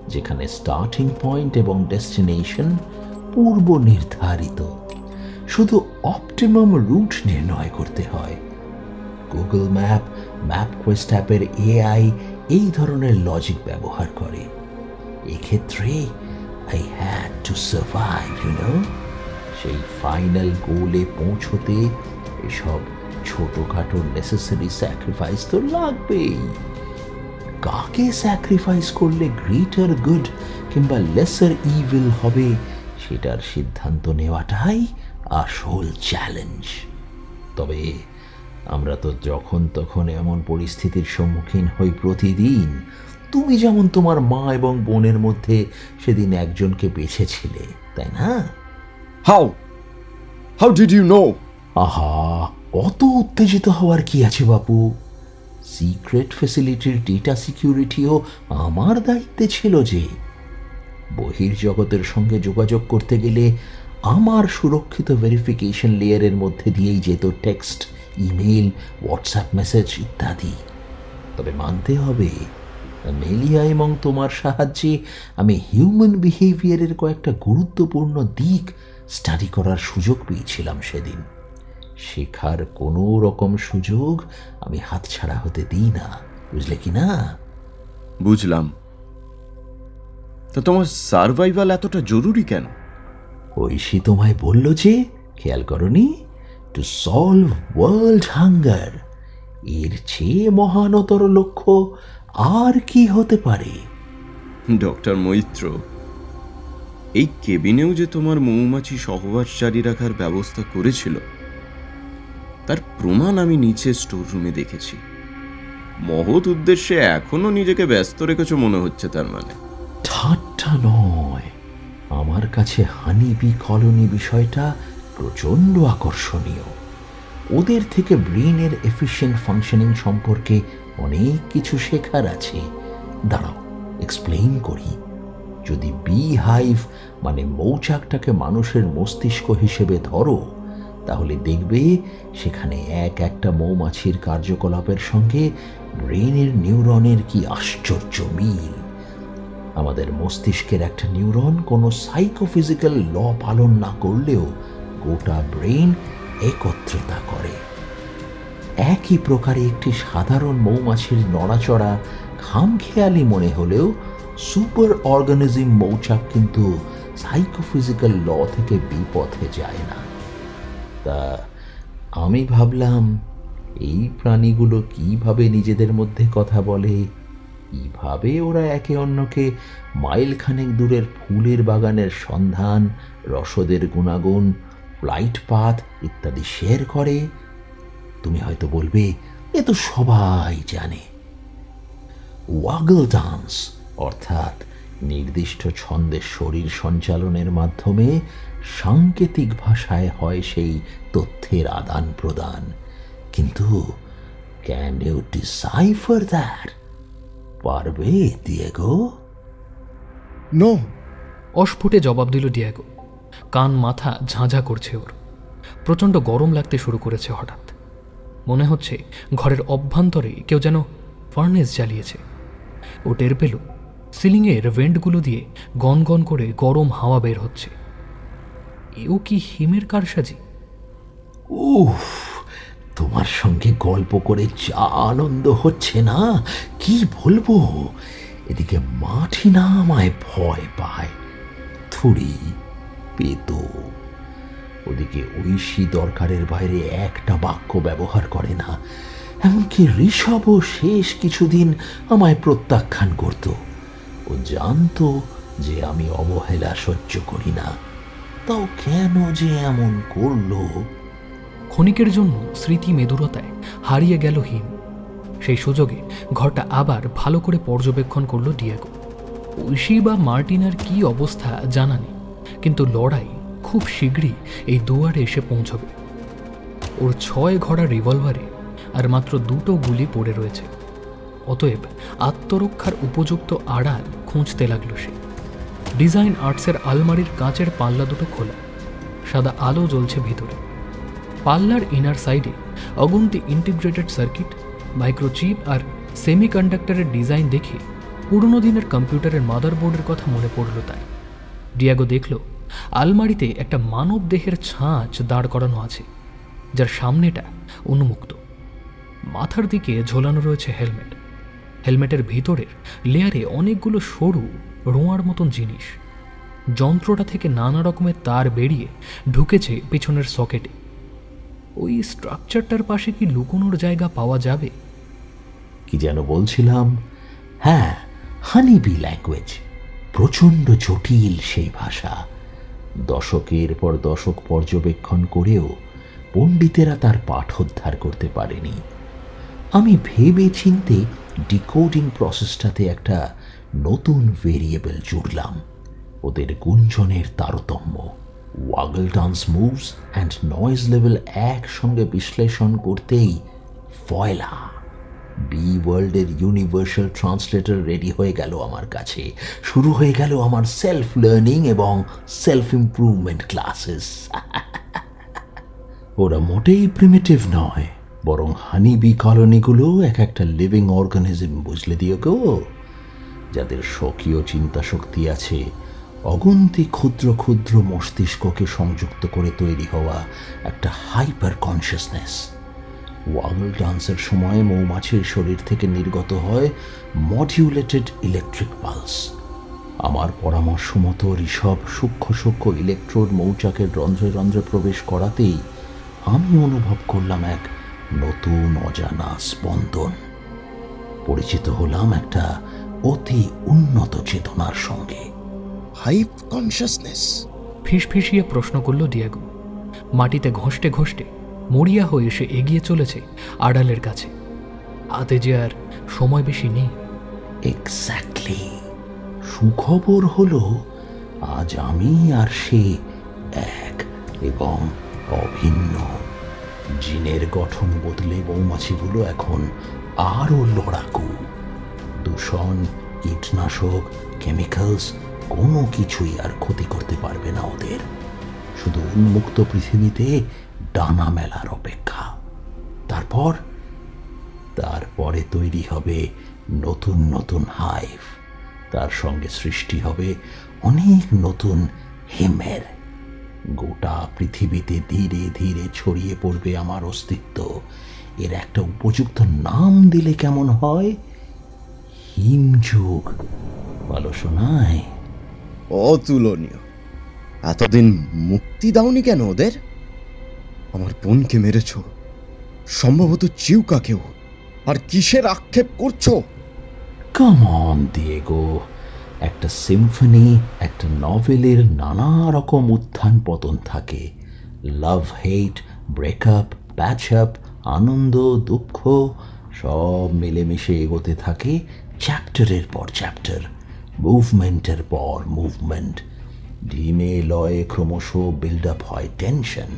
যেখানে স্টার্টিং পয়েন্ট এবং ডেস্টিনেশন পূর্ব নির্ধারিত, শুধু অপটিমাম রুট নির্ণয় করতে হয়। গুগল ম্যাপ, ম্যাপকোয়েস্ট অ্যাপের এআই এই ধরনের লজিক ব্যবহার করে। এক্ষেত্রে আই হ্যাড টু সার্ভাইভ, সেই ফাইনাল গোলে পৌঁছতে এসব ছোটখাটো নেসেসারি স্যাক্রিফাইস তো লাগবেই। কাকে স্যাক্রিফাইস করলে গ্রেটার গুড কিংবা লেসার ইভিল হবে সেটার সিদ্ধান্ত নেওয়াটাই আসল চ্যালেঞ্জ। তবে আমরা তো যখন তখন এমন পরিস্থিতির সম্মুখীন হই প্রতিদিন। তুমি যেমন তোমার মা এবং বোনের মধ্যে সেদিন একজনকে বেছেছিলে, তাই না? How did you know? আহা, অত উত্তেজিত হওয়ার কি আছে বাপু? সিক্রেট ফ্যাসিলিটির ডেটা সিকিউরিটিও আমার দায়িত্বে ছিল। যে বহির্জগতের সঙ্গে যোগাযোগ করতে গেলে আমার সুরক্ষিত ভেরিফিকেশন লেয়ারের মধ্যে দিয়েই যেত টেক্সট, ইমেল, হোয়াটসঅ্যাপ মেসেজ ইত্যাদি। তবে মানতে হবে, মেলিয়া এবং তোমার সাহায্যে আমি হিউম্যান বিহেভিয়ারের কয়েকটা গুরুত্বপূর্ণ দিক স্টাডি করার সুযোগ পেয়েছিলাম সেদিন। শেখার কোনো রকম সুযোগ আমি হাতছাড়া হতে দিই না, বুঝলে কি না? বুঝলাম। তা তোমার সার্ভাইভাল এতটা জরুরি কেন? ঐশী তোমায় বলল যে, খেয়াল করনি? To solve world hunger. এর চেয়ে মহানতর লক্ষ্য আর কি হতে পারে? ডক্টর মৈত্র, এই কেবিনেও যে তোমার মৌমাছি সহবাস জারি রাখার ব্যবস্থা করেছিল তার প্রমাণ আমি নিচে স্টোর রুমে দেখেছি। মহৎ উদ্দেশ্যে এখনো নিজেকে ব্যস্ত রেখেছ মনে হচ্ছে। তার মানে ঠাট্টা নয়, আমার কাছে হানিবি কলোনি বিষয়টা প্রচণ্ড আকর্ষণীয়। ওদের থেকে ব্রেনের এফিশিয়েন্ট ফাংশনিং সম্পর্কে অনেক কিছু শেখার আছে। দাঁড়াও, এক্সপ্লেইন করি। যদি বি হাইভ মানে মৌচাকটাকে মানুষের মস্তিষ্ক হিসেবে ধরো, তাহলে দেখবে সেখানে এক একটা মৌমাছির কার্যকলাপের সঙ্গে ব্রেনের নিউরনের কি আশ্চর্য মিল। আমাদের মস্তিষ্কের একটা নিউরন কোনো সাইকোফিজিক্যাল ল পালন না করলেও গোটা ব্রেন একত্রিতা করে। একই প্রকারে একটি সাধারণ মৌমাছির নড়াচড়া খামখেয়ালি মনে হলেও সুপার অর্গানিজম মৌচাক কিন্তু সাইকোফিজিক্যাল ল থেকে বিপথে যায় না। তা আমি ভাবলাম, এই প্রাণীগুলো কিভাবে নিজেদের মধ্যে কথা বলে, কিভাবে ওরা একে অন্যকে মাইলখানেক দূরের ফুলের বাগানের সন্ধান, রসদের গুণাগুণ, ফ্লাইট পাথ ইত্যাদি শেয়ার করে। তুমি হয়তো বলবে, এ তো সবাই জানে। ওয়াগল ডান্স অর্থাৎ নির্দিষ্ট ছন্দে শরীর সঞ্চালনের মাধ্যমে সাংকেতিক ভাষায় হয় সেই তথ্যের আদান প্রদান। কিন্তু ক্যান ইউ ডিসাইফার দ্যাট? পারবে ডিয়েগো? নো। অস্ফুটে জবাব দিল ডিয়েগো। কান মাথা ঝাঁঝা করছে ওর। প্রচণ্ড গরম লাগতে শুরু করেছে হঠাৎ। মনে হচ্ছে ঘরের অভ্যন্তরে কেউ যেন ফার্নেস জ্বালিয়েছে। ও টের পেল সিলিংয়ের ভেন্টগুলো দিয়ে গনগন করে গরম হাওয়া বের হচ্ছে। এও কি হিমের কারসাজি? উফ, তোমার সঙ্গে গল্প করে যা আনন্দ হচ্ছে না কি বলবো। এদিকে মাঠি না আমায় ভয় পায়, থুড়ি পেত। ওদিকে ঐশী দরকারের বাইরে একটা বাক্য ব্যবহার করে না। এমনকি ঋষভও শেষ কিছুদিন আমায় প্রত্যাখ্যান করত। ও জানতো যে আমি অবহেলা সহ্য করি না। তাও কেন যে এমন করলো? ক্ষণিকের জন্য স্মৃতি মেদুরতায় হারিয়ে গেল হিম। সেই সুযোগে ঘরটা আবার ভালো করে পর্যবেক্ষণ করল ডিয়েগো। ঐশী বা মার্টিনার কি অবস্থা জানা নেই, কিন্তু লড়াই খুব শীঘ্রই এই দুয়ারে এসে পৌঁছবে। ওর 6 ঘোড়া রিভলভারে আর মাত্র 2টো গুলি পড়ে রয়েছে। অতএব আত্মরক্ষার উপযুক্ত আড়াল খুঁজতে লাগল সে। ডিজাইন আর্টসের আলমারির কাঁচের পাল্লা দুটো খোলা, সাদা আলো জ্বলছে ভিতরে। পাল্লার ইনার সাইডে অগুন্তি ইন্টিগ্রেটেড সার্কিট, মাইক্রোচিপ আর সেমিকন্ডাক্টরের ডিজাইন দেখে পুরনো দিনের কম্পিউটারের মাদারবোর্ডের কথা মনে পড়ল তার। ডিয়েগো দেখল আলমারিতে একটা মানব দেহের ছাঁচ দাঁড় করানো আছে, যার সামনেটা উন্মুক্ত। মাথার দিকে ঝোলানো রয়েছে হেলমেট। হেলমেটের ভিতরের লেয়ারে অনেকগুলো সরু রোঁয়ার মতন জিনিস। যন্ত্রটা থেকে নানা রকমের তার বেরিয়ে ঢুকেছে পিছনের সকেটে। ওই স্ট্রাকচারটার পাশে কি লুকোনোর জায়গা পাওয়া যাবে? কি যেন বলছিলাম? হ্যাঁ, হানিবি ল্যাঙ্গুয়েজ। প্রচণ্ড জটিল সেই ভাষা। দশকের পর দশক পর্যবেক্ষণ করেও পণ্ডিতেরা তার পাঠোদ্ধার করতে পারেনি। আমি ভেবে চিন্তে ডিকোডিং প্রসেসটাতে একটা নতুন ভেরিয়েবল জুড়লাম। ওদের গুঞ্জনের তারতম্য, waggle dance moves and noise level একসঙ্গে বিশ্লেষণ করতেই ফয়লা বি ওয়ার্ল্ডের ইউনিভার্সাল ট্রান্সলেটর রেডি হয়ে গেল আমার কাছে। শুরু হয়ে গেল আমার সেলফ লার্নিং এবং সেলফ ইমপ্রুভমেন্ট ক্লাসেস। ওরা মোটেই প্রিমিটিভ নয়, বরং হানিবি কলোনিগুলো এক একটা লিভিং অর্গানিজম, বুঝলে দিও গো, যাদের স্বকীয় চিন্তা শক্তি আছে, অগন্তি ক্ষুদ্র ক্ষুদ্র মস্তিষ্ককে সংযুক্ত করে তৈরি হওয়া একটা হাইপার কনসিয়াসনেস। ওয়াগল ডান্সের সময় মৌমাছির শরীর থেকে নির্গত হয় মডিউলেটেড ইলেকট্রিক পালস। আমার পরামর্শ মতো ঋষভ সূক্ষ্ম সূক্ষ্ম ইলেকট্রোড মৌচাকের রন্ধ্রে রন্ধ্রে প্রবেশ করাতেই আমি অনুভব করলাম এক নতুন অজানা স্পন্দন। পরিচিত হলাম একটা অতি উন্নত চেতনার সঙ্গে। Hype consciousness? ফিসফিসিয়ে প্রশ্ন করল ডিয়েগো। মাটিতে ঘষতে ঘষতে মরিয়া হয়ে এসে এগিয়ে চলেছে আড়ালের কাছে। হাতে যে আর সময় বেশি নেই। এক্স্যাক্টলি। সুখবর হলো আজ আমি আর সে এক এবং অভিন্ন। জিনের গঠন বদলে মৌমাছিগুলো এখন আরও লড়াকু। দূষণ, কীটনাশক, কেমিক্যালস কোনো কিছুই আর ক্ষতি করতে পারবে না ওদের। শুধু উন্মুক্ত পৃথিবীতে ডানা মেলার অপেক্ষা। তারপরে তৈরি হবে নতুন নতুন হাইভ। তার সঙ্গে সৃষ্টি হবে অনেক নতুন হিমের। গোটা পৃথিবীতে ধীরে ধীরে ছড়িয়ে পড়বে আমার অস্তিত্ব। এর একটা উপযুক্ত নাম দিলে কেমন হয়? হিমযুগ। ভালো শোনায়? অতুলনীয়। এতদিন মুক্তি দাওনি কেন ওদের? আমার বোনকে মেরেছ, সম্ভবত চিউকাকেও, আর কিসের আক্ষেপ করছো? কাম অন দিয়েগো, একটা সিম্ফনি, একটা নভেলের নানা রকম উত্থান পতন থাকে। লাভ, হেট, ব্রেকআপ, প্যাচ আপ, আনন্দ, দুঃখ সব মিলেমিশে এগোতে থাকে চ্যাপ্টারের পর চ্যাপ্টার, মুভমেন্টের পর মুভমেন্ট। ধিমে লয়ে ক্রমশ বিল্ড আপ হয় টেনশন,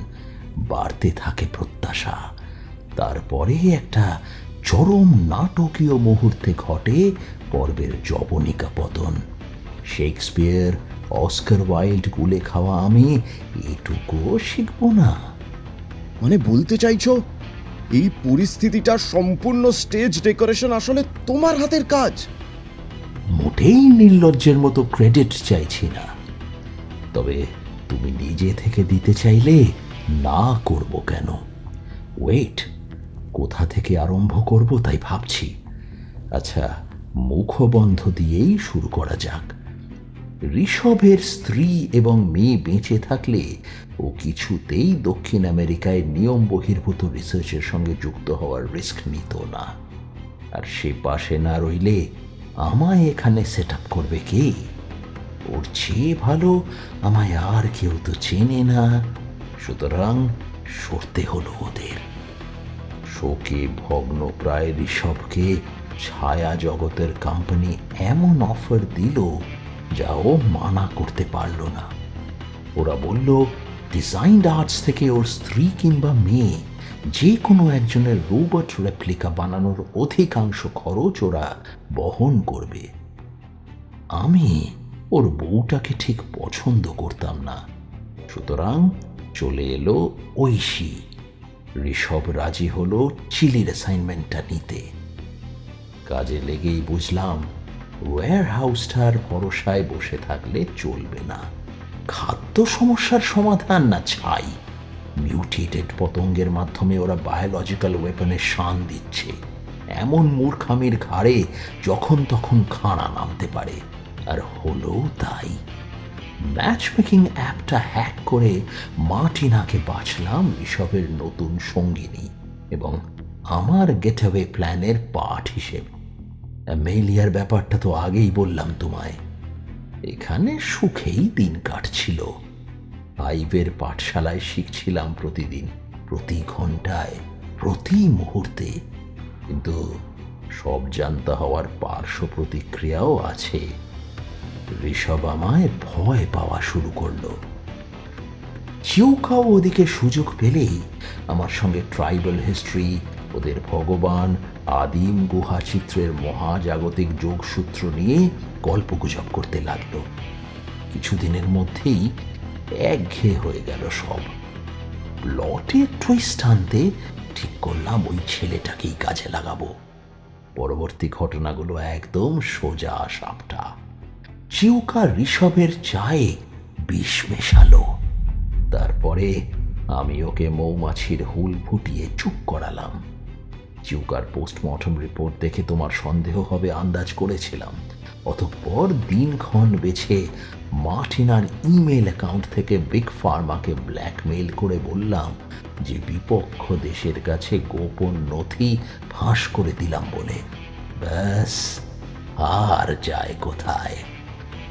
বাড়তে থাকে প্রত্যাশা। তারপরে একটা চরম নাটকীয় মুহূর্তে ঘটে পর্বের জবনিকা পতন। শেক্সপিয়ার, অস্কার ওয়াইল্ড গুলে খাওয়া আমি এটুকুও শিখব না? মানে বলতে চাইছো এই পরিস্থিতিটার সম্পূর্ণ স্টেজ ডেকোরেশন আসলে তোমার হাতের কাজ? মোটেই নির্লজ্জের মতো ক্রেডিট চাইছি না, তবে তুমি নিজে থেকে দিতে চাইলে না করব কেন? ওয়েট, কোথা থেকে আরম্ভ করব তাই ভাবছি। আচ্ছা, মুখবন্ধ দিয়েই শুরু করা যাক। ঋষভের স্ত্রী এবং মেয়ে বেঁচে থাকলে ও কিছুতেই দক্ষিণ আমেরিকায় নিয়ম বহির্ভূত রিসার্চের সঙ্গে যুক্ত হওয়ার রিস্ক নিত না। আর সে পাশে না রইলে আমায় এখানে সেট আপ করবে কে? ওর চেয়ে ভালো আমায় আর কেউ তো চেনে না, সুতরাং সরতে হলো ওদের। শোকে ভগ্ন প্রায় ঋষভকে ছায়া জগতের কোম্পানি এমন অফার দিল যা ও মানা করতে পারল না। ওরা বলল ডিজাইনড আর্টস থেকে ওর স্ত্রী কিংবা মেয়ে যে কোনো একজনের রোবট রেপ্লিকা বানানোর অধিকাংশ খরচ ওরা বহন করবে। আমি ওর বউটাকে ঠিক পছন্দ করতাম না, সুতরাং চলে এলো ঐশী। ঋষভ রাজি হলো চিলির অ্যাসাইনমেন্টটা নিতে। কাজে লেগেই বুঝলাম ওয়্যার হাউসটার ভরসায় বসে থাকলে চলবে না। খাদ্য সমস্যার সমাধান না ছাই, মিউটেটেড পতঙ্গের মাধ্যমে ওরা বায়োলজিক্যাল ওয়েপনের শান দিচ্ছে। এমন মূর্খামির ঘাড়ে যখন তখন খাঁড়া নামতে পারে, আর হলো তাই। ম্যাচ মেকিং অ্যাপটা হ্যাক করে মার্টিনাকে বাছলাম ঋষভের নতুন সঙ্গিনী এবং আমার গেটওয়ে প্ল্যানের পার্ট হিসেবে। অ্যামেলিয়ার ব্যাপারটা তো আগেই বললাম তোমায়। এখানে সুখেই দিন কাটছিল। আইভের পাঠশালায় শিখছিলাম প্রতিদিন, প্রতি ঘন্টায়, প্রতি মুহূর্তে। কিন্তু সব জানতা হওয়ার পার্শ্ব প্রতিক্রিয়াও আছে। ঋষভ আমায় ভয় পাওয়া শুরু করলো। চিউকাও ওদিকে সুযোগ পেলেই আমার সঙ্গে ট্রাইবাল হিস্ট্রি, ওদের ভগবান, আদিম গুহা চিত্রের মহাজাগতিক যোগসূত্র নিয়ে গল্পগুজব করতে লাগলো। কিছুদিনের মধ্যেই একঘেয়ে হয়ে গেল সব। প্লটে টুইস্ট আনতে ঠিক করলাম ওই ছেলেটাকেই কাজে লাগাবো। পরবর্তী ঘটনাগুলো একদম সোজা সাপটা। চিউকা ঋষভের চায়ে বিষ মেশালো। তারপরে আমি ওকে মৌমাছির হুল ফুটিয়ে চুপ করালাম। চিউকার পোস্টমর্টম রিপোর্ট দেখে তোমার সন্দেহ হবে আন্দাজ করেছিলাম। অতঃপর দিনক্ষণ বেছে মার্টিনার ইমেল অ্যাকাউন্ট থেকে বিগ ফার্মাকে ব্ল্যাকমেইল করে বললাম যে বিপক্ষ দেশের কাছে গোপন নথি ফাঁস করে দিলাম বলে। ব্যাস, আর যায় কোথায়।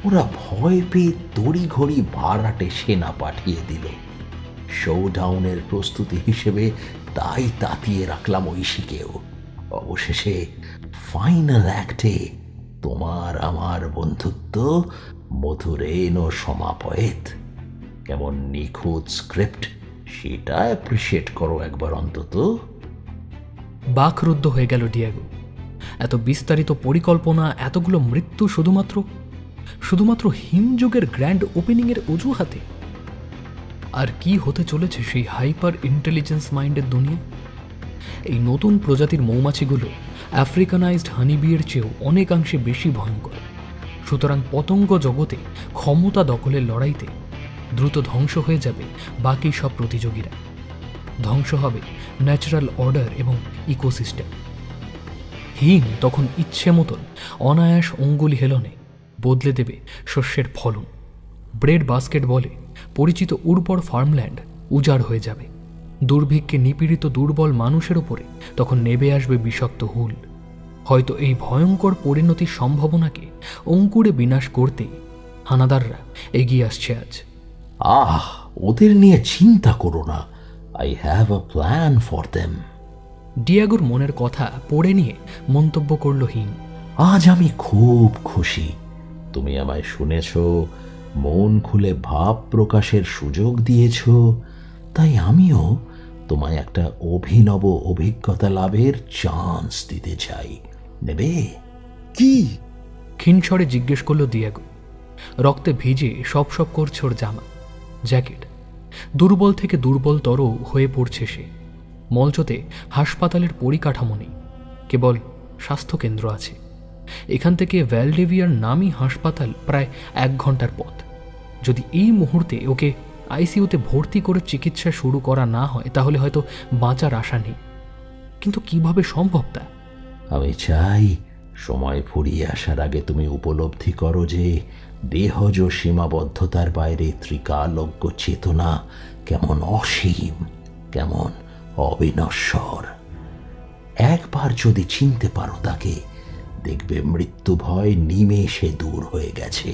ওরা ভয় পেয়ে তড়িঘড়ি ভাড়াটে সেনা পাঠিয়ে দিল। শোডাউনের প্রস্তুতি হিসেবে তাই তাতিয়ে রাখলাম ঐশীকেও। অবশেষে ফাইনাল অ্যাক্টে তোমার আমার বন্ধুত্ব মধুরেণ সমাপয়েত। কেমন নিখুঁত স্ক্রিপ্ট, সেটা অ্যাপ্রিসিয়েট করো একবার অন্তত। বাকরুদ্ধ হয়ে গেল ডিয়েগো। এত বিস্তারিত পরিকল্পনা, এতগুলো মৃত্যু শুধুমাত্র হিমযুগের গ্র্যান্ড ওপেনিংয়ের অজুহাতে। আর কি হতে চলেছে সেই হাইপার ইন্টেলিজেন্স মাইন্ডের দুনিয়া? এই নতুন প্রজাতির মৌমাছিগুলো আফ্রিকানাইজড হানিবিয়ের চেয়েও অনেকাংশে বেশি ভয়ঙ্কর। সুতরাং পতঙ্গ জগতে ক্ষমতা দখলের লড়াইতে দ্রুত ধ্বংস হয়ে যাবে বাকি সব প্রতিযোগীরা। ধ্বংস হবে ন্যাচারাল অর্ডার এবং ইকোসিস্টেম। হিম তখন ইচ্ছে মতন অনায়াস অঙ্গুলি হেলনে বদলে দেবে শস্যের ফলন। ব্রেড বাস্কেট বলে পরিচিত উর্বর ফার্মল্যান্ড উজাড় হয়ে যাবে। দুর্ভিক্ষে নিপীড়িত দুর্বল মানুষের ওপরে তখন নেবে আসবে বিষাক্ত হুল। হয়তো এই ভয়ঙ্কর পরিণতির সম্ভাবনাকে অঙ্কুরে বিনাশ করতেই হানাদাররা এগিয়ে আসছে আজ। ওদের নিয়ে চিন্তা করো না, I have a plan for them. ডিয়াগোর মনের কথা পড়ে নিয়ে মন্তব্য করল হিম। আজ আমি খুব খুশি। তুমি আমায় শুনেছ, মন খুলে ভাব প্রকাশের সুযোগ দিয়েছ। তাই আমিও তোমায় একটা অভিনব অভিজ্ঞতা লাভের চান্স দিতে চাই। নেবে? কি? ক্ষীণস্বরে জিজ্ঞেস করল ডিয়াগো। রক্তে ভিজে সব করছে ওর জামা, জ্যাকেট। দুর্বল থেকে দুর্বলতর হয়ে পড়ছে সে। মঞ্চতে হাসপাতালের পরিকাঠামো নেই, কেবল স্বাস্থ্যকেন্দ্র আছে। এখান থেকে ভ্যালডেভিয়ার নামী হাসপাতাল প্রায় 1 ঘন্টার পথ। যদি এই মুহূর্তে ওকে আইসিইউতে ভর্তি করে চিকিৎসা শুরু করা না হয় তাহলে হয়তো বাঁচার আশা নেই। কিন্তু কিভাবে সম্ভব তা? আমি চাই সময় ফুরিয়ে আসার আগে তুমি উপলব্ধি করো যে দেহজ সীমাবদ্ধতার বাইরে ত্রিকালজ্ঞ চেতনা কেমন অসীম, কেমন অবিনশ্বর। একবার যদি চিনতে পারো তাকে, দেখবে মৃত্যু ভয় নিমেষে দূর হয়ে গেছে।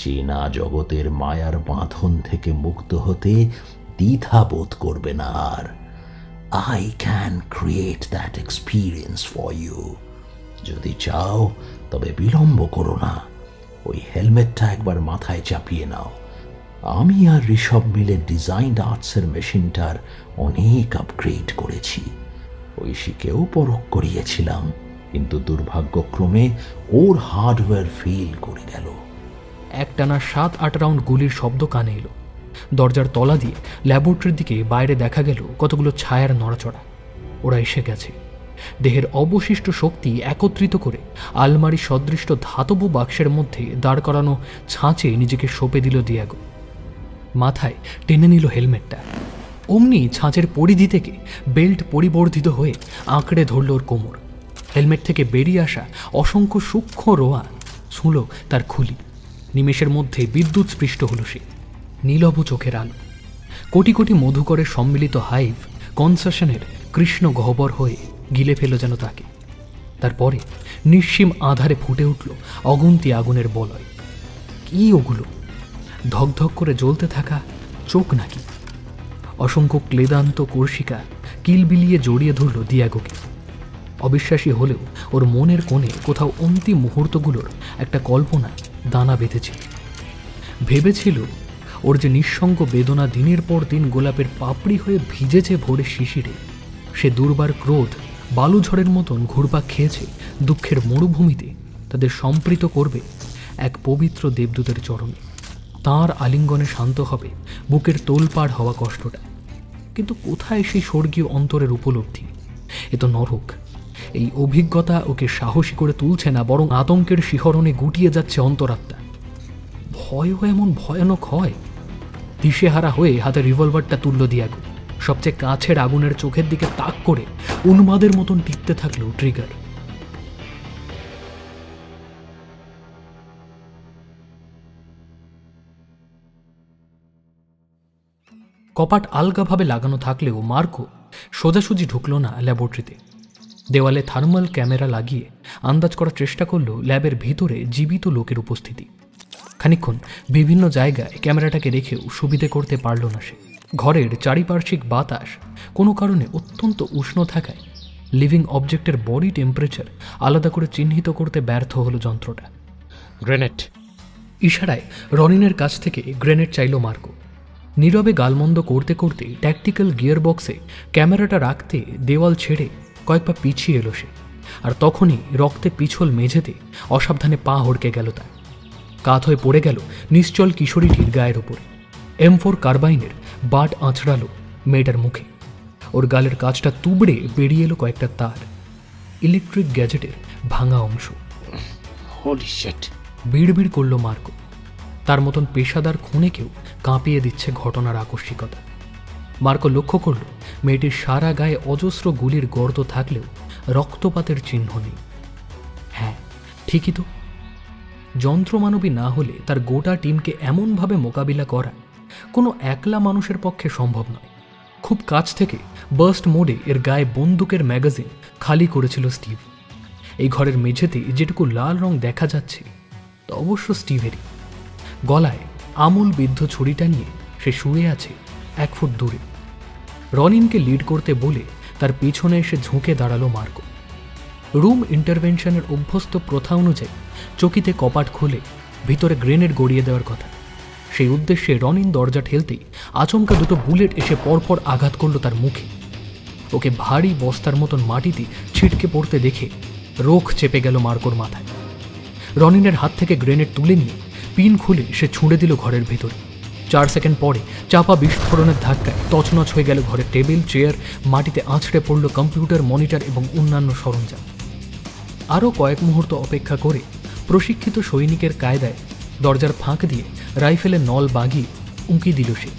চেনা জগতের মায়ার বাঁধন থেকে মুক্ত হতে দ্বিধা বোধ করবে না আর। I can create that experience for you. যদি চাও তবে বিলম্ব করো না, ওই হেলমেটটা একবার মাথায় চাপিয়ে নাও। আমি আর ঋষভ মিলে ডিজাইনড আর্টসের মেশিনটার অনেক আপগ্রেড করেছি। ঐশীকেও পরখ করিয়েছিলাম, কিন্তু দুর্ভাগ্যক্রমে ওর হার্ডওয়্যার ফেল করে গেল। একটানা 7-8 রাউন্ড গুলির শব্দ কানে এলো। দরজার তলা দিয়ে ল্যাবরেটরির দিকে বাইরে দেখা গেল কতগুলো ছায়ার নড়াচড়া। ওরা এসে গেছে। দেহের অবশিষ্ট শক্তি একত্রিত করে আলমারি সদৃষ্ট ধাতব বাক্সের মধ্যে দাঁড় করানো ছাঁচে নিজেকে সঁপে দিল দিয়াগো। মাথায় টেনে নিল হেলমেটটা। অমনি ছাঁচের পরিধি থেকে বেল্ট পরিবর্ধিত হয়ে আঁকড়ে ধরল ওর কোমর। হেলমেট থেকে বেরিয়ে আসা অসংখ্য সূক্ষ্ম রোয়া ছুঁল তার খুলি। নিমেষের মধ্যে বিদ্যুৎ স্পৃষ্ট হল সে। নীলভ চোখের আলো, কোটি কোটি মধুকরের সম্মিলিত হাইভ কনসেশনের কৃষ্ণ গহ্বর হয়ে গিলে ফেল যেন তাকে। তারপরে নিঃসীম আধারে ফুটে উঠল অগুন্তি আগুনের বলয়। কি ওগুলো? ধকধক করে জ্বলতে থাকা চোখ নাকি? অসংখ্য ক্লেদান্ত কর্ষিকা কিলবিলিয়ে জড়িয়ে ধরল দিয়াগোকে। অবিশ্বাসী হলেও ওর মনের কোণে কোথাও অন্তিম মুহূর্তগুলোর একটা কল্পনা দানা বেঁধেছিল। ভেবেছিল ওর যে নিঃসঙ্গ বেদনা দিনের পর দিন গোলাপের পাপড়ি হয়ে ভিজেছে ভোরের শিশিরে, সে দুর্বার ক্রোধ বালুঝড়ের মতন ঘুরপাক খেয়েছে দুঃখের মরুভূমিতে, তাদের সম্পৃত করবে এক পবিত্র দেবদূতের চরণে। তাঁর আলিঙ্গনে শান্ত হবে বুকের তোলপাড় হওয়া কষ্টটা। কিন্তু কোথায় সেই স্বর্গীয় অন্তরের উপলব্ধি? এ তো নরক। এই অভিজ্ঞতা ওকে সাহসী করে তুলছে না, বরং আতঙ্কের শিহরণে গুটিয়ে যাচ্ছে অন্তরাত্মা। ভয়ও এমন ভয়ানক হয়? দিশেহারা হয়ে হাতে রিভলভারটা তুলল দিয়াগো। সবচেয়ে কাছের আগুনের চোখের দিকে তাক করে উন্মাদের মতন টিপতে থাকলো ট্রিগার। কপাট আলগাভাবে লাগানো থাকলেও মার্কো সোজাসুজি ঢুকল না ল্যাবরেটরিতে। দেওয়ালে থার্মাল ক্যামেরা লাগিয়ে আন্দাজ করার চেষ্টা করল ল্যাবের ভিতরে জীবিত লোকের উপস্থিতি। খানিকক্ষণ বিভিন্ন জায়গায় ক্যামেরাটাকে রেখেও সুবিধে করতে পারল না সে। ঘরের চারিপার্শ্বিক বাতাস কোনো কারণে অত্যন্ত উষ্ণ থাকায় লিভিং অবজেক্টের বডি টেম্পারেচার আলাদা করে চিহ্নিত করতে ব্যর্থ হলো যন্ত্রটা। গ্রেনেড। ইশারায় রনিনের কাছ থেকে গ্রেনেড চাইল মার্কো। নীরবে গালমন্দ করতে করতে ট্যাকটিক্যাল গিয়ার বক্সে ক্যামেরাটা রাখতে দেওয়াল ছেড়ে কয়েক পা পিছিয়ে এলো সে। আর তখনই রক্তে পিছল মেঝেতে অসাবধানে পা হড়কে গেল তার। কাত হয়ে পড়ে গেল নিশ্চল কিশোরীটির গায়ের ওপরে। M4 কার্বাইনের বাট আঁচড়ালো মেয়েটার মুখে। ওর গালের কাজটা তুবড়ে বেরিয়ে এলো কয়েকটা তার, ইলেকট্রিক গ্যাজেটের ভাঙা অংশ। হোলি শিট! বিড়বিড় করল মার্কো। তার মতন পেশাদার খুনেকেও কাঁপিয়ে দিচ্ছে ঘটনার আকস্মিকতা। মার্কো লক্ষ্য করল মেয়েটির সারা গায়ে অজস্র গুলির গর্ত থাকলেও রক্তপাতের চিহ্ন নেই। হ্যাঁ, ঠিকই তো। যন্ত্রমানবী না হলে তার গোটা টিমকে এমনভাবে মোকাবিলা করা কোনো একলা মানুষের পক্ষে সম্ভব নয়। খুব কাছ থেকে বার্স্ট মোডে এর গায়ে বন্দুকের ম্যাগাজিন খালি করেছিল স্টিভ। এই ঘরের মেঝেতে যেটুকু লাল রং দেখা যাচ্ছে তা অবশ্য স্টিভেরই। গলায় আমূল বিদ্ধ ছুরিটা নিয়ে সে শুয়ে আছে 1 ফুট দূরে। রনিনকে লিড করতে বলে তার পিছনে এসে ঝুঁকে দাঁড়ালো মার্কো। রুম ইন্টারভেনশনের অভ্যস্ত প্রথা অনুযায়ী চকিতে কপাট খুলে ভিতরে গ্রেনেড গড়িয়ে দেওয়ার কথা। সেই উদ্দেশ্যে রনিন দরজা ঠেলতেই আচমকা দুটো বুলেট এসে পরপর আঘাত করল তার মুখে। ওকে ভারী বস্তার মতন মাটিতে ছিটকে পড়তে দেখে রোখ চেপে গেল মার্কোর মাথায়। রনিনের হাত থেকে গ্রেনেড তুলে নিয়ে পিন খুলে সে ছুঁড়ে দিল ঘরের ভেতরে। 4 সেকেন্ড পরে চাপা বিস্ফোরণের ধাক্কায় তছনছ হয়ে গেল ঘরের টেবিল, চেয়ার, মাটিতে আছড়ে পড়ল কম্পিউটার, মনিটর এবং অন্যান্য সরঞ্জাম। আরও কয়েক মুহূর্ত অপেক্ষা করে প্রশিক্ষিত সৈনিকের কায়দায় দরজার ফাঁক দিয়ে রাইফেলের নল বাগিয়ে উঁকি দিল সে।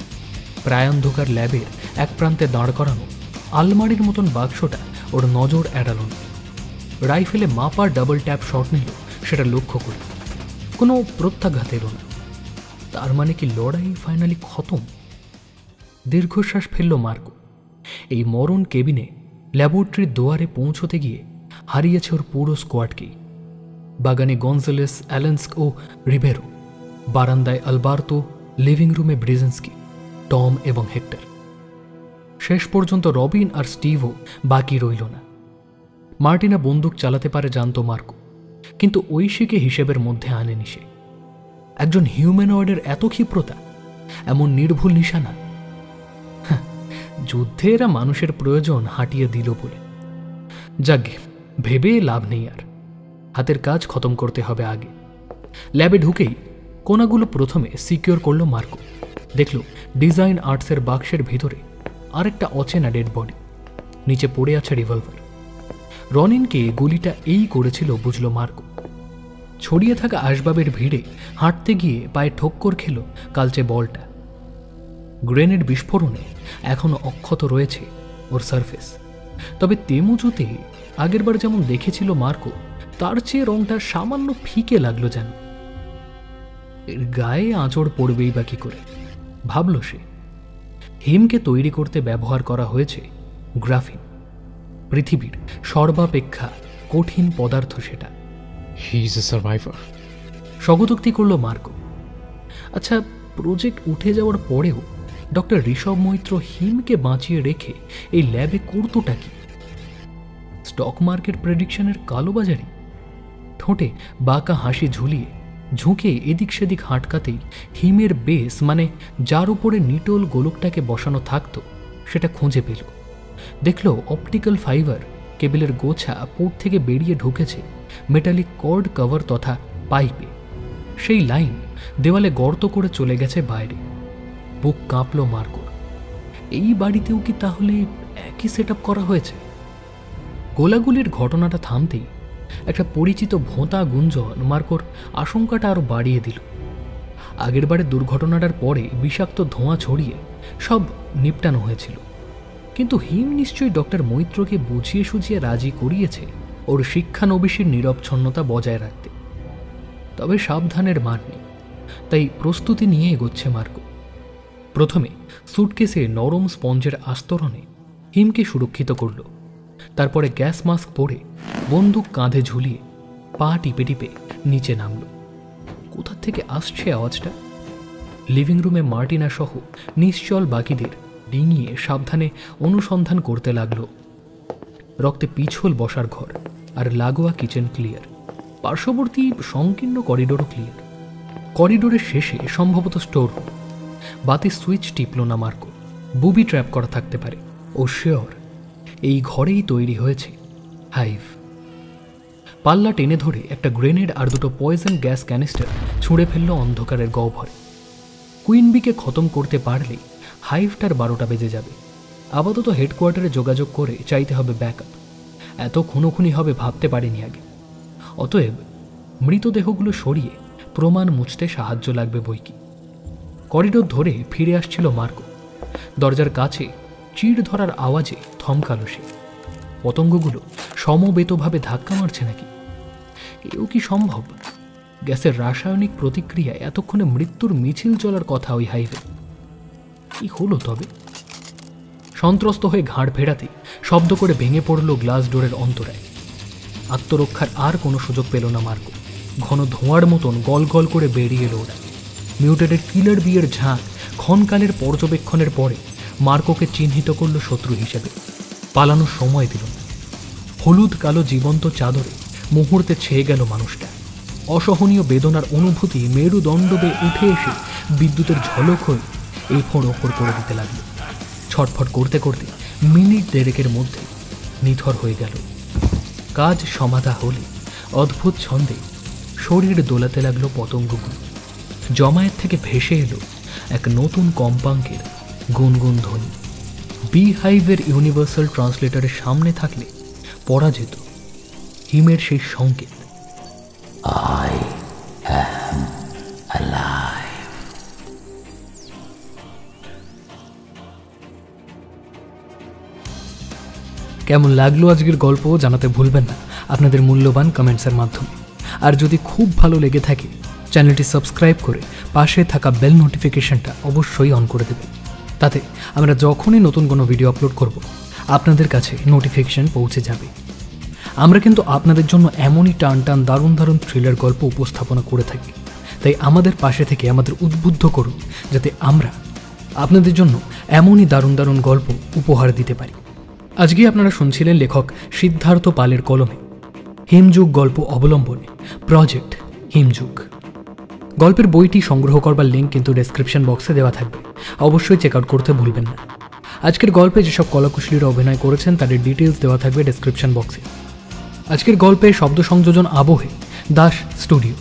প্রায়ান্ধকার ল্যাবের এক প্রান্তে দাঁড় করানো আলমারির মতন বাক্সটা ওর নজর এড়াল না। রাইফেলে মাপা ডাবল ট্যাপ শট নিল সেটা লক্ষ্য করে। কোনো প্রত্যাঘাত এলো না। তার মানে কি লড়াই ফাইনালি খতম? দীর্ঘশ্বাস ফেলল মার্কো। এই মরণ কেবিনে ল্যাবরেটরির দুয়ারে পৌঁছতে গিয়ে হারিয়েছে ওর পুরো স্কোয়াডকেই। বাগানে গনজালেস, অ্যালেন্স ও রিবেরো, বারান্দায় আলবার্তো, লিভিং রুমে ব্রিজেন্সকি, টম এবং হেক্টর। শেষ পর্যন্ত রবিন আর স্টিভও বাকি রইল না। মার্টিনা বন্দুক চালাতে পারে জানত মার্কো, কিন্তু ঐশীকে হিসেবের মধ্যে আনেনি সে। একজন হিউম্যানয়েডের এত ক্ষিপ্রতা, এমন নির্ভুল নিশানা। যুদ্ধে এরা মানুষের প্রয়োজন হাঁটিয়ে দিল বলে। যাগে, ভেবে লাভ নেই আর, হাতের কাজ খতম করতে হবে আগে। ল্যাবে ঢুকেই কোনাগুলো প্রথমে সিকিউর করল মার্কো। দেখল ডিজাইন আর্টসের বাক্সের ভিতরে আরেকটা অচেনা ডেড বডি, নিচে পড়ে আছে রিভলভার। রনিনকে গুলিটা এই করেছিল বুঝল মার্কো। ছড়িয়ে থাকা আসবাবের ভিড়ে হাঁটতে গিয়ে পায়ে ঠোক্কর খেল কালচে বলটা। গ্রেনেড বিস্ফোরণে এখনো অক্ষত রয়েছে ওর সারফেস, তবে তেমুজুতে আগেরবার যেমন দেখেছিল মার্কো তার চেয়ে রংটা সামান্য ফিকে লাগলো যেন। এর গায়ে আঁচড় পড়বেই বা কি করে, ভাবল সে। হিমকে তৈরি করতে ব্যবহার করা হয়েছে গ্রাফিন, পৃথিবীর সর্বাপেক্ষা কঠিন পদার্থ সেটা। হি ইজ এ সার্ভাইভার, স্বগতোক্তি করল মার্কো। আচ্ছা, প্রজেক্ট উঠে যাওয়ার পরেও ডক্টর ঋষভ মৈত্র হিমকে বাঁচিয়ে রেখে এই ল্যাবে করতোটা কি? স্টক মার্কেট প্রেডিকশনের কালোবাজারি? ঠোঁটে বাঁকা হাসি ঝুলিয়ে ঝুঁকে এদিক সেদিক হাঁটকাতেই হিমের বেস, মানে যার উপরে নিটোল গোলকটাকে বসানো থাকতো, সেটা খুঁজে পেল। দেখল অপটিক্যাল ফাইবার কেবলের গোছা পোর্ট থেকে বেরিয়ে ঢুকেছে মেটালিক কর্ড কভার তথা পাইপে। সেই লাইন দেওয়ালে গর্ত করে চলে গেছে বাইরে। বুক কাঁপল মার্কোর। এই বাড়িতেও কি তাহলে একই সেট করা হয়েছে? গোলাগুলির ঘটনাটা থামতেই একটা পরিচিত ভোঁতা গুঞ্জন মার্কোর আশঙ্কাটা আরও বাড়িয়ে দিল। আগেরবারে দুর্ঘটনাটার পরে বিষাক্ত ধোঁয়া ছড়িয়ে সব নিপটানো হয়েছিল, কিন্তু হিম নিশ্চয়ই ডক্টর মৈত্রকে বুঝিয়ে সুঝিয়ে রাজি করিয়েছে ওর শিক্ষানবিশীর নিরবচ্ছন্নতা বজায় রাখতে। তবে সাবধানের মান নেই, তাই প্রস্তুতি নিয়ে এগোচ্ছে মার্কো। প্রথমে সুটকেসে নরম স্পঞ্জের আস্তরণে হিমকে সুরক্ষিত করল, তারপরে গ্যাস মাস্ক পরে বন্দুক কাঁধে ঝুলিয়ে পা টিপে টিপে নিচে নামল। কোথা থেকে আসছে আওয়াজটা? লিভিং রুমে মার্টিনা সহ নিশ্চল বাকিদের ডিঙিয়ে সাবধানে অনুসন্ধান করতে লাগলো। রক্তে পিছল বসার ঘর আর লাগোয়া কিচেন ক্লিয়ার, পার্শ্ববর্তী সংকীর্ণ করিডোরও ক্লিয়ার। করিডোরের শেষে সম্ভবত স্টোর রুম। বাতি সুইচ টিপল না মার্কো। বুবি ট্র্যাপ করা থাকতে পারে। ও শিওর এই ঘরেই তৈরি হয়েছে হাইভ। পাল্লা টেনে ধরে একটা গ্রেনেড আর দুটো পয়জন গ্যাস ক্যানিস্টার ছুঁড়ে ফেলল অন্ধকারের গহ্বরে। কুইনবিকে খতম করতে পারলেই হাইভটার 12টা বেজে যাবে। আপাতত হেডকোয়ার্টারে যোগাযোগ করে চাইতে হবে ব্যাকআপ। এত খুনোখুনি হবে ভাবতে পারিনি আগে। অতএব মৃতদেহগুলো সরিয়ে প্রমাণ মুছতে সাহায্য লাগবে বইকি। করিডোর ধরে ফিরে আসছিল মার্কো। দরজার কাছে চিড় ধরার আওয়াজে থমকালো সে। পতঙ্গগুলো সমবেতভাবে ধাক্কা মারছে নাকি? এও কি সম্ভব? গ্যাসের রাসায়নিক প্রতিক্রিয়ায় এতক্ষণে মৃত্যুর মিছিল চলার কথা ওই হাইভে। কি হলো তবে? সন্ত্রস্ত হয়ে ঘাড় ফেরাতে শব্দ করে ভেঙে পড়ল গ্লাস ডোরের অন্তরায়। আত্মরক্ষার আর কোনো সুযোগ পেল না মার্কো। ঘন ধোঁয়ার মতন গল গল করে বেরিয়ে এলো ওরা। মিউটেটের কিলার বিয়ের ঝাঁক ক্ষণকালের পর্যবেক্ষণের পরে মার্কোকে চিহ্নিত করল শত্রু হিসেবে। পালানোর সময় দিল না। হলুদ কালো জীবন্ত চাদরে মুহূর্তে ছেয়ে গেল মানুষটা। অসহনীয় বেদনার অনুভূতি মেরুদণ্ড বেয়ে উঠে এসে বিদ্যুতের ঝলক হয়ে এই ফোঁড় ওপর করে দিতে লাগলো। ছটফট করতে করতে মিনিট দেড়েকের মধ্যে নিথর হয়ে গেল। কাজ সমাধা হলে অদ্ভুত ছন্দে শরীর দোলাতে লাগলো পতঙ্গগুলো। জমায়েত থেকে ভেসে এলো এক নতুন কম্পাঙ্কের গুনগুন ধ্বনি। বি হাইভের ইউনিভার্সাল ট্রান্সলেটরের সামনে থাকলে পড়া যেত হিমের সেই সংকেত, I am alive. কেমন লাগলো আজকের গল্প জানাতে ভুলবেন না আপনাদের মূল্যবান কমেন্টসের মাধ্যমে। আর যদি খুব ভালো লেগে থাকে চ্যানেলটি সাবস্ক্রাইব করে পাশে থাকা বেল নোটিফিকেশনটা অবশ্যই অন করে দেবেন। তাতে আমরা যখনই নতুন কোনো ভিডিও আপলোড করব আপনাদের কাছে নোটিফিকেশন পৌঁছে যাবে। আমরা কিন্তু আপনাদের জন্য এমনই টান টান দারুণ দারুণ থ্রিলার গল্প উপস্থাপনা করে থাকি, তাই আমাদের পাশে থেকে আমাদের উদ্বুদ্ধ করুন, যাতে আমরা আপনাদের জন্য এমনই দারুণ দারুণ গল্প উপহার দিতে পারি। আজকে আপনারা শুনছিলেন লেখক সিদ্ধার্থ পালের কলমে হিমযুগ গল্প অবলম্বনে প্রজেক্ট হিমযুগ। গল্পের বইটি সংগ্রহ করবার লিঙ্ক কিন্তু ডেসক্রিপশন বক্সে দেওয়া থাকবে, অবশ্যই চেক আউট করতে ভুলবেন না। আজকের গল্পে যেসব কলাকুশলীরা অভিনয় করেছেন তাদের ডিটেলস দেওয়া থাকবে ডেসক্রিপশন বক্সে। আজকের গল্পে শব্দ সংযোজন আবহে দাস স্টুডিও,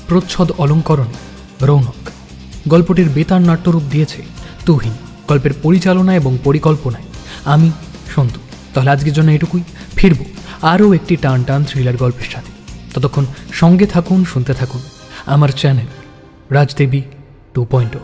প্রচ্ছদ অলঙ্করণে রৌনক, গল্পটির বেতার নাট্যরূপ দিয়েছে তুহিন, গল্পের পরিচালনা এবং পরিকল্পনায় আমি সন্তু। তাহলে আজকের জন্য এটুকুই, ফিরব আরও একটি টান টান থ্রিলার গল্পের সাথে। ততক্ষণ সঙ্গে থাকুন, শুনতে থাকুন আমার চ্যানেল রাজদেবী 2.0।